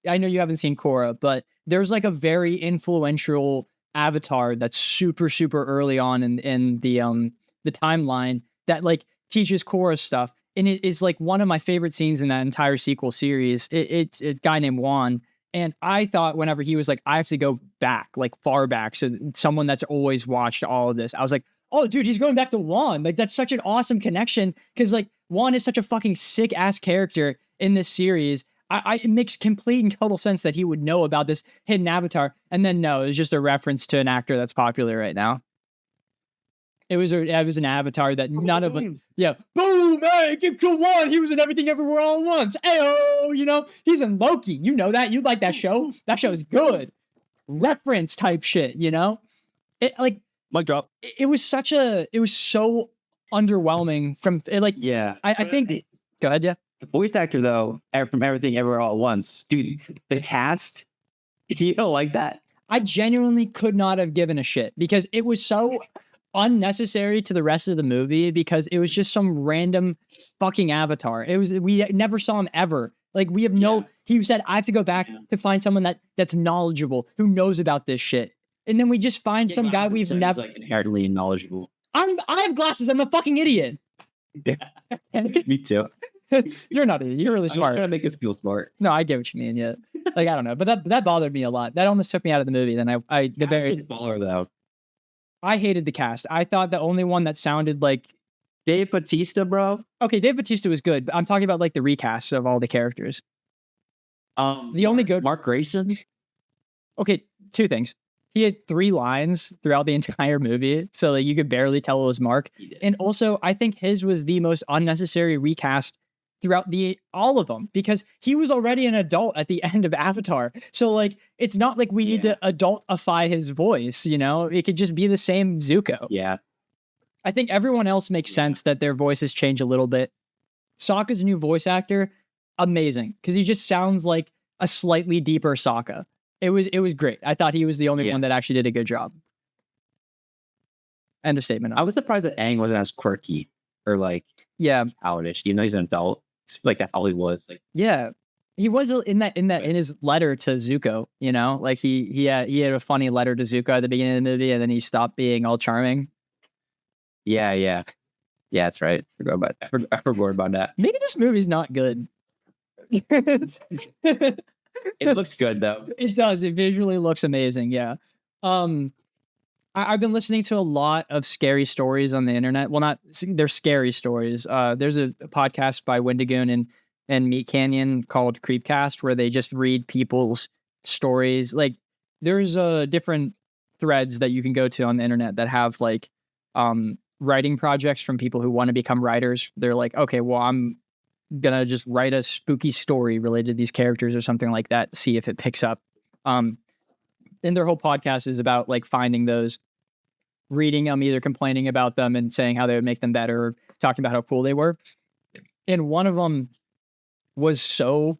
know you haven't seen Korra, but there's like a very influential Avatar that's super, super early on in the timeline that like teaches Korra stuff. And it is like one of my favorite scenes in that entire sequel series. It's a guy named Juan. And I thought whenever he was like, I have to go back, like far back. So someone that's always watched all of this, I was like, oh, dude, he's going back to Juan. Like, that's such an awesome connection. Because like Juan is such a fucking sick ass character in this series. It makes complete and total sense that he would know about this hidden Avatar. And then no, it was just a reference to an actor that's popular right now. It was an Avatar that none of them. Yeah, boom! Hey, give to Juan. He was in Everything Everywhere All at Once. Ayo, you know he's in Loki. You know that. You like that show? That show is good. Reference type shit. You know, it like Mic drop. It was so underwhelming from it. Like, Yeah, I think. Go ahead, yeah. the voice actor though, from Everything Everywhere All at Once, dude. The cast, you don't like that? I genuinely could not have given a shit, because it was so unnecessary to the rest of the movie, because it was just some random fucking Avatar. We never saw him ever. Like, we have he said, I have to go back to find someone that's knowledgeable, who knows about this shit. And then we just find some guy we've never. Like inherently knowledgeable. I have glasses. I'm a fucking idiot. Me too. You're not an idiot. You're really I'm smart. trying to make us feel smart. No, I get what you mean. Yeah, like I don't know, but that bothered me a lot. That almost took me out of the movie. Then Baller though. I hated the cast. I thought the only one that sounded like Dave Bautista, bro. Okay, Dave Bautista was good, but I'm talking about like the recasts of all the characters. The only good Mark Grayson. Okay, 2 things. He had 3 lines throughout the entire movie, so like you could barely tell it was Mark. And also, I think his was the most unnecessary recast throughout all of them, because he was already an adult at the end of Avatar. So like, it's not like we need to adultify his voice, you know? It could just be the same Zuko. Yeah. I think everyone else makes sense that their voices change a little bit. Sokka's new voice actor, amazing, because he just sounds like a slightly deeper Sokka. It was great. I thought he was the only Yeah. one that actually did a good job. End of statement. I was surprised that Aang wasn't as quirky or like Yeah, childish. You know, he's an adult. I feel like that's all he was. Like, yeah. He was in his letter to Zuko. You know, like he had a funny letter to Zuko at the beginning of the movie, and then he stopped being all charming. yeah, that's right. I forgot about that. Maybe this movie's not good. It looks good though. It does. It visually looks amazing. Yeah. I've been listening to a lot of scary stories on the internet. Well, they're scary stories. There's a podcast by Wendigoon and Meat Canyon called Creepcast where they just read people's stories. Like there's different threads that you can go to on the internet that have like writing projects from people who want to become writers. They're like, okay, well, I'm gonna just write a spooky story related to these characters or something like that, see if it picks up. And their whole podcast is about like finding those, reading them, either complaining about them and saying how they would make them better, or talking about how cool they were. And one of them was so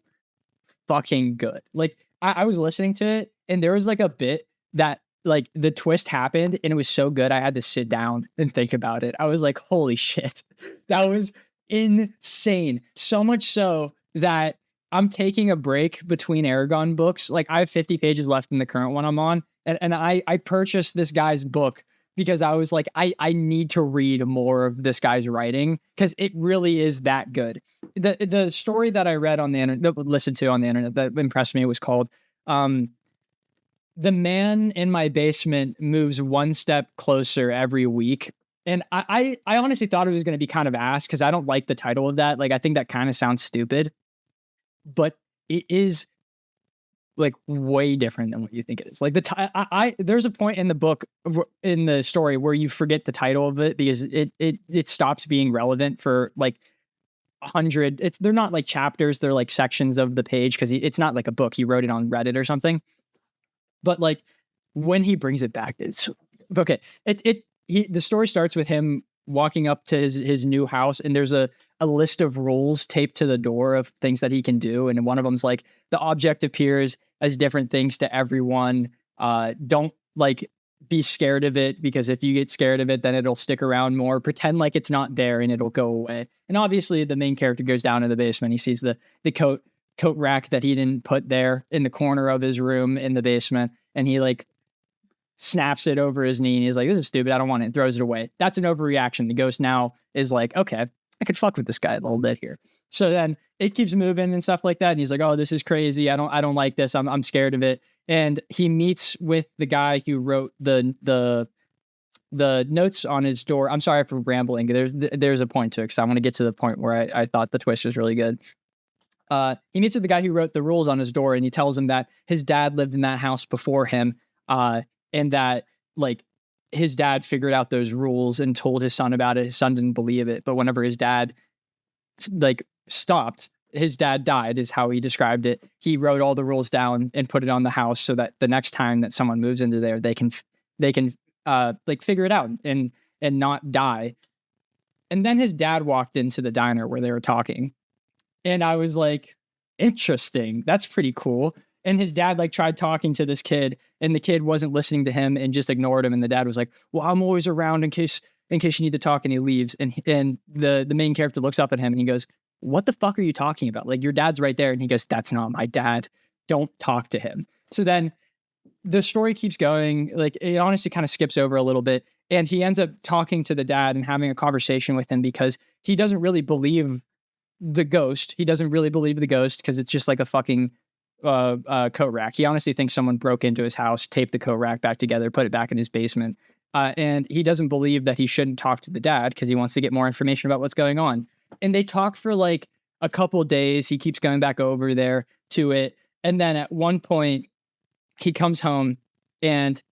fucking good. Like I was listening to it and there was like a bit that like the twist happened and it was so good I had to sit down and think about it. I was like, holy shit. That was insane. So much so that I'm taking a break between Aragon books. Like I have 50 pages left in the current one I'm on. And I purchased this guy's book because I was like, I need to read more of this guy's writing because it really is that good. The story that I read on the internet, listened to on the internet that impressed me was called The Man in My Basement Moves One Step Closer Every Week. And I honestly thought it was going to be kind of ass because I don't like the title of that. Like, I think that kind of sounds stupid, but it is like way different than what you think it is. Like there's a point in the book, in the story, where you forget the title of it because it stops being relevant for like 100. They're not like chapters, they're like sections of the page because it's not like a book. He wrote it on Reddit or something. But like when he brings it back, it's okay. The story starts with him walking up to his new house, and there's a list of rules taped to the door of things that he can do. And one of them's like, the object appears as different things to everyone. Don't like be scared of it, because if you get scared of it, then it'll stick around more. Pretend like it's not there and it'll go away. And obviously the main character goes down in the basement. He sees the coat rack that he didn't put there in the corner of his room in the basement. And he like snaps it over his knee and he's like, this is stupid, I don't want it, and throws it away. That's an overreaction. The ghost now is like, okay, I could fuck with this guy a little bit here. So then it keeps moving and stuff like that. And he's like, oh, this is crazy. I don't like this. I'm scared of it. And he meets with the guy who wrote the notes on his door. I'm sorry for rambling. There's a point to it because I want to get to the point where I thought the twist was really good. He meets with the guy who wrote the rules on his door, and he tells him that his dad lived in that house before him. And that like his dad figured out those rules and told his son about it. His son didn't believe it, but whenever his dad like stopped, his dad died, is how he described it. He wrote all the rules down and put it on the house so that the next time that someone moves into there, they can like figure it out and not die. And then his dad walked into the diner where they were talking, and I was like, interesting, that's pretty cool. And his dad like tried talking to this kid, and the kid wasn't listening to him and just ignored him. And the dad was like, well, I'm always around in case you need to talk. And he leaves. And the main character looks up at him and he goes, what the fuck are you talking about? Like, your dad's right there. And he goes, that's not my dad. Don't talk to him. So then the story keeps going. Like, it honestly kind of skips over a little bit. And he ends up talking to the dad and having a conversation with him because he doesn't really believe the ghost. He doesn't really believe the ghost because it's just like a fucking coat rack. He honestly thinks someone broke into his house, taped the coat rack back together, put it back in his basement. And he doesn't believe that he shouldn't talk to the dad because he wants to get more information about what's going on. And they talk for like a couple days. He keeps going back over there to it. And then at one point he comes home and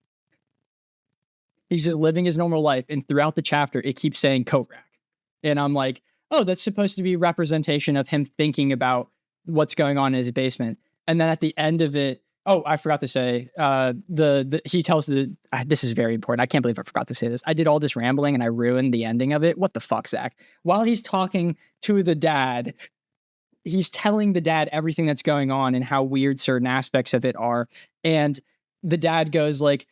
he's just living his normal life. And throughout the chapter, it keeps saying coat rack. And I'm like, oh, that's supposed to be representation of him thinking about what's going on in his basement. And then at the end of it, oh, I forgot to say, he tells this is very important. I can't believe I forgot to say this. I did all this rambling and I ruined the ending of it. What the fuck, Zach? While he's talking to the dad, he's telling the dad everything that's going on and how weird certain aspects of it are. And the dad goes like,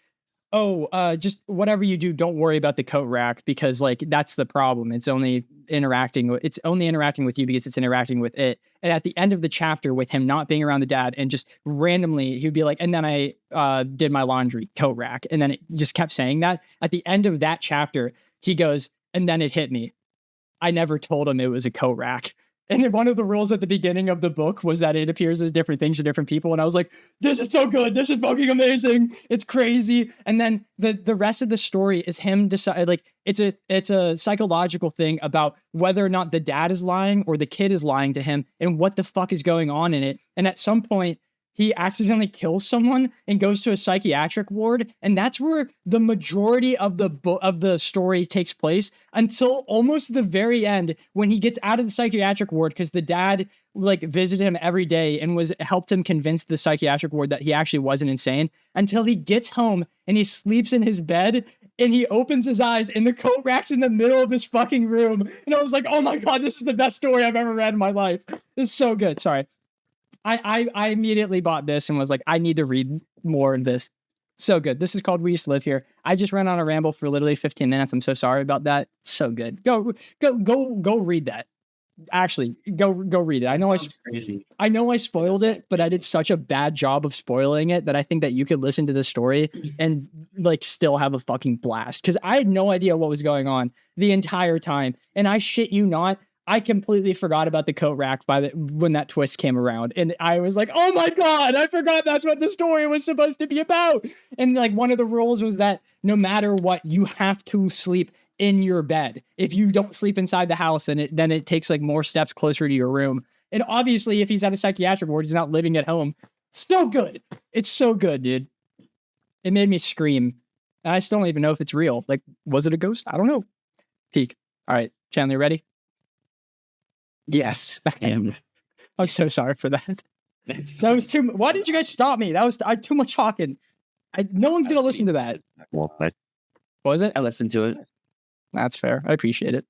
oh, just whatever you do, don't worry about the coat rack, because like that's the problem. It's only interacting with you because it's interacting with it. And at the end of the chapter, with him not being around the dad and just randomly, he'd be like, and then I did my laundry, coat rack. And then it just kept saying that. At the end of that chapter, he goes, and then it hit me. I never told him it was a coat rack. And then one of the rules at the beginning of the book was that it appears as different things to different people. And I was like, this is so good. This is fucking amazing. It's crazy. And then the rest of the story is him decide, like, it's a psychological thing about whether or not the dad is lying or the kid is lying to him and what the fuck is going on in it. And at some point, he accidentally kills someone and goes to a psychiatric ward, and that's where the majority of the story takes place until almost the very end, when he gets out of the psychiatric ward, because the dad like visited him every day and helped him convince the psychiatric ward that he actually wasn't insane, until he gets home and he sleeps in his bed and he opens his eyes and the coat rack's in the middle of his fucking room. And I was like, oh my God, this is the best story I've ever read in my life. This is so good. Sorry. I immediately bought this and was like, I need to read more of this. So good. This is called We Used to Live Here. I just ran on a ramble for literally 15 minutes. I'm so sorry about that. So good. Go read that. Actually, go read it. Crazy. I know I spoiled it, but I did such a bad job of spoiling it that I think that you could listen to the story and like still have a fucking blast. Because I had no idea what was going on the entire time. And I shit you not, I completely forgot about the coat rack when that twist came around. And I was like, oh my God, I forgot that's what the story was supposed to be about. And like one of the rules was that no matter what, you have to sleep in your bed. If you don't sleep inside the house, then it takes like more steps closer to your room. And obviously, if he's at a psychiatric ward, he's not living at home. Still good. It's so good, dude. It made me scream. And I still don't even know if it's real. Like, was it a ghost? I don't know. Peak. All right, Chandler, ready? Yes, I am. I'm so sorry for that. That was too. Why did you guys stop me? That was too much talking. No one's gonna listen to that. Well, What was it? I listened to it. That's fair. I appreciate it.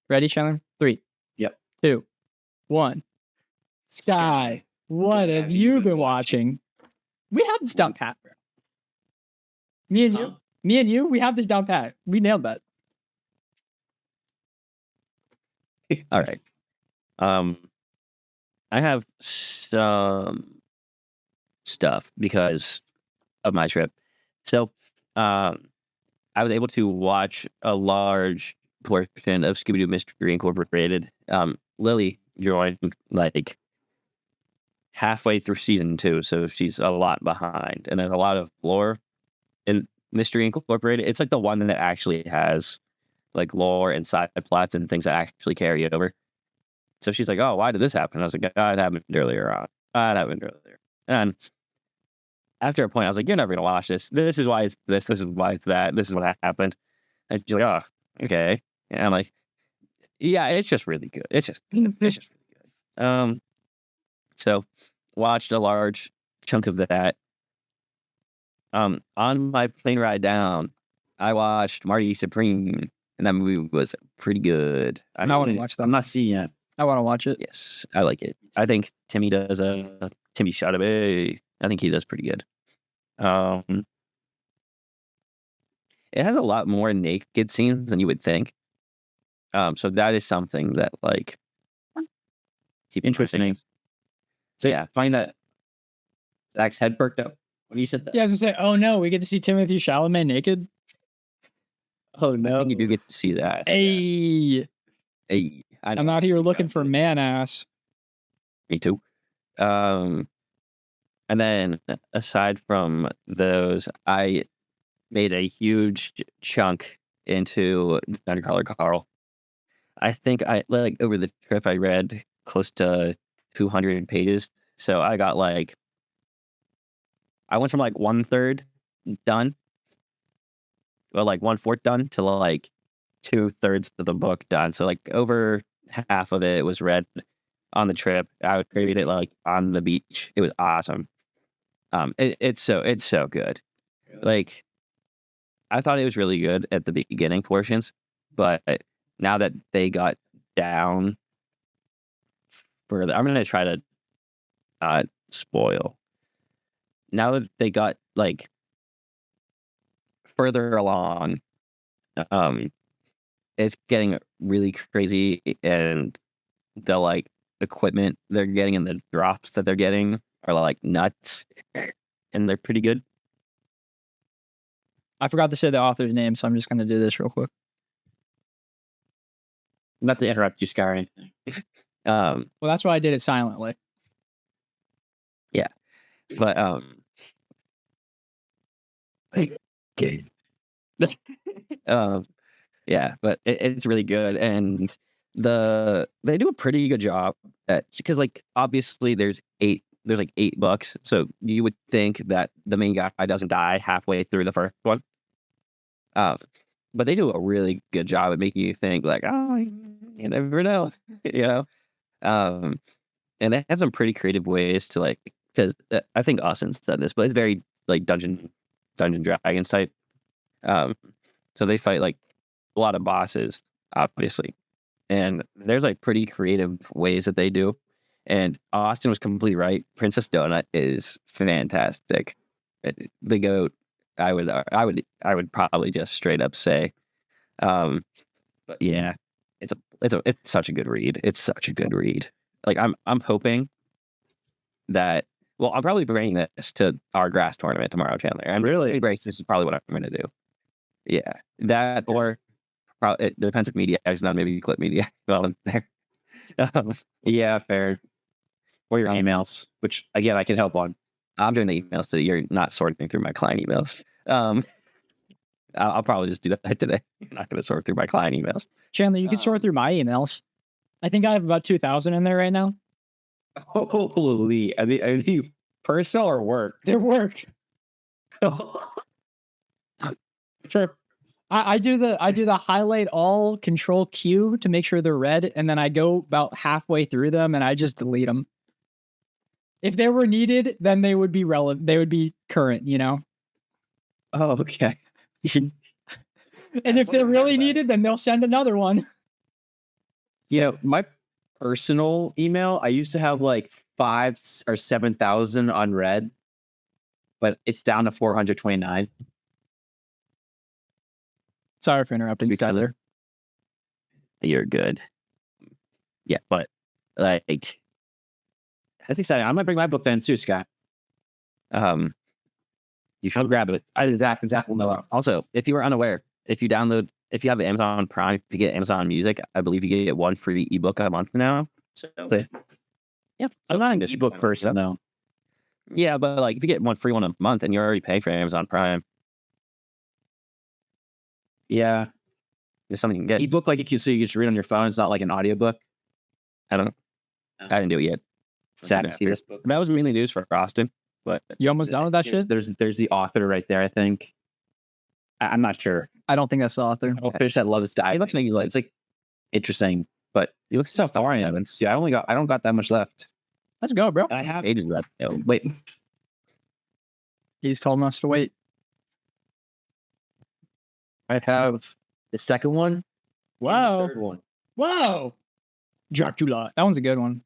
Ready, Chandler? 3. Yep. 2, 1. Sky, what have you been watching? We have this down pat. Me and you, we have this down pat. We nailed that. all right. I have some stuff because of my trip. So, I was able to watch a large portion of Scooby-Doo Mystery Incorporated. Lily joined like halfway through season 2, so she's a lot behind. And there's a lot of lore in Mystery Incorporated. It's like the one that actually has like lore and side plots and things that actually carry over. So she's like, oh, why did this happen? I was like, oh, it happened earlier on. It happened earlier. And after a point, I was like, you're never going to watch this. This is why it's this. This is why it's that. This is what happened. And she's like, oh, okay. And I'm like, yeah, it's just really good. It's just really good. So watched a large chunk of that. On my plane ride down, I watched Marty Supreme, and that movie was pretty good. I want to watch that. I'm not seeing it. I want to watch it. Yes, I like it. I think Timmy Chalamet. I think he does pretty good. It has a lot more naked scenes than you would think. So that is something that like Interesting. So yeah, find that Zach's head perked up when you said that. Yeah, I was gonna say, oh no, we get to see Timothy Chalamet naked. Oh no, you do get to see that. Hey, I'm out here looking for man ass. Me too. And then aside from those, I made a huge chunk into Nightcrawler Carl. I think I like over the trip I read close to 200 pages. So I got like, I went from like 1/3 done, well, like 1/4 done to like 2/3 of the book done. So like over half of it was read on the trip. I would read it like on the beach. It was awesome. It's so good. Like, I thought it was really good at the beginning portions, but now that they got down further. I'm gonna try to not spoil. Now that they got like further along, it's getting really crazy, and the like equipment they're getting and the drops that they're getting are like nuts, and they're pretty good. I forgot to say the author's name, so I'm just going to do this real quick. Not to interrupt you, Sky. Well, that's why I did it silently. But yeah, but it's really good, and they do a pretty good job at, because like obviously there's like 8 books, so you would think that the main guy doesn't die halfway through the first one. But they do a really good job at making you think like, oh, you never know, you know. And they have some pretty creative ways to like, because I think Austin said this, but it's very like Dungeon Dragons type. So they fight like a lot of bosses, obviously, and there's like pretty creative ways that they do. And Austin was completely right. Princess Donut is fantastic. The goat, I would probably just straight up say. But yeah, it's such a good read. It's such a good read. Like I'm hoping that, well, I'm probably bringing this to our grass tournament tomorrow, Chandler. And really, this is probably what I'm going to do. Yeah, that, or probably it depends if Mediak is not, maybe you clip Mediak well in there. Yeah, fair. Or your emails, which again I can help on. I'm doing the emails today. You're not sorting through my client emails. I'll probably just do that today. I'm not going to sort through my client emails. Chandler, you can sort through my emails. I think I have about 2,000 in there right now. Holy, are they personal or work? They're work. Sure. I do the highlight all, Control Q to make sure they're red, and then I go about halfway through them and I just delete them. If they were needed, then they would be relevant. They would be current, you know. Oh, okay. And if they're really needed, then they'll send another one. You know, my personal email, I used to have like 5,000 or 7,000 unread, but it's down to 429. Sorry for interrupting you, Tyler. You're good. Yeah, but like, That's exciting. I'm gonna bring my book then too, Scott. you should grab it. Zach will know. Also, if you were unaware, if you have Amazon Prime, if you get Amazon Music, I believe you get 1 free ebook a month now. So yeah, I'm not an ebook person though. Yeah, but like if you get 1 free one a month and you're already paying for Amazon Prime, Yeah, there's something you can get. ebook like you can just read on your phone. It's not like an audiobook. I don't know. I didn't do it yet. Zach, see this book. That was mainly news for Austin, but You almost done with that shit? There's the author right there. I think. I'm not sure. I don't think that's the author. Oh, fish that loves diving. it looks like you like. It's like interesting, but You look so far I haven't. Yeah, I don't got that much left. Let's go, bro. I have. ages left. Wait, He's told us to wait. I have the second one. and the Wow. third one. Whoa. Dracula. That one's a good one.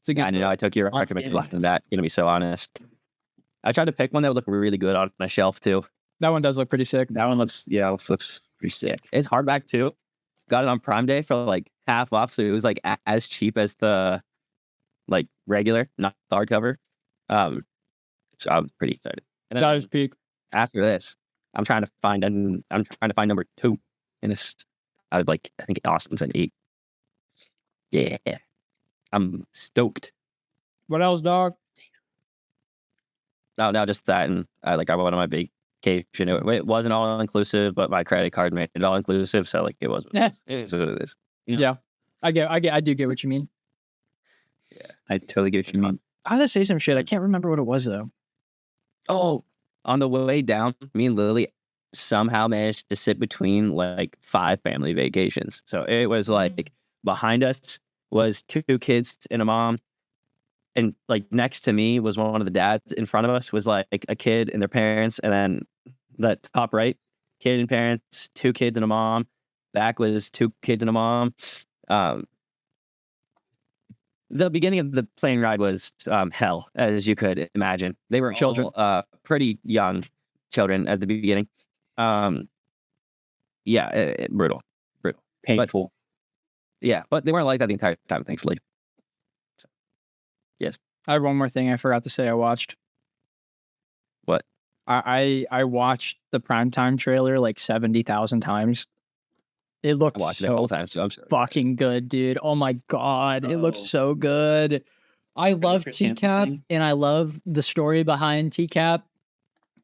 It's a good I know. I took your recommendation left in that. Gonna be so honest. I tried to pick one that would look really good on my shelf too. That one does look pretty sick. That one looks pretty sick. It's hardback too. Got it on Prime Day for like half off, so it was like as cheap as the like regular, not the hardcover. So I'm pretty excited. And That then is peak. after this, I'm trying to find number 2, and it's I think Austin's an 8. Yeah, I'm stoked. What else, dog? No, just that, and I went on my vacation. It wasn't all inclusive, but my credit card made it all inclusive, so like it was. Eh. It is what it is. Yeah. I do get what you mean. Yeah, I totally get what you mean. I was gonna say some shit. I can't remember what it was though. Oh, on the way down, me and Lily somehow managed to sit between like 5 family vacations. So it was like behind us was 2 kids and a mom. And like next to me was one of the dads. In front of us was like a kid and their parents. And then the top right, kid and parents, 2 kids and a mom. Back was 2 kids and a mom. The beginning of the plane ride was hell, as you could imagine. They were Children. all, pretty young children at the beginning. Brutal. Painful. Yeah, but they weren't like that the entire time, thankfully. So, yes. I have one more thing I forgot to say I watched. What? I watched the primetime trailer like 70,000 times. It looked I watched it a so couple times, so I'm sorry. fucking good, dude. Oh my God. It looks Oh. so good. I love Chris Hansen TCAP thing? and I love the story behind TCAP.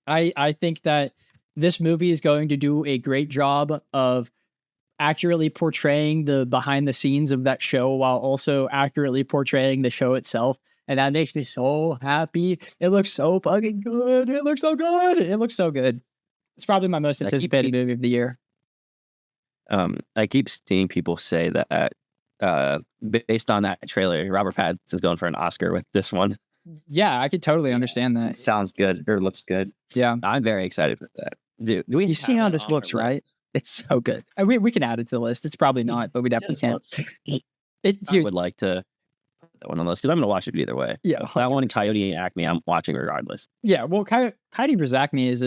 I think that this movie is going to do a great job of accurately portraying the behind the scenes of that show while also accurately portraying the show itself. And that makes me so happy. It looks so fucking good. It looks so good. It looks so good. It's probably my most I keep- anticipated movie of the year. I keep seeing people say that based on that trailer, Robert Pattinson's going for an Oscar with this one. Yeah, I could totally understand It that. sounds good or looks good. Yeah. I'm very excited for that. Do we You see have how that this on our looks, list? right? It's so good. We can add it to the list. It's probably not, but we definitely can. It, I dude, would like to put that one on the list because I'm going to watch it either way. yeah, That one, Coyote and Acme, I'm watching regardless. yeah. Well, Coyote vs. Acme is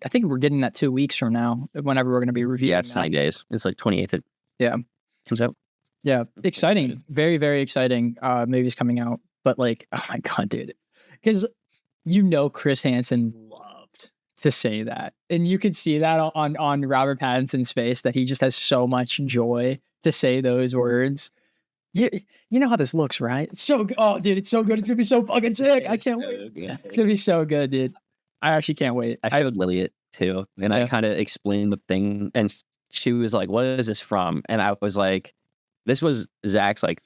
I think we're getting that 2 weeks from now, whenever we're going to be reviewing. Yeah, it's that. 9 days. It's like 28th. Yeah. Comes out. Yeah, exciting. Very, very exciting movies coming out. But like, oh my God, dude. Because Chris Hansen loved to say that. And you could see that on Robert Pattinson's face that he just has so much joy to say those words. You know how this looks, right? It's so good. Oh, dude, it's so good. It's going to be so fucking sick. I can't wait. It's going to be so good, dude. I actually can't wait. I showed Lily it too. And I Yeah. kind of explained the thing. And she was like, what is this from? And I was like, this was Zach's like,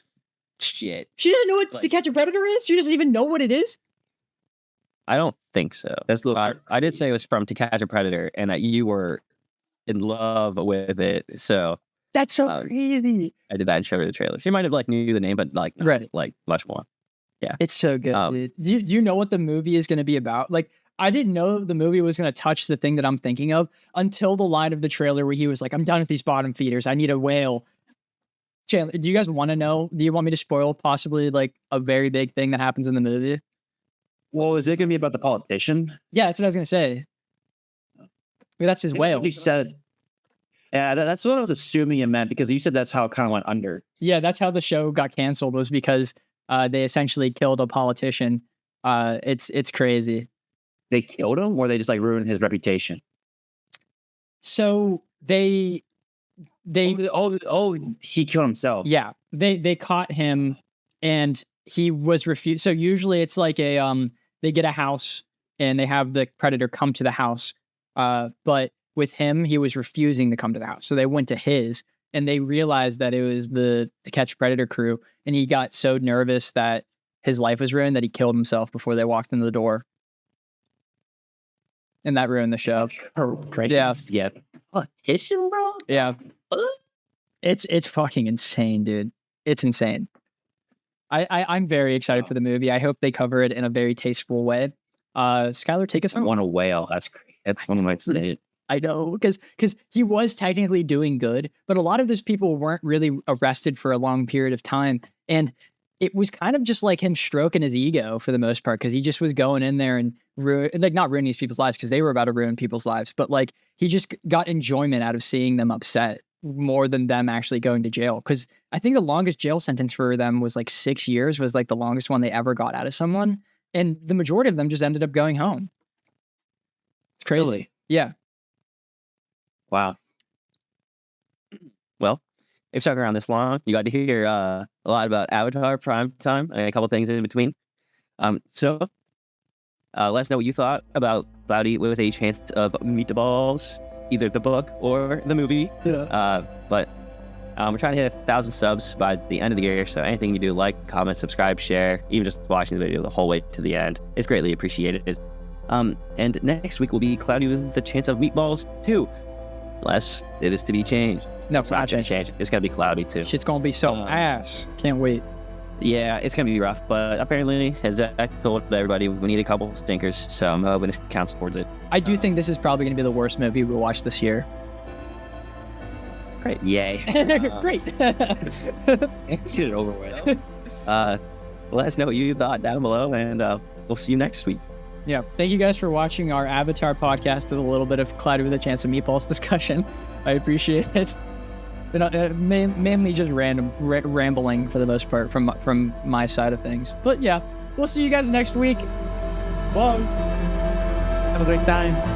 shit. She doesn't know what Like- To Catch a Predator is? She doesn't even know what it is? I don't think so. That's look. I did say it was from To Catch a Predator and that you were in love with it. So That's so Um, crazy. I did that and showed her the trailer. She might have like knew the name, but like, not, Right. like much more. It's so good, dude. Do you know what the movie is going to be about? Like, I didn't know the movie was going to touch the thing that I'm thinking of until the line of the trailer where he was like, I'm done with these bottom feeders. I need a whale. Chandler, do you guys want to know? Do you want me to spoil possibly like a very big thing that happens in the movie? Well, is it going to be about the politician? Yeah, that's what I was going to say. That's his whale. You said. Yeah, that's what I was assuming it meant because you said that's how it kind of went under. Yeah, that's how the show got canceled, was because they essentially killed a politician. It's crazy. They killed him, or they just like ruined his reputation. So they He killed himself. yeah, they caught him and he was refused. So usually it's like they get a house and they have the predator come to the house. But with him, he was refusing to come to the house. So they went to his and they realized that it was the To Catch Predator crew. And he got so nervous that his life was ruined that he killed himself before they walked into the door. And that ruined the show. Great. Yeah. Yeah. Politician, bro. Yeah. It's fucking insane, dude. It's insane. I'm very excited for the movie. I hope they cover it in a very tasteful way. Skylar, take us I home. want a whale. That's great. That's one of my say. I know, because he was technically doing good, but a lot of those people weren't really arrested for a long period of time. And it was kind of just like him stroking his ego for the most part, because he just was going in there and not ruining these people's lives because they were about to ruin people's lives. But like he just got enjoyment out of seeing them upset more than them actually going to jail. Because I think the longest jail sentence for them was like 6 years, was like the longest one they ever got out of someone. And the majority of them just ended up going home. It's crazy. Really? Yeah. Wow. Well, if stuck around this long, you got to hear a lot about Avatar Prime Time and a couple things in between. So let us know what you thought about Cloudy with a Chance of Meatballs, either the book or the movie. Yeah. But we're trying to hit 1,000 subs by the end of the year, so anything you do, like, comment, subscribe, share, even just watching the video the whole way to the end, is greatly appreciated. And next week will be Cloudy with a Chance of Meatballs 2, unless it is to be changed. No, It's not going to change. It's going to be cloudy too. Shit's gonna be so ass. Can't wait. Yeah, it's going to be rough, but apparently, as I told everybody, we need a couple stinkers, so I'm hoping this counts towards it. I do think this is probably gonna be the worst movie we watched this year. Great. Yay. Great. Get it over with. Let us know what you thought down below, and we'll see you next week. Yeah. Thank you guys for watching our Avatar podcast with a little bit of Cloudy with a Chance of Meatballs discussion. I appreciate it. But, mainly just rambling for the most part from my side of things. But yeah, we'll see you guys next week. Bye. Have a great time.